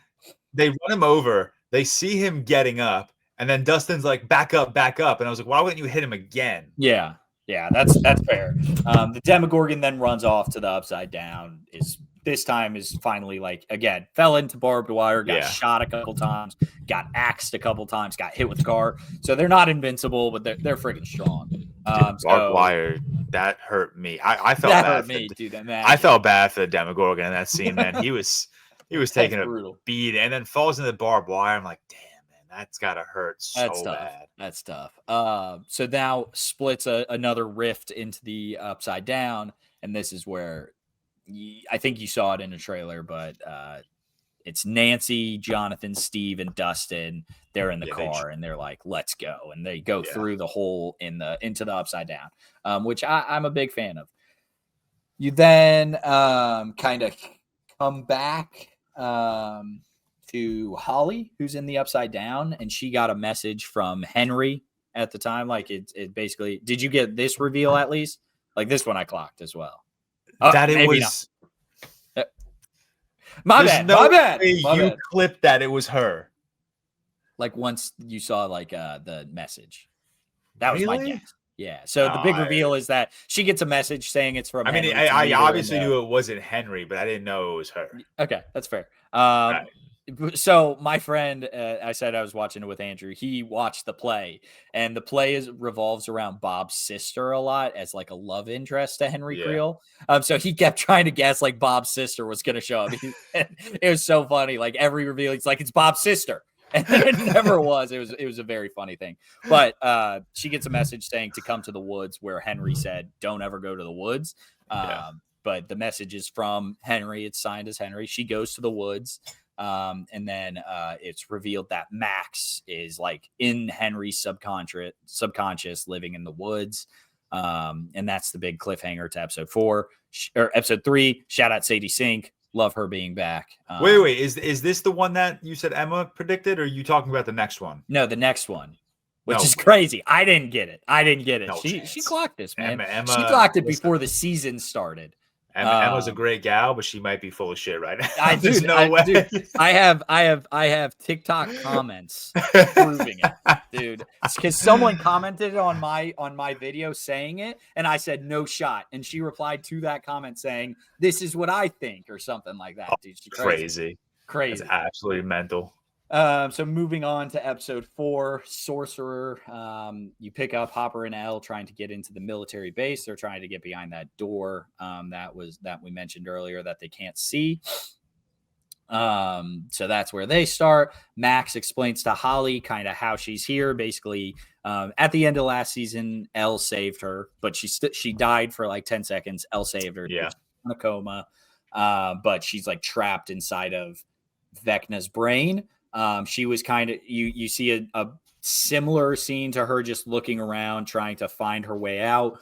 they run him over. They see him getting up, and then Dustin's like, "Back up!" And I was like, "Why wouldn't you hit him again?" Yeah, that's fair. The Demogorgon then runs off to the upside down. This time is finally like, again, fell into barbed wire, got shot a couple times, got axed a couple times, got hit with the car. So they're not invincible, but they're freaking strong. Barbed wire, that hurt me. I felt that bad hurt me, dude. I felt bad for the Demogorgon in that scene, man. He was taking a beat and then falls into the barbed wire. I'm like, damn, man, that's gotta hurt so bad. That's tough. So now splits another rift into the upside down, and this is where I think you saw it in the trailer, but it's Nancy, Jonathan, Steve, and Dustin. They're in the car and they're like, let's go. And they go through the hole into the upside down, which I'm a big fan of. You then kind of come back to Holly, who's in the Upside Down, and she got a message from Henry at the time. Like it basically, did you get this reveal at least? Like this one I clocked as well. That it was not. My bad. You clipped that it was her. Like once you saw like the message. That was my Really? guess. Yeah. So the big reveal is that she gets a message saying it's from. I mean, Henry I obviously knew it wasn't Henry, but I didn't know it was her. Okay, that's fair. Right. So my friend, I said I was watching it with Andrew. He watched the play, and the play revolves around Bob's sister a lot as like a love interest to Henry Creel. So he kept trying to guess like Bob's sister was going to show up. It was so funny. Like every reveal, he's like, "It's Bob's sister." And it never was. It was a very funny thing. But she gets a message saying to come to the woods, where Henry said, "Don't ever go to the woods." But the message is from Henry. It's signed as Henry. She goes to the woods. And then it's revealed that Max is like in Henry's subconscious living in the woods. And that's the big cliffhanger to episode 4 or episode 3. Shout out Sadie Sink. Love her being back. Wait. Is this the one that you said Emma predicted, or are you talking about the next one? No, the next one, which is crazy. I didn't get it. No She clocked this, man. Emma, she clocked it before the season started. Emma's a great gal, but she might be full of shit right now. There's no way. Dude, I have TikTok comments proving it, dude. Because someone commented on my video saying it, and I said no shot, and she replied to that comment saying, "This is what I think," or something like that. Dude, she's crazy. It's absolutely mental. So moving on to episode 4, Sorcerer. You pick up Hopper and Elle trying to get into the military base. They're trying to get behind that door that we mentioned earlier that they can't see. So that's where they start. Max explains to Holly kind of how she's here. Basically, at the end of last season, Elle saved her, but she died for like 10 seconds. Elle saved her. Yeah. She's in a coma, but she's like trapped inside of Vecna's brain. She was kind of, you see a similar scene to her just looking around, trying to find her way out.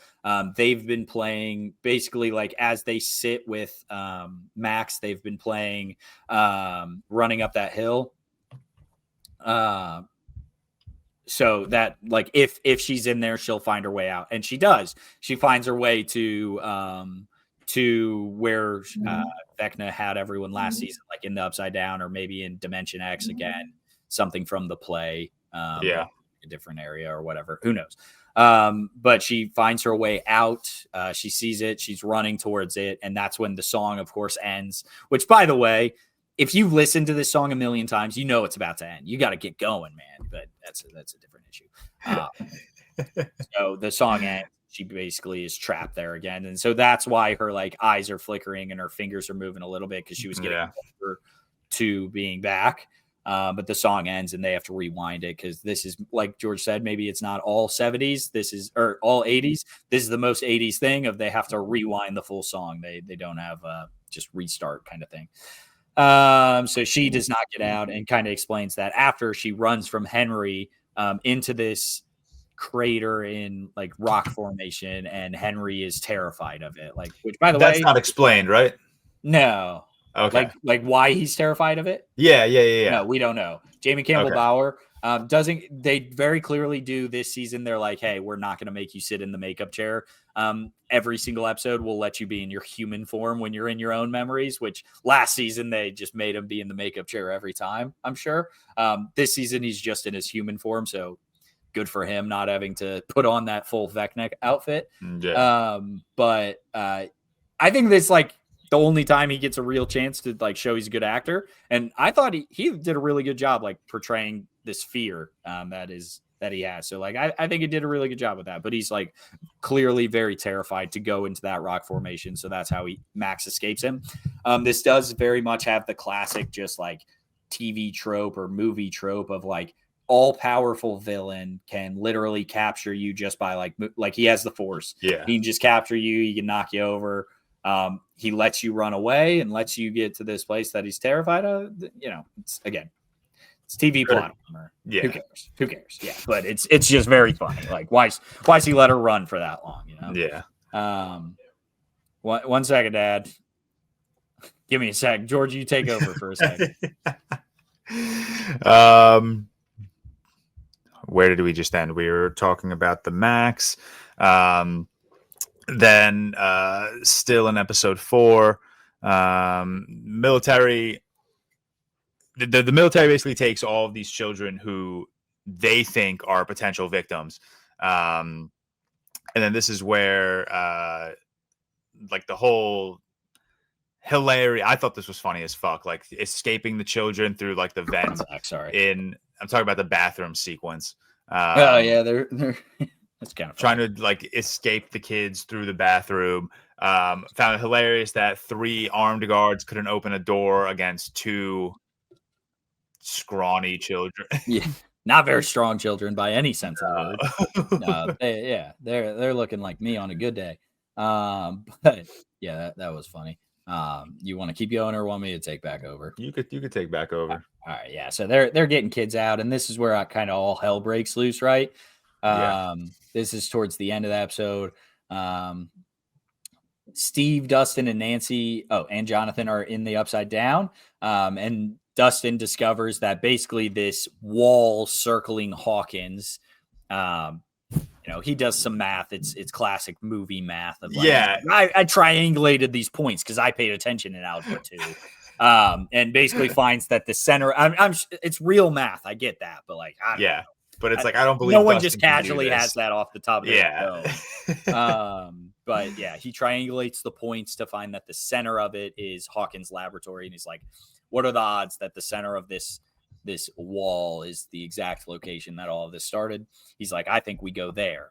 They've been playing basically like as they sit with Max, they've been playing Running Up That Hill. So that like if she's in there, she'll find her way out. And she does. She finds her way to where Vecna had everyone last season, like in the Upside Down or maybe in Dimension X again, something from the play, a different area or whatever, who knows. But she finds her way out. She sees it. She's running towards it. And that's when the song, of course, ends, which, by the way, if you've listened to this song a million times, you know it's about to end. You got to get going, man. But that's a different issue. So the song ends. She basically is trapped there again. And so that's why her like eyes are flickering and her fingers are moving a little bit because she was getting closer to being back. But the song ends and they have to rewind it because this is, like George said, maybe it's not all 70s. Or all 80s. This is the most 80s thing of they have to rewind the full song. They don't have just restart kind of thing. So she does not get out and kind of explains that after she runs from Henry into this crater in like rock formation, and Henry is terrified of it. Like, which by the way, that's not explained, right? No. Okay. Like why he's terrified of it? Yeah. No, we don't know. Jamie Campbell Bower they very clearly do this season. They're like, hey, we're not going to make you sit in the makeup chair. Every single episode will let you be in your human form when you're in your own memories, which last season they just made him be in the makeup chair every time, I'm sure. This season he's just in his human form, so good for him not having to put on that full Vecna outfit. Yeah. But I think this like the only time he gets a real chance to like show he's a good actor. And I thought he did a really good job like portraying this fear that he has. So like I think he did a really good job with that. But he's like clearly very terrified to go into that rock formation. So that's how Max escapes him. This does very much have the classic just like TV trope or movie trope of like all-powerful villain can literally capture you just by like he has the Force. Yeah, he can just capture you. He can knock you over. He lets you run away and lets you get to this place that he's terrified of. You know, it's TV plot. Yeah, Who cares? Yeah, but it's just very funny. Like why's he let her run for that long? You know? Yeah. One second, Dad. Give me a sec, George. You take over for a second. Where did we just end? We were talking about the Max. Then still in episode 4, military. The military basically takes all of these children who they think are potential victims. And then this is where like the whole hilarious. I thought this was funny as fuck. Like escaping the children through like the vent. I'm talking about the bathroom sequence. Oh yeah, they're that's kind of trying to like escape the kids through the bathroom. Found it hilarious that 3 armed guards couldn't open a door against 2 scrawny children. Yeah, not very strong children by any sense of the word. They're looking like me on a good day. But yeah, that was funny. You want to keep going or want me to take back over? You could take back over. All right, yeah. So they're getting kids out, and this is where kind of all hell breaks loose, right? This is towards the end of the episode. Steve, Dustin, and Nancy, and Jonathan are in the Upside Down, and Dustin discovers that basically this wall circling Hawkins, he does some math. It's classic movie math of like, I triangulated these points because I paid attention in algebra 2, and basically finds that the center. It's real math. I get that, but like, I don't know. But it's like I don't believe no one Dustin just casually has that off the top of their head. But yeah, he triangulates the points to find that the center of it is Hawkins' laboratory, and he's like, what are the odds that the center of this wall is the exact location that all of this started? He's like, I think we go there.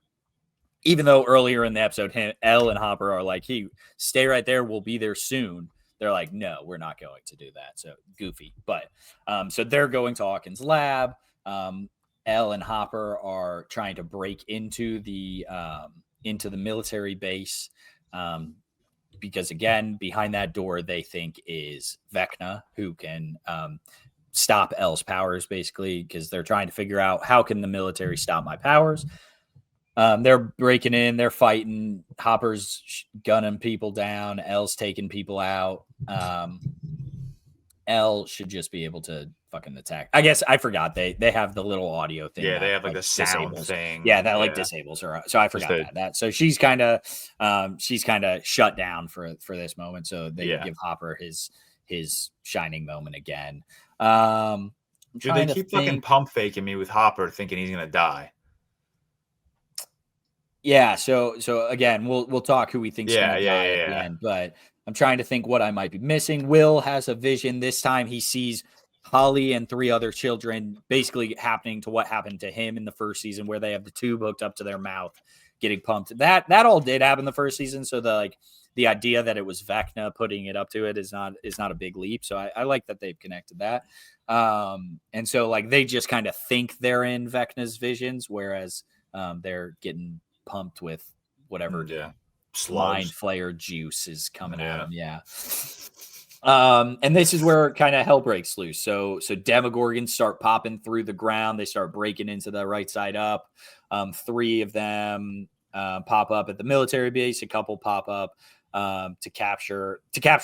Even though earlier in the episode, Elle and Hopper are like, hey, stay right there. We'll be there soon. They're like, no, we're not going to do that. So goofy. But so they're going to Hawkins' lab. Elle and Hopper are trying to break into the military base. Because again, behind that door, they think is Vecna, who can stop Elle's powers, basically, because they're trying to figure out how can the military stop my powers. They're breaking in, they're fighting. Hopper's gunning people down. Elle's taking people out. Elle should just be able to fucking attack. I guess I forgot they have the little audio thing. Yeah, they have like the sound thing. Yeah, that like disables her. So I forgot that. So she's kind of shut down for this moment. So they give Hopper his shining moment again. Do they keep fucking pump faking me with Hopper, thinking he's gonna die? Yeah. So again, we'll talk who we think's gonna die at the end, but I'm trying to think what I might be missing. Will has a vision. This time he sees Holly and 3 other children basically happening to what happened to him in the first season, where they have the tube hooked up to their mouth, getting pumped. That all did happen the first season. So the idea that it was Vecna putting it up to it is not a big leap. So I like that they've connected that. And so like they just kind of think they're in Vecna's visions, whereas they're getting pumped with whatever mind flayer juice is coming out of them. Yeah. And this is where kind of hell breaks loose. So Demogorgons start popping through the ground. They start breaking into the right side up. 3 of them pop up at the military base. A couple pop up to capture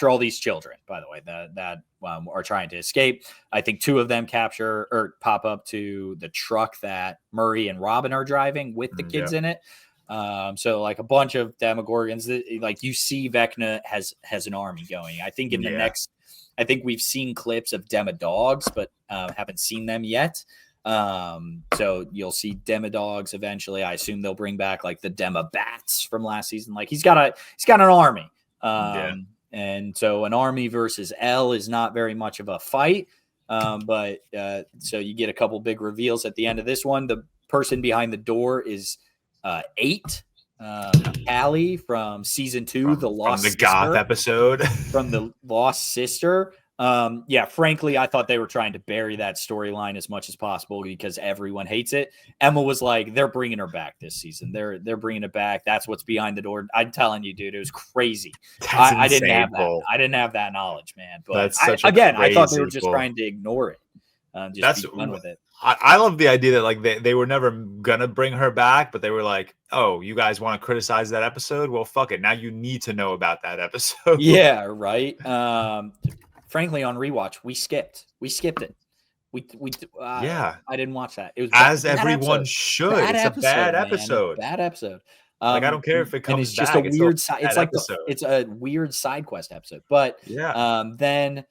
all these children, by the way, that are trying to escape. I think 2 of them capture or pop up to the truck that Murray and Robin are driving with the kids in it. So like a bunch of Demogorgons like you see Vecna has an army going. I think in the next, I think we've seen clips of Demodogs, but haven't seen them yet. So you'll see Demodogs eventually. I assume they'll bring back like the Demobats from last season. Like he's got an army. And so an army versus Elle is not very much of a fight. But so you get a couple big reveals at the end of this one. The person behind the door is 8, Callie from season 2, the Lost from the Goth episode, from the Lost Sister. Frankly, I thought they were trying to bury that storyline as much as possible because everyone hates it. Emma was like, they're bringing her back this season. They're bringing it back. That's what's behind the door. I'm telling you, dude, it was crazy. I didn't have that. I didn't have that knowledge, man. But I thought they were just trying to ignore it. Just be done with it. I love the idea that like they were never gonna bring her back, but they were like, "Oh, you guys want to criticize that episode? Well, fuck it. Now you need to know about that episode." Yeah, right. Frankly, on rewatch, we skipped it. Yeah. I didn't watch that. It was As bad everyone episode. should. Bad It's a bad man. episode. Bad episode. Like, I don't care if it and comes it's just back. a It's still weird side. It's bad like episode. it's a weird side quest episode. But Yeah. then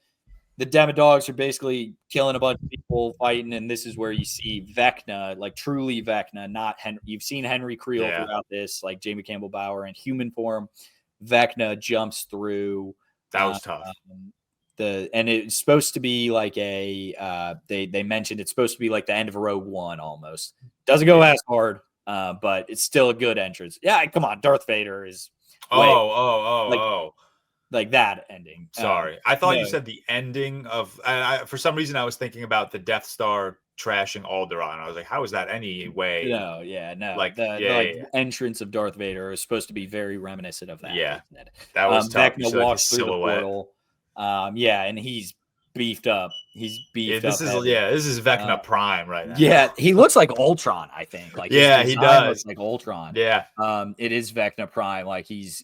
the Demodogs are basically killing a bunch of people, fighting, and this is where you see Vecna, like truly Vecna, not Henry. You've seen Henry Creel throughout this, like Jamie Campbell Bower in human form. Vecna jumps through. That was tough. And it's supposed to be like they mentioned it's supposed to be like the end of Rogue One almost. Doesn't go as hard, but it's still a good entrance. Yeah, come on, Darth Vader is like that ending. Sorry, I thought you said the ending of. For some reason, I was thinking about the Death Star trashing Alderaan. I was like, how is that any way? No. Like the entrance of Darth Vader is supposed to be very reminiscent of that. Yeah, that was tough. Vecna walks through the portal. And he's beefed up. He's beefed up. This is Vecna Prime right now. Yeah, he looks like Ultron, I think. Like he does. Looks like Ultron. Yeah. It is Vecna Prime. Like he's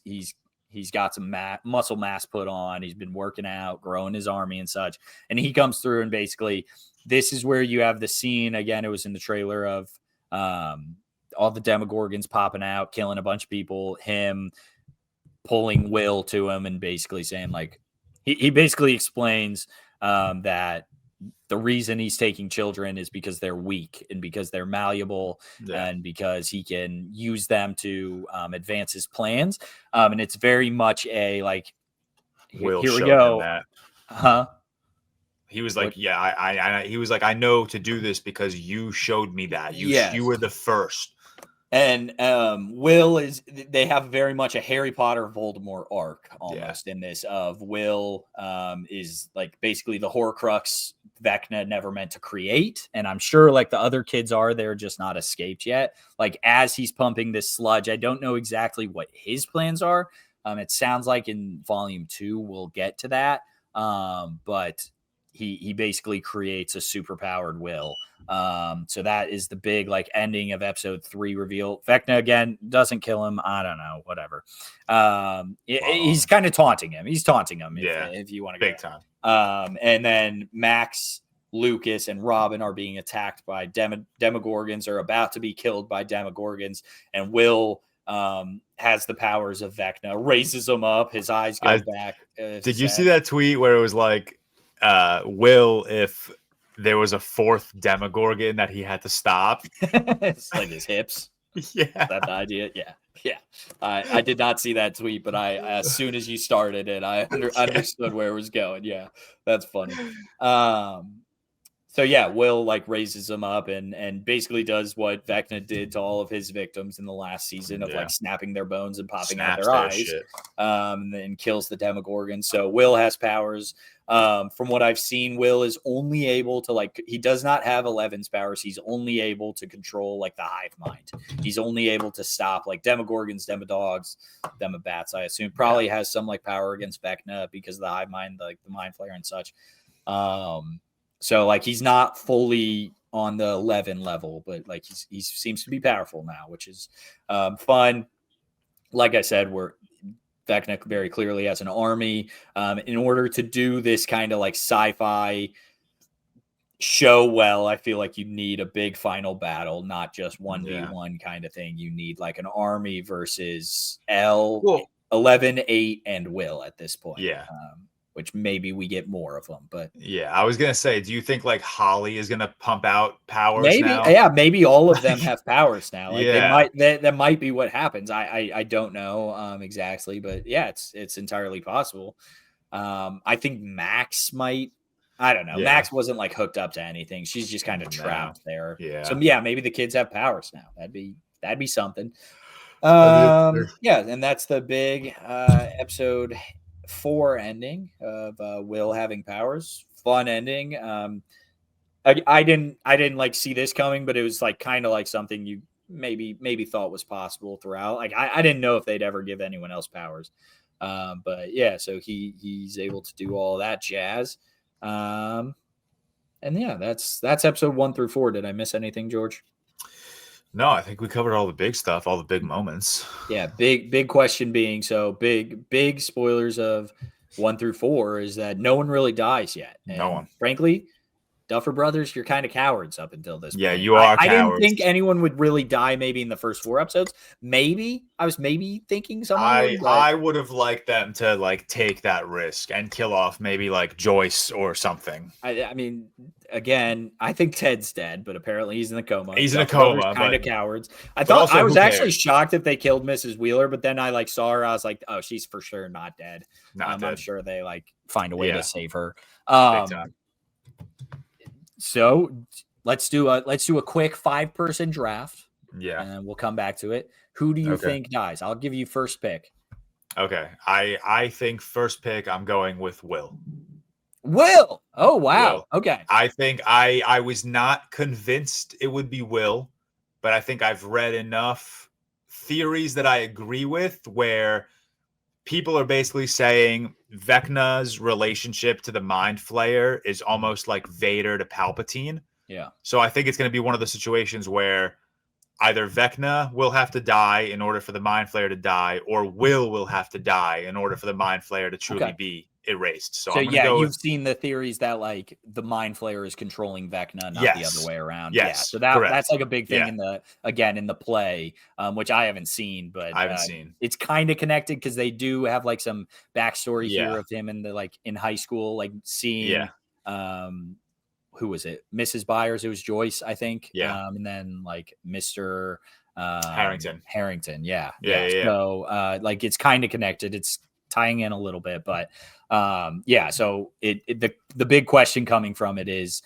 got some muscle mass put on. He's been working out, growing his army and such. And he comes through and basically this is where you have the scene again. It was in the trailer of all the Demogorgons popping out, killing a bunch of people. Him pulling Will to him and basically saying like. He basically explains that the reason he's taking children is because they're weak and because they're malleable and because he can use them to advance his plans. And it's very much a like, Will here we go. That. He was like, he was like, I know to do this because you showed me that. You were the first. And Will they have very much a Harry Potter Voldemort arc almost in this of Will is like basically the Horcrux Vecna never meant to create. And I'm sure like the other kids they're just not escaped yet. Like as he's pumping this sludge, I don't know exactly what his plans are. It sounds like in volume 2, we'll get to that. But he basically creates a superpowered Will. So that is the big like ending of episode 3 reveal. Vecna again doesn't kill him. I don't know, whatever. He's kind of taunting him. He's taunting him. If you want to big time. And then Max, Lucas, and Robin are being attacked by Demogorgons, or about to be killed by Demogorgons, and Will has the powers of Vecna, raises him up. His eyes go back. Did you see that tweet where it was like, Will, if there was a 4th Demogorgon that he had to stop? It's like his hips. Yeah. Is that the idea? Yeah. I did not see that tweet, but as soon as you started it, I understood where it was going. Yeah, that's funny. So yeah, Will like raises him up and basically does what Vecna did to all of his victims in the last season of like snapping their bones and popping out their eyes, and then kills the Demogorgon. So Will has powers. From what I've seen, Will is only able to he does not have 11's powers. He's only able to control like the hive mind. He's only able to stop like Demogorgons, Demodogs, Demobats. I assume probably has some like power against Vecna because of the hive mind, like the mind flare and such. So like he's not fully on the 11 level, but like he seems to be powerful now, which is fun. Like I said, Vecna very clearly has an army. In order to do this kind of like sci-fi show well, I feel like you need a big final battle, not just 1v1 kind of thing. You need like an army versus 11, 8, and Will at this point. Yeah. Which maybe we get more of them, but I was gonna say, do you think like Holly is gonna pump out powers? Maybe, now? Maybe all of them have powers now. Like that might be what happens. I don't know exactly, but it's entirely possible. I think Max might. I don't know. Max wasn't like hooked up to anything. She's just kind of trapped there. Yeah. So maybe the kids have powers now. That'd be something. And that's the big episode 4 ending of Will having powers. Fun ending. I didn't like see this coming, but it was like kind of like something you maybe thought was possible throughout. Like I didn't know if they'd ever give anyone else powers. But so he's able to do all that jazz. And that's episode 1 through 4. Did I miss anything, George? No, I think we covered all the big stuff, all the big moments. Yeah, big question being, so big spoilers of 1 through 4 is that no one really dies yet. And no one. Frankly, Duffer Brothers, you're kind of cowards up until this Yeah, point. you are I didn't cowards. think anyone would really die maybe in the first 4 episodes. I was maybe thinking someone would. But I would have liked them to like take that risk and kill off maybe like Joyce or something. I mean, again, I think Ted's dead, but apparently he's in a coma. He's in a coma, Kind of but cowards. I thought also, I was who actually cares? shocked if they killed Mrs. Wheeler, but then I like saw her. I was like, oh, she's for sure not dead. Not I'm dead. sure they like find a way Yeah. to save her. Big time. So let's do a quick 5-person draft. Yeah. And we'll come back to it. Who do you Okay. think dies? I'll give you first pick. Okay. I think first pick I'm going with Will. Will. Oh wow. Will. Okay. I think I was not convinced it would be Will, but I think I've read enough theories that I agree with where people are basically saying Vecna's relationship to the Mind Flayer is almost like Vader to Palpatine. Yeah. So I think it's going to be one of the situations where either Vecna will have to die in order for the Mind Flayer to die, or Will have to die in order for the Mind Flayer to truly be erased. So I'm yeah, go you've with, seen the theories that like the Mind Flayer is controlling Vecna, not Yes. the other way around. Yes, Yeah. So correct. that's like a big thing Yeah. in the play, which I haven't seen, but I haven't seen. It's kind of connected because they do have like some backstory Yeah. here of him in the like in high school, like seeing who was it? Mrs. Byers, it was Joyce, I think. Yeah. And then like Mr. Harrington. Yeah. Yeah. So like it's kind of connected. It's tying in a little bit, but so the big question coming from it is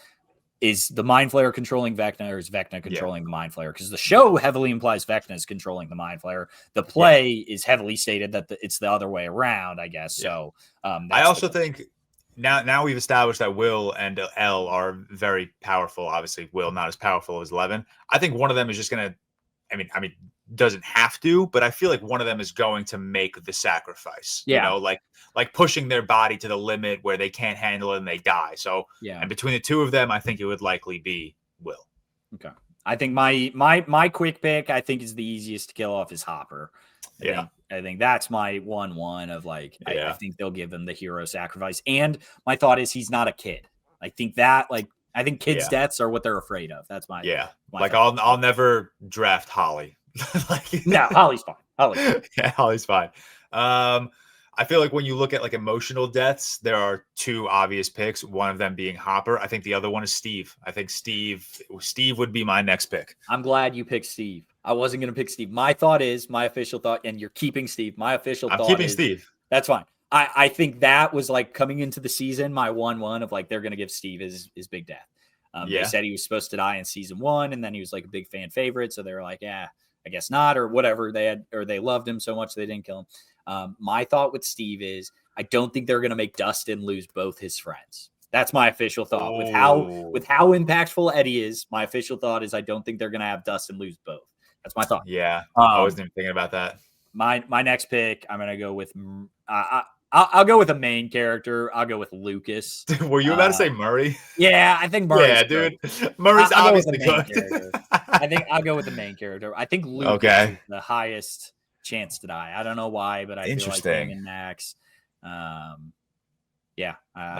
the Mind Flayer controlling Vecna, or is Vecna controlling the Mind Flayer? Because the show heavily implies Vecna is controlling the Mind Flayer. The play is heavily stated that it's the other way around, I guess. Yeah. So I also think now we've established that Will and Elle are very powerful. Obviously, Will not as powerful as Levin. I think one of them is just gonna. I mean, doesn't have to, but I feel like one of them is going to make the sacrifice. Yeah. You know, like pushing their body to the limit where they can't handle it and they die. So yeah. And between the two of them, I think it would likely be Will. Okay. I think my quick pick, I think, is the easiest to kill off is Hopper. I think that's my 1-1 of like, I think they'll give him the hero sacrifice. And my thought is he's not a kid. I think kids' deaths are what they're afraid of. That's my like thought. I'll never draft Holly. No, Holly's fine. Holly's fine. I feel like when you look at like emotional deaths, there are two obvious picks. One of them being Hopper. I think the other one is Steve. I think Steve would be my next pick. I'm glad you picked Steve. I wasn't going to pick Steve. My official thought, and you're keeping Steve. I'm keeping Steve. That's fine. I think that was like coming into the season, my 1-1 of like, they're going to give Steve his big death. They said he was supposed to die in season 1, and then he was like a big fan favorite. So they were like, yeah, I guess not, or whatever. They loved him so much they didn't kill him. My thought with Steve is I don't think they're going to make Dustin lose both his friends. That's my official thought. With how impactful Eddie is, my official thought is I don't think they're going to have Dustin lose both. That's my thought. Yeah, I wasn't even thinking about that. My next pick, I'm going to go with I'll go with a main character. I'll go with Lucas. Were you about to say Murray? Yeah, I think Murray. Yeah, dude. Murray's obviously good. I think I'll go with the main character. I think Lucas is the highest chance to die. I don't know why, but I feel like him and Max. I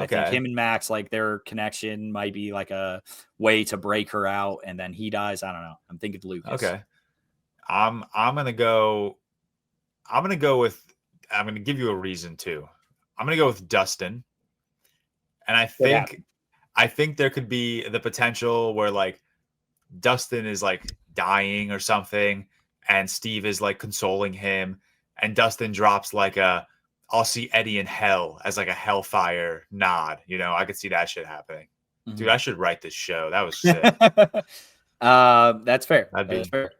think him and Max, like their connection might be like a way to break her out, and then he dies. I don't know. I'm thinking Lucas. Okay. I'm gonna go with. I'm going to give you a reason too. I'm going to go with Dustin. And I think there could be the potential where like Dustin is like dying or something, and Steve is like consoling him, and Dustin drops like I'll see Eddie in hell as like a hellfire nod. You know, I could see that shit happening. Mm-hmm. Dude, I should write this show. That was sick. That's fair. That's fair.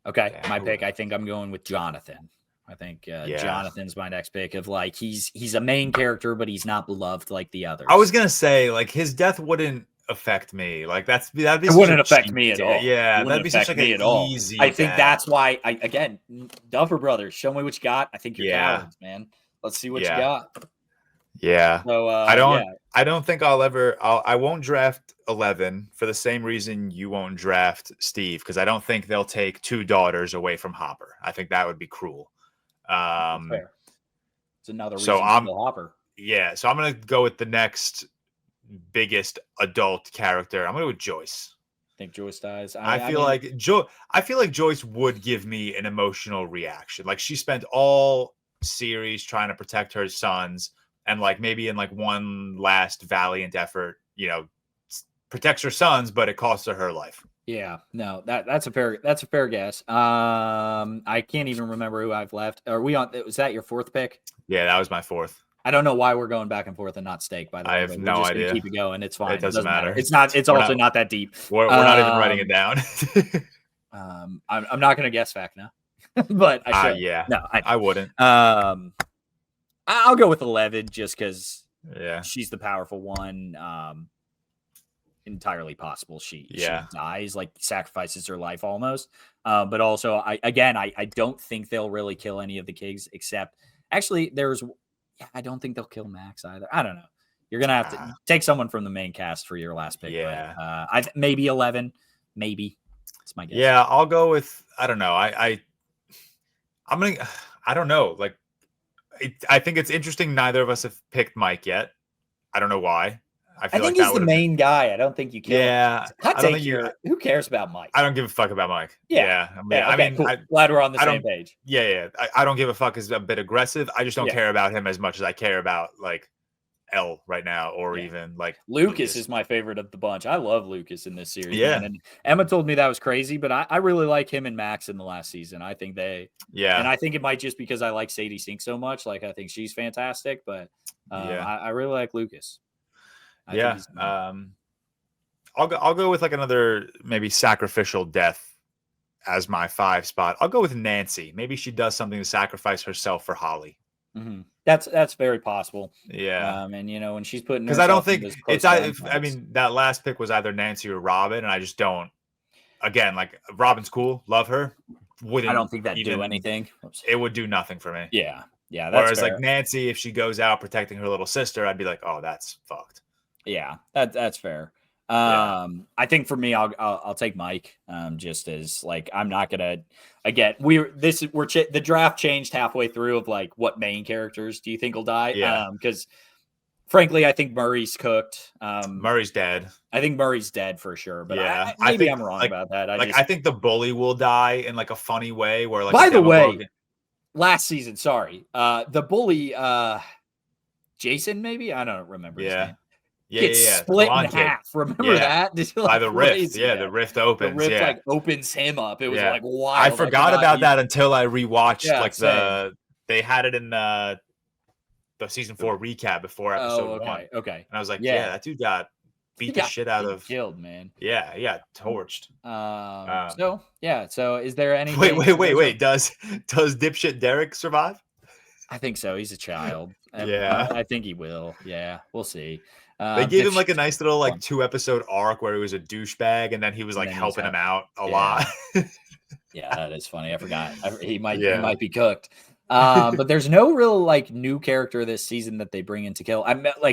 Okay, my pick. I think I'm going with Jonathan. I think Jonathan's my next pick. Of like he's a main character, but he's not beloved like the others. I was gonna say like his death wouldn't affect me. Like that'd be. It wouldn't affect me at all. Yeah, that'd be such like an easy. I think that's why. Again, Duffer Brothers, show me what you got. I think you're cowards, man. Let's see what you got. Yeah. So I don't think I won't draft 11 for the same reason you won't draft Steve, because I don't think they'll take 2 daughters away from Hopper. I think that would be cruel. Fair. It's another reason to kill Hopper. Yeah, so I'm gonna go with the next biggest adult character. I'm gonna go with Joyce. Think Joyce dies. I feel like Joyce would give me an emotional reaction. Like she spent all series trying to protect her sons, and like maybe in like one last valiant effort, protects her sons, but it costs her life. Yeah, no, that's a fair guess. I can't even remember who I've left. Are we on? Was that your fourth pick? Yeah, that was my fourth. I don't know why we're going back and forth and not steak. By the way, I have no just idea. Keep it going. It's fine. It doesn't matter. It's not. It's also not that deep. We're not even writing it down. I'm not going to guess fact now, but I should. Yeah. No, I wouldn't. I'll go with 11 just because. Yeah. She's the powerful one. Entirely possible she dies, like sacrifices her life almost. But also, I don't think they'll really kill any of the kids except actually I don't think they'll kill Max either. I don't know. You're gonna have to take someone from the main cast for your last pick. Yeah. But, maybe 11. Maybe it's my guess. Yeah, I'll go with. I don't know. I don't know. Like, I think it's interesting. Neither of us have picked Mike yet. I don't know why. I think he's the main guy. I don't think you care. Yeah. Who cares about Mike? I don't give a fuck about Mike. Yeah. I mean, cool. Glad we're on the same page. Yeah. I don't give a fuck is a bit aggressive. I just don't care about him as much as I care about like L right now, or even like Lucas is my favorite of the bunch. I love Lucas in this series. Yeah. Man. And Emma told me that was crazy, but I really like him and Max in the last season. I think and I think it might just because I like Sadie Sink so much. Like I think she's fantastic, but I really like Lucas. I'll go with like another maybe sacrificial death as my 5 spot. I'll go with Nancy. Maybe she does something to sacrifice herself for Holly. Mm-hmm. That's very possible. Yeah. And when she's putting, because I don't think it's. I mean, that last pick was either Nancy or Robin, and I just don't. Again, like Robin's cool, love her. I don't think that'd do anything. It would do nothing for me. Yeah. That's Whereas fair. like Nancy, if she goes out protecting her little sister, I'd be like, oh, that's fucked. Yeah, that's fair. I think for me, I'll take Mike. Just as like I'm not gonna again. The draft changed halfway through of like what main characters do you think will die? Yeah. Because frankly, I think Murray's cooked. Murray's dead. I think Murray's dead for sure. But yeah, I think I'm wrong about that. I think the bully will die in like a funny way. Where like by the way, last season, the bully, Jason, maybe I don't remember his name. Gets split in half. Remember that? By the rift. Yeah, the rift opens. The rift like opens him up. It was like wild. I forgot about that until I rewatched they had it in the season 4 recap before episode 1. Okay. And I was like, that dude got beat the shit out of killed, man. Yeah, torched. So is there any Wait. Does dipshit Derek survive? I think so. He's a child. I think he will. Yeah, we'll see. They gave him like a nice little like 2-episode arc where he was a douchebag and then he was like helping him out a lot. Yeah, that is funny. I forgot. He might be cooked. But there's no real like new character this season that they bring in to kill.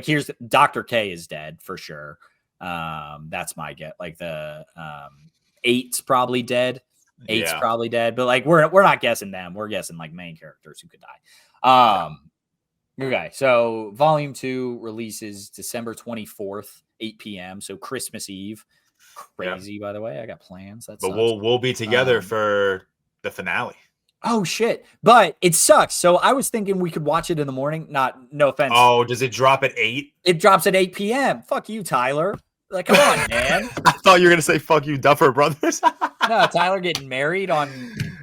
Here's Dr. K is dead for sure. That's my get. Like the 8's probably dead. 8's probably dead. But like we're not guessing them. We're guessing like main characters who could die. Okay, so Volume 2 releases December 24th, 8 p.m. So Christmas Eve. Crazy, by the way. I got plans. But we'll be together for the finale. Oh shit! But it sucks. So I was thinking we could watch it in the morning. No offense. Oh, does it drop at 8? It drops at 8 p.m. Fuck you, Tyler. Like, come on, man. I thought you were gonna say "fuck you, Duffer Brothers." No, Tyler getting married on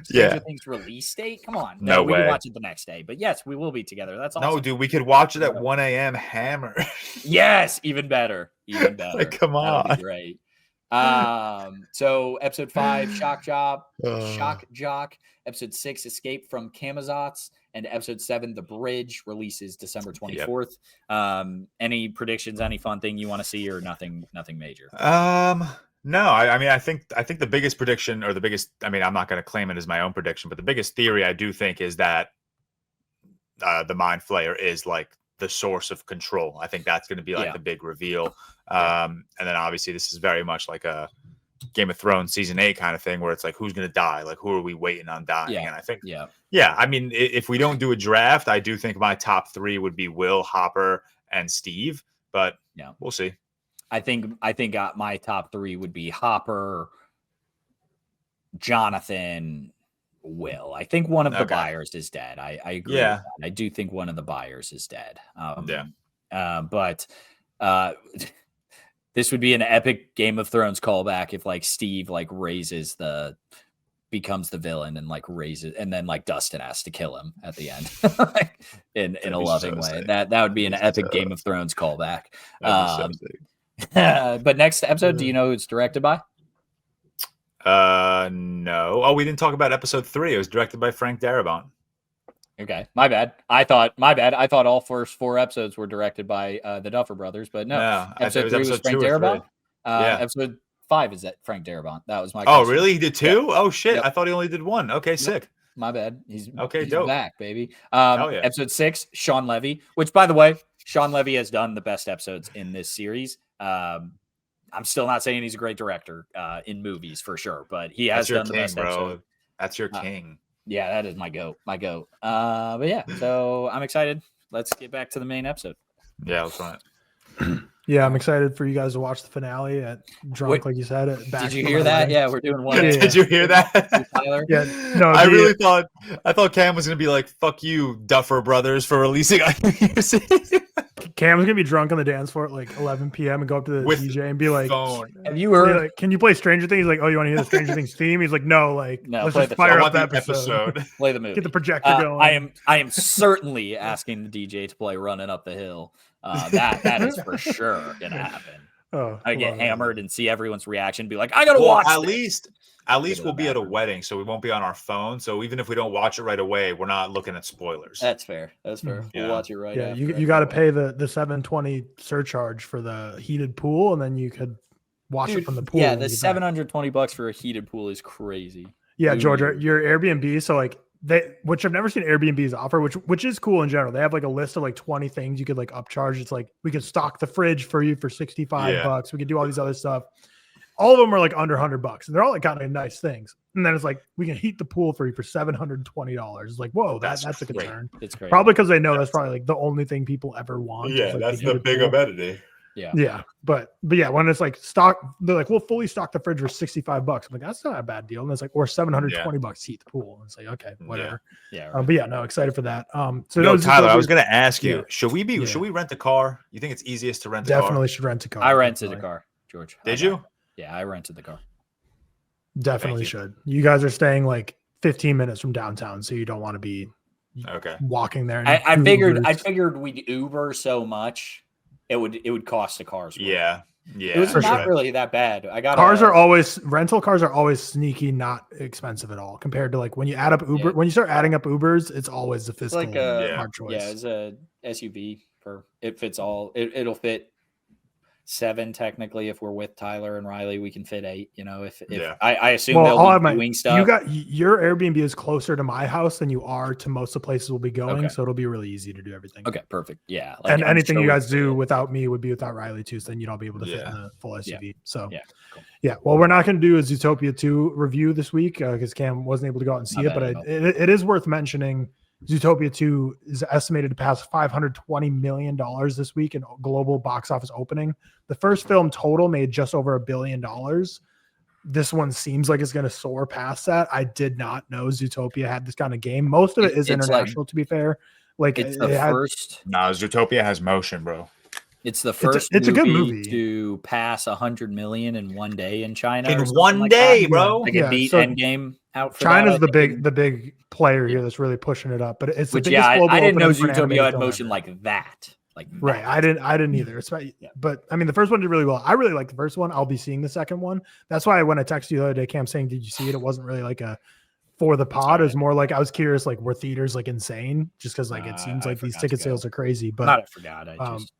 Stranger Things release date. Come on, no way. We can watch it the next day. But yes, we will be together. That's awesome. No, dude, we could watch it at 1 a.m. Hammer. Yes, even better. Like, come on. That'd be great. So episode 5, Shock Jock. Episode 6, Escape from Camazotz, and episode 7, The Bridge, releases December 24th. Any predictions? Any fun thing you want to see, or nothing major? No, I mean, I think the biggest prediction, or the biggest, I mean, I'm not going to claim it as my own prediction, but the biggest theory I do think is that the Mind Flayer is like the source of control. I think that's going to be like the big reveal. And then obviously this is very much like a Game of Thrones season 8 kind of thing, where it's like, who's going to die? Like, who are we waiting on dying? Yeah. And I think, Yeah. I mean, if we don't do a draft, I do think my top 3 would be Will, Hopper, and Steve, but we'll see. I think my top 3 would be Hopper, Jonathan, Will. I think one of the buyers is dead. I agree. Yeah. I do think one of the buyers is dead. But this would be an epic Game of Thrones callback if like Steve like becomes the villain and like raises, and then like Dustin has to kill him at the end in a loving way. That would be an epic Game of Thrones callback. But next episode, do you know who it's directed by? No. Oh, we didn't talk about episode 3. It was directed by Frank Darabont. Okay, my bad. I thought all first 4 episodes were directed by the Duffer Brothers, but no. Episode 3 was Frank Darabont. Episode 5 is that Frank Darabont. That was my question. Oh, really? He did 2? Yeah. Oh shit! Yep. I thought he only did 1. Okay, sick. My bad. He's dope. Back, baby. Episode 6, Sean Levy. Which, by the way, Sean Levy has done the best episodes in this series. I'm still not saying he's a great director in movies for sure, but he has done the best episode. That's your king. Yeah, that is my goat. But yeah, so I'm excited. Let's get back to the main episode. Yeah, let's run it. Yeah, I'm excited for you guys to watch the finale at Drunk, like you said. Did you hear that? Yeah, we're doing one. Did you hear that? Tyler? Yeah, no. I thought Cam was gonna be like, "Fuck you, Duffer Brothers, for releasing." Cam's gonna be drunk on the dance floor at like 11 p.m. and go up to the DJ and be like, "Have you heard? Like, can you play Stranger Things?" He's like, "Oh, you want to hear the Stranger Things theme?" He's like, "No, let's just fire up that episode. Play the movie. Get the projector going." I am certainly asking the DJ to play "Running Up the Hill." That is for sure gonna happen. I get hammered and see everyone's reaction, be like, "I gotta watch." At least we'll be at a wedding, so we won't be on our phone. So even if we don't watch it right away, we're not looking at spoilers. That's fair. We'll watch it right. Yeah, you got to pay the $720 surcharge for the heated pool, and then you could watch it from the pool. Yeah, the $720 for a heated pool is crazy. Yeah, George, your Airbnb. So like which I've never seen Airbnb's offer, which is cool in general. They have like a list of like 20 things you could like upcharge. It's like we could stock the fridge for you for $65. We could do all these other stuff. All of them are like under $100, and they're all like kind of nice things. And then it's like we can heat the pool for you for $720. It's like, whoa, that's a concern. It's great. Probably because they know that's probably like the only thing people ever want. Yeah, like that's the big amenity. Yeah. But yeah, when it's like stock, they're like, we'll fully stock the fridge for $65. I'm like, that's not a bad deal. And it's like, or $720 heat the pool. And it's like, okay, whatever. Yeah. But yeah, no, excited for that. So Tyler, I was going to ask you, should we rent a car? You think it's easiest to rent a car? Definitely should rent a car. I rented a car, George. Did you? Yeah, I rented the car. Definitely should. You guys are staying like 15 minutes from downtown, so you don't want to be walking there. I figured we'd Uber so much it would cost the cars more. Yeah. It was not really that bad. Rental cars are always sneaky, not expensive at all compared to like when you add up Uber. When you start adding up Ubers, it's always the fiscal hard choice. Yeah, it's a SUV it fits all. It'll fit 7 technically. If we're with Tyler and Riley, we can fit 8. You know, if I assume they'll be doing stuff. You got your Airbnb is closer to my house than you are to most of the places we'll be going, so it'll be really easy to do everything. Okay, perfect. Yeah, and anything you guys do without me would be without Riley too. So then you'd all be able to fit in the full SUV. So well, we're not going to do a Zootopia 2 review this week because Cam wasn't able to go out and see it, but it is worth mentioning. Zootopia 2 is estimated to pass $520 million this week in global box office opening. The first film total made just over $1 billion. This one seems like it's going to soar past that. I did not know Zootopia had this kind of game. Most of it is international, to be fair. Like it's the first. No, Zootopia has motion, bro. It's the first. It's a good movie to pass 100 million in one day in China. In one day, bro. Like it beat Endgame out. For China's the big player here that's really pushing it up. But it's the biggest global I didn't know opening Zootopia had motion like that. Right. I didn't either. But I mean, the first one did really well. I really like the first one. I'll be seeing the second one. That's why when I texted you the other day, Cam, saying, did you see it? It wasn't really like a for the pod. It was more like I was curious, like, were theaters like insane? Just because like it seems like these ticket sales are crazy. But I forgot.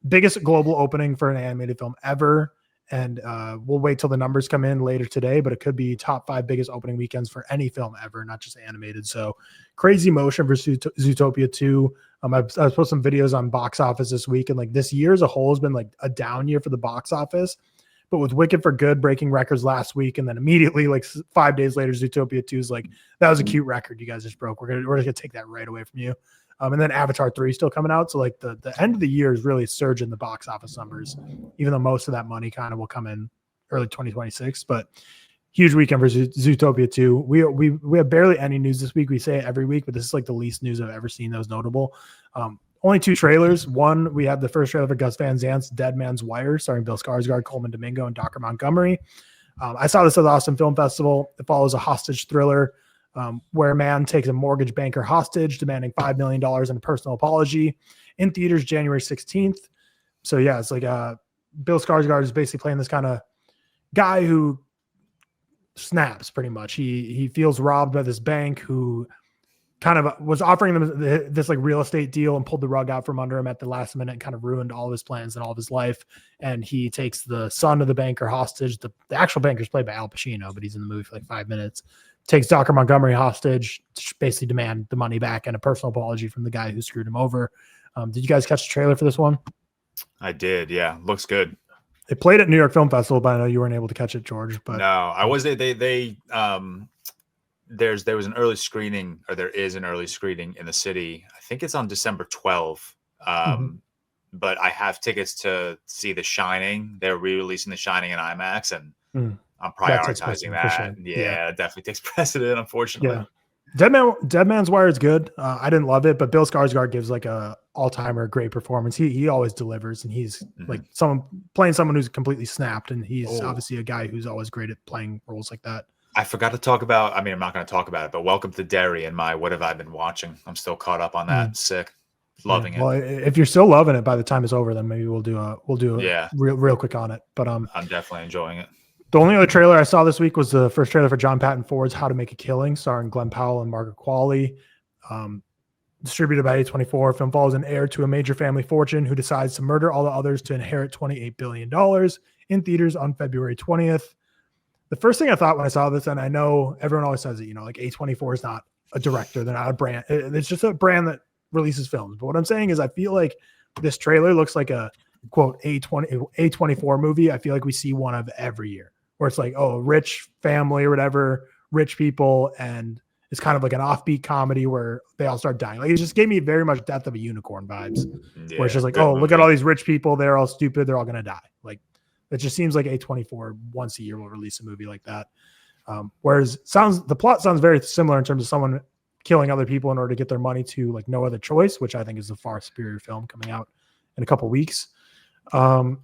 Biggest global opening for an animated film ever. And we'll wait till the numbers come in later today, but it could be top 5 biggest opening weekends for any film ever, not just animated. So crazy motion for Zootopia 2. I posted some videos on box office this week, and like this year as a whole has been like a down year for the box office. But with Wicked for Good breaking records last week, and then immediately like 5 days later, Zootopia 2 is like, that was a cute record you guys just broke. We're gonna take that right away from you. And then Avatar 3 still coming out. So like the end of the year is really a surge in the box office numbers, even though most of that money kind of will come in early 2026. But huge weekend for Zootopia 2. We have barely any news this week. We say it every week, but this is like the least news I've ever seen that was notable. Only 2 trailers. One, we have the first trailer for Gus Van Sant's Dead Man's Wire, starring Bill Skarsgård, Coleman Domingo, and Dr. Montgomery. I saw this at the Austin Film Festival. It follows a hostage thriller where a man takes a mortgage banker hostage, demanding $5 million in a personal apology. In theaters January 16th. So yeah, it's like Bill Skarsgård is basically playing this kind of guy who snaps pretty much. He feels robbed by this bank who kind of was offering them this like real estate deal and pulled the rug out from under him at the last minute and kind of ruined all of his plans and all of his life. And he takes the son of the banker hostage. The actual banker is played by Al Pacino, but he's in the movie for like 5 minutes. Takes Dr. Montgomery hostage, basically demand the money back and a personal apology from the guy who screwed him over. Did you guys catch the trailer for this one? I did. Yeah. Looks good. It played at New York Film Festival, but I know you weren't able to catch it, George. But no, I was. There was an early screening, or there is an early screening in the city. I think it's on December 12th. But I have tickets to see The Shining. They're re-releasing The Shining in IMAX, and I'm prioritizing that. Sure. Yeah, it definitely takes precedent, unfortunately. Yeah. Dead Man's Wire is good. I didn't love it, but Bill Skarsgård gives like a all-timer great performance. He always delivers, and he's like playing someone who's completely snapped, and he's obviously a guy who's always great at playing roles like that. I forgot to talk about, I mean, I'm not going to talk about it, but Welcome to Derry and my What Have I Been Watching? I'm still caught up on that. Sick. Loving it. Well, if you're still loving it by the time it's over, then maybe we'll do a real quick on it. But I'm definitely enjoying it. The only other trailer I saw this week was the first trailer for John Patton Ford's How to Make a Killing, starring Glenn Powell and Margaret Qualley. Distributed by A24, film follows an heir to a major family fortune who decides to murder all the others to inherit $28 billion. In theaters on February 20th. The first thing I thought when I saw this, and I know everyone always says it, like A24 is not a director. They're not a brand. It's just a brand that releases films. But what I'm saying is I feel like this trailer looks like a, quote, A24 movie. I feel like we see one of every year where it's like, oh, rich family or whatever, rich people. And it's kind of like an offbeat comedy where they all start dying. Like it just gave me very much Death of a Unicorn vibes where it's just like, oh, look at all these rich people. They're all stupid. They're all going to die. Like, it just seems like A24 once a year will release a movie like that. Whereas the plot sounds very similar in terms of someone killing other people in order to get their money to like No Other Choice, which I think is a far superior film coming out in a couple weeks. But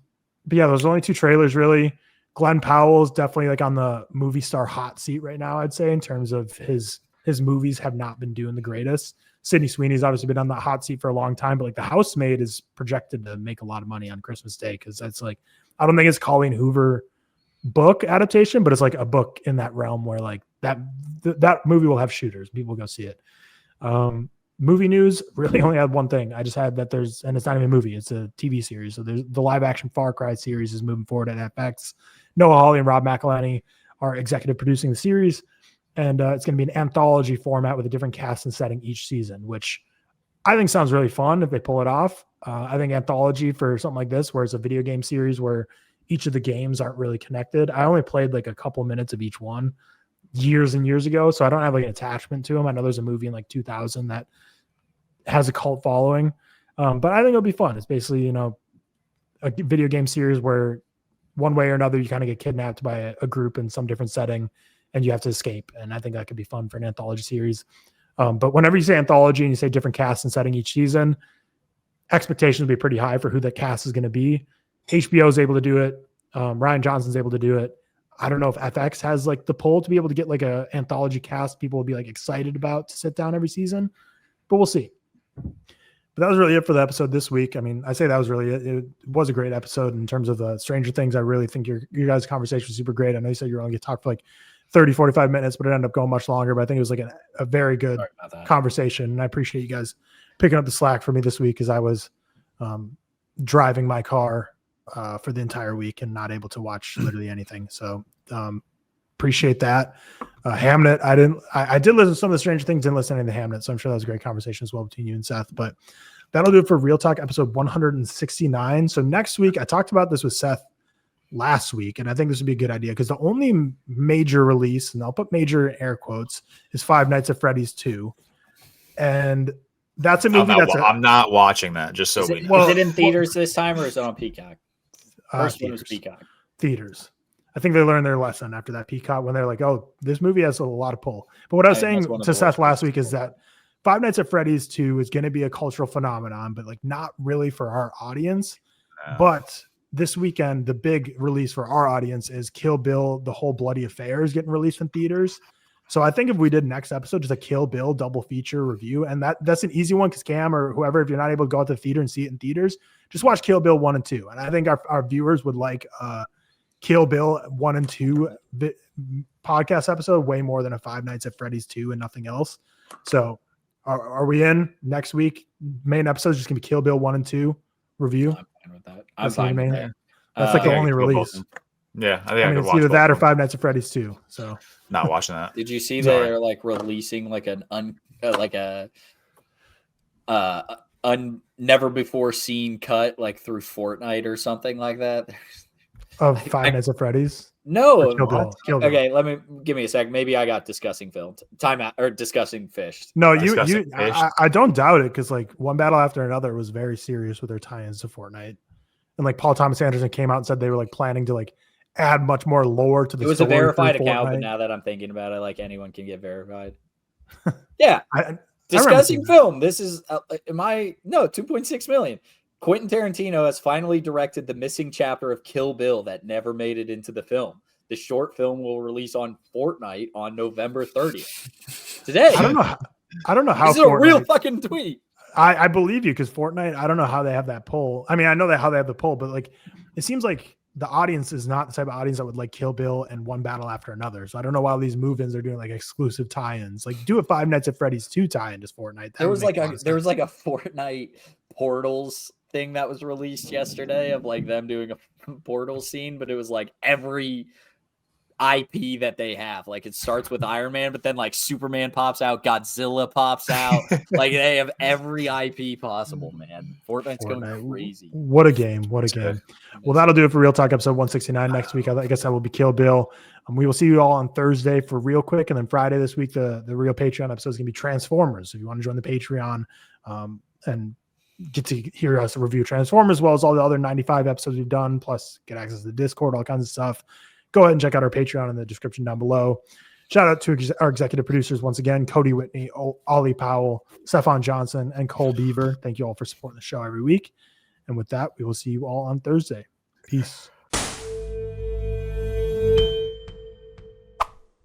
yeah, there's only 2 trailers really. Glenn Powell is definitely like on the movie star hot seat right now, I'd say, in terms of his movies have not been doing the greatest. Sydney Sweeney's obviously been on that hot seat for a long time, but like The Housemaid is projected to make a lot of money on Christmas Day because that's like, I don't think it's Colleen Hoover book adaptation, but it's like a book in that realm where like that movie will have shooters. People will go see it. Movie news really only had one thing. I just had that and it's not even a movie, it's a TV series. So there's the live action Far Cry series is moving forward at FX. Noah Hawley and Rob McElhenney are executive producing the series. And it's going to be an anthology format with a different cast and setting each season, which I think sounds really fun if they pull it off. I think anthology for something like this, where it's a video game series where each of the games aren't really connected. I only played like a couple minutes of each one years and years ago, so I don't have like an attachment to them. I know there's a movie in like 2000 that has a cult following, but I think it'll be fun. It's basically, a video game series where one way or another you kind of get kidnapped by a group in some different setting and you have to escape. And I think that could be fun for an anthology series. But whenever you say anthology and you say different casts and setting each season, expectations will be pretty high for who that cast is going to be. HBO is able to do it. Ryan Johnson's able to do it. I don't know if FX has like the pull to be able to get like a anthology cast people will be like excited about to sit down every season, but we'll see. But that was really it for the episode this week. I mean, I say that was really it. It was a great episode in terms of the Stranger Things. I really think your guys' conversation was super great. I know you said you were only going to talk for like 30, 45 minutes, but it ended up going much longer. But I think it was like a very good conversation. And I appreciate you guys picking up the slack for me this week as I was driving my car for the entire week and not able to watch literally anything. So appreciate that. Hamnet, I did listen to some of the Stranger Things, didn't listen to any of the Hamnet, so I'm sure that was a great conversation as well between you and Seth. But that'll do it for Real Talk episode 169. So next week, I talked about this with Seth last week, and I think this would be a good idea because the only major release, and I'll put major in air quotes, is Five Nights at Freddy's 2. And that's a movie I'm not watching that, just so we know. Is it in theaters this time or is it on Peacock? First one was Peacock. Theaters. I think they learned their lesson after that Peacock when they're like, oh, this movie has a lot of pull. But what I was saying to Seth last week is that Five Nights at Freddy's 2 is going to be a cultural phenomenon, but like not really for our audience. But this weekend, the big release for our audience is Kill Bill, The Whole Bloody Affair is getting released in theaters. So I think if we did next episode, just a Kill Bill double feature review, and that's an easy one because Cam or whoever, if you're not able to go out to the theater and see it in theaters, just watch Kill Bill 1 and 2. And I think our viewers would like Kill Bill 1 and 2 podcast episode way more than a Five Nights at Freddy's 2 and nothing else. So are we in next week? Main episode is just going to be Kill Bill 1 and 2 review. I'm fine with that. I'm fine with that. That's like the only release. Yeah, I mean, it's either that or Five Nights at Freddy's 2. So not watching that. Did you see they're like releasing like never before seen cut like through Fortnite or something like that? Of Five Nights at Freddy's? No. Kill Bill. Okay, give me a sec. Maybe I got discussing film. Timeout or discussing fish. No, I don't doubt it because like One Battle After Another was very serious with their tie-ins to Fortnite. And like Paul Thomas Anderson came out and said they were like planning to like add much more lore to the. It was a verified account, but now that I'm thinking about it, like anyone can get verified. Yeah, discussing film. This is 2.6 million. Quentin Tarantino has finally directed the missing chapter of Kill Bill that never made it into the film. The short film will release on Fortnite on November 30th. Today, I don't know how. This is a real fucking tweet. I believe you because Fortnite, I don't know how they have that pull. I mean, I know how they have the pull, but like it seems like the audience is not the type of audience that would like Kill Bill and One Battle After Another. So I don't know why these move-ins are doing like exclusive tie-ins. Like do a Five Nights at Freddy's 2 tie-in to Fortnite. There was like a Fortnite Portals thing that was released yesterday of like them doing a portal scene, but it was like every IP that they have. Like it starts with Iron Man, but then like Superman pops out, Godzilla pops out. Like they have every IP possible, man. Fortnite's going crazy. What a game. What a game. Well, that'll do it for Real Talk episode 169. Next week, I guess that will be Kill Bill. We will see you all on Thursday for Real Quick. And then Friday this week, the real Patreon episode is going to be Transformers. So if you want to join the Patreon and get to hear us review Transformers, as well as all the other 95 episodes we've done, plus get access to the Discord, all kinds of stuff, go ahead and check out our Patreon in the description down below. Shout out to our executive producers once again, Cody Whitney, Ollie Powell, Stefan Johnson, and Cole Beaver. Thank you all for supporting the show every week. And with that, we will see you all on Thursday. Peace.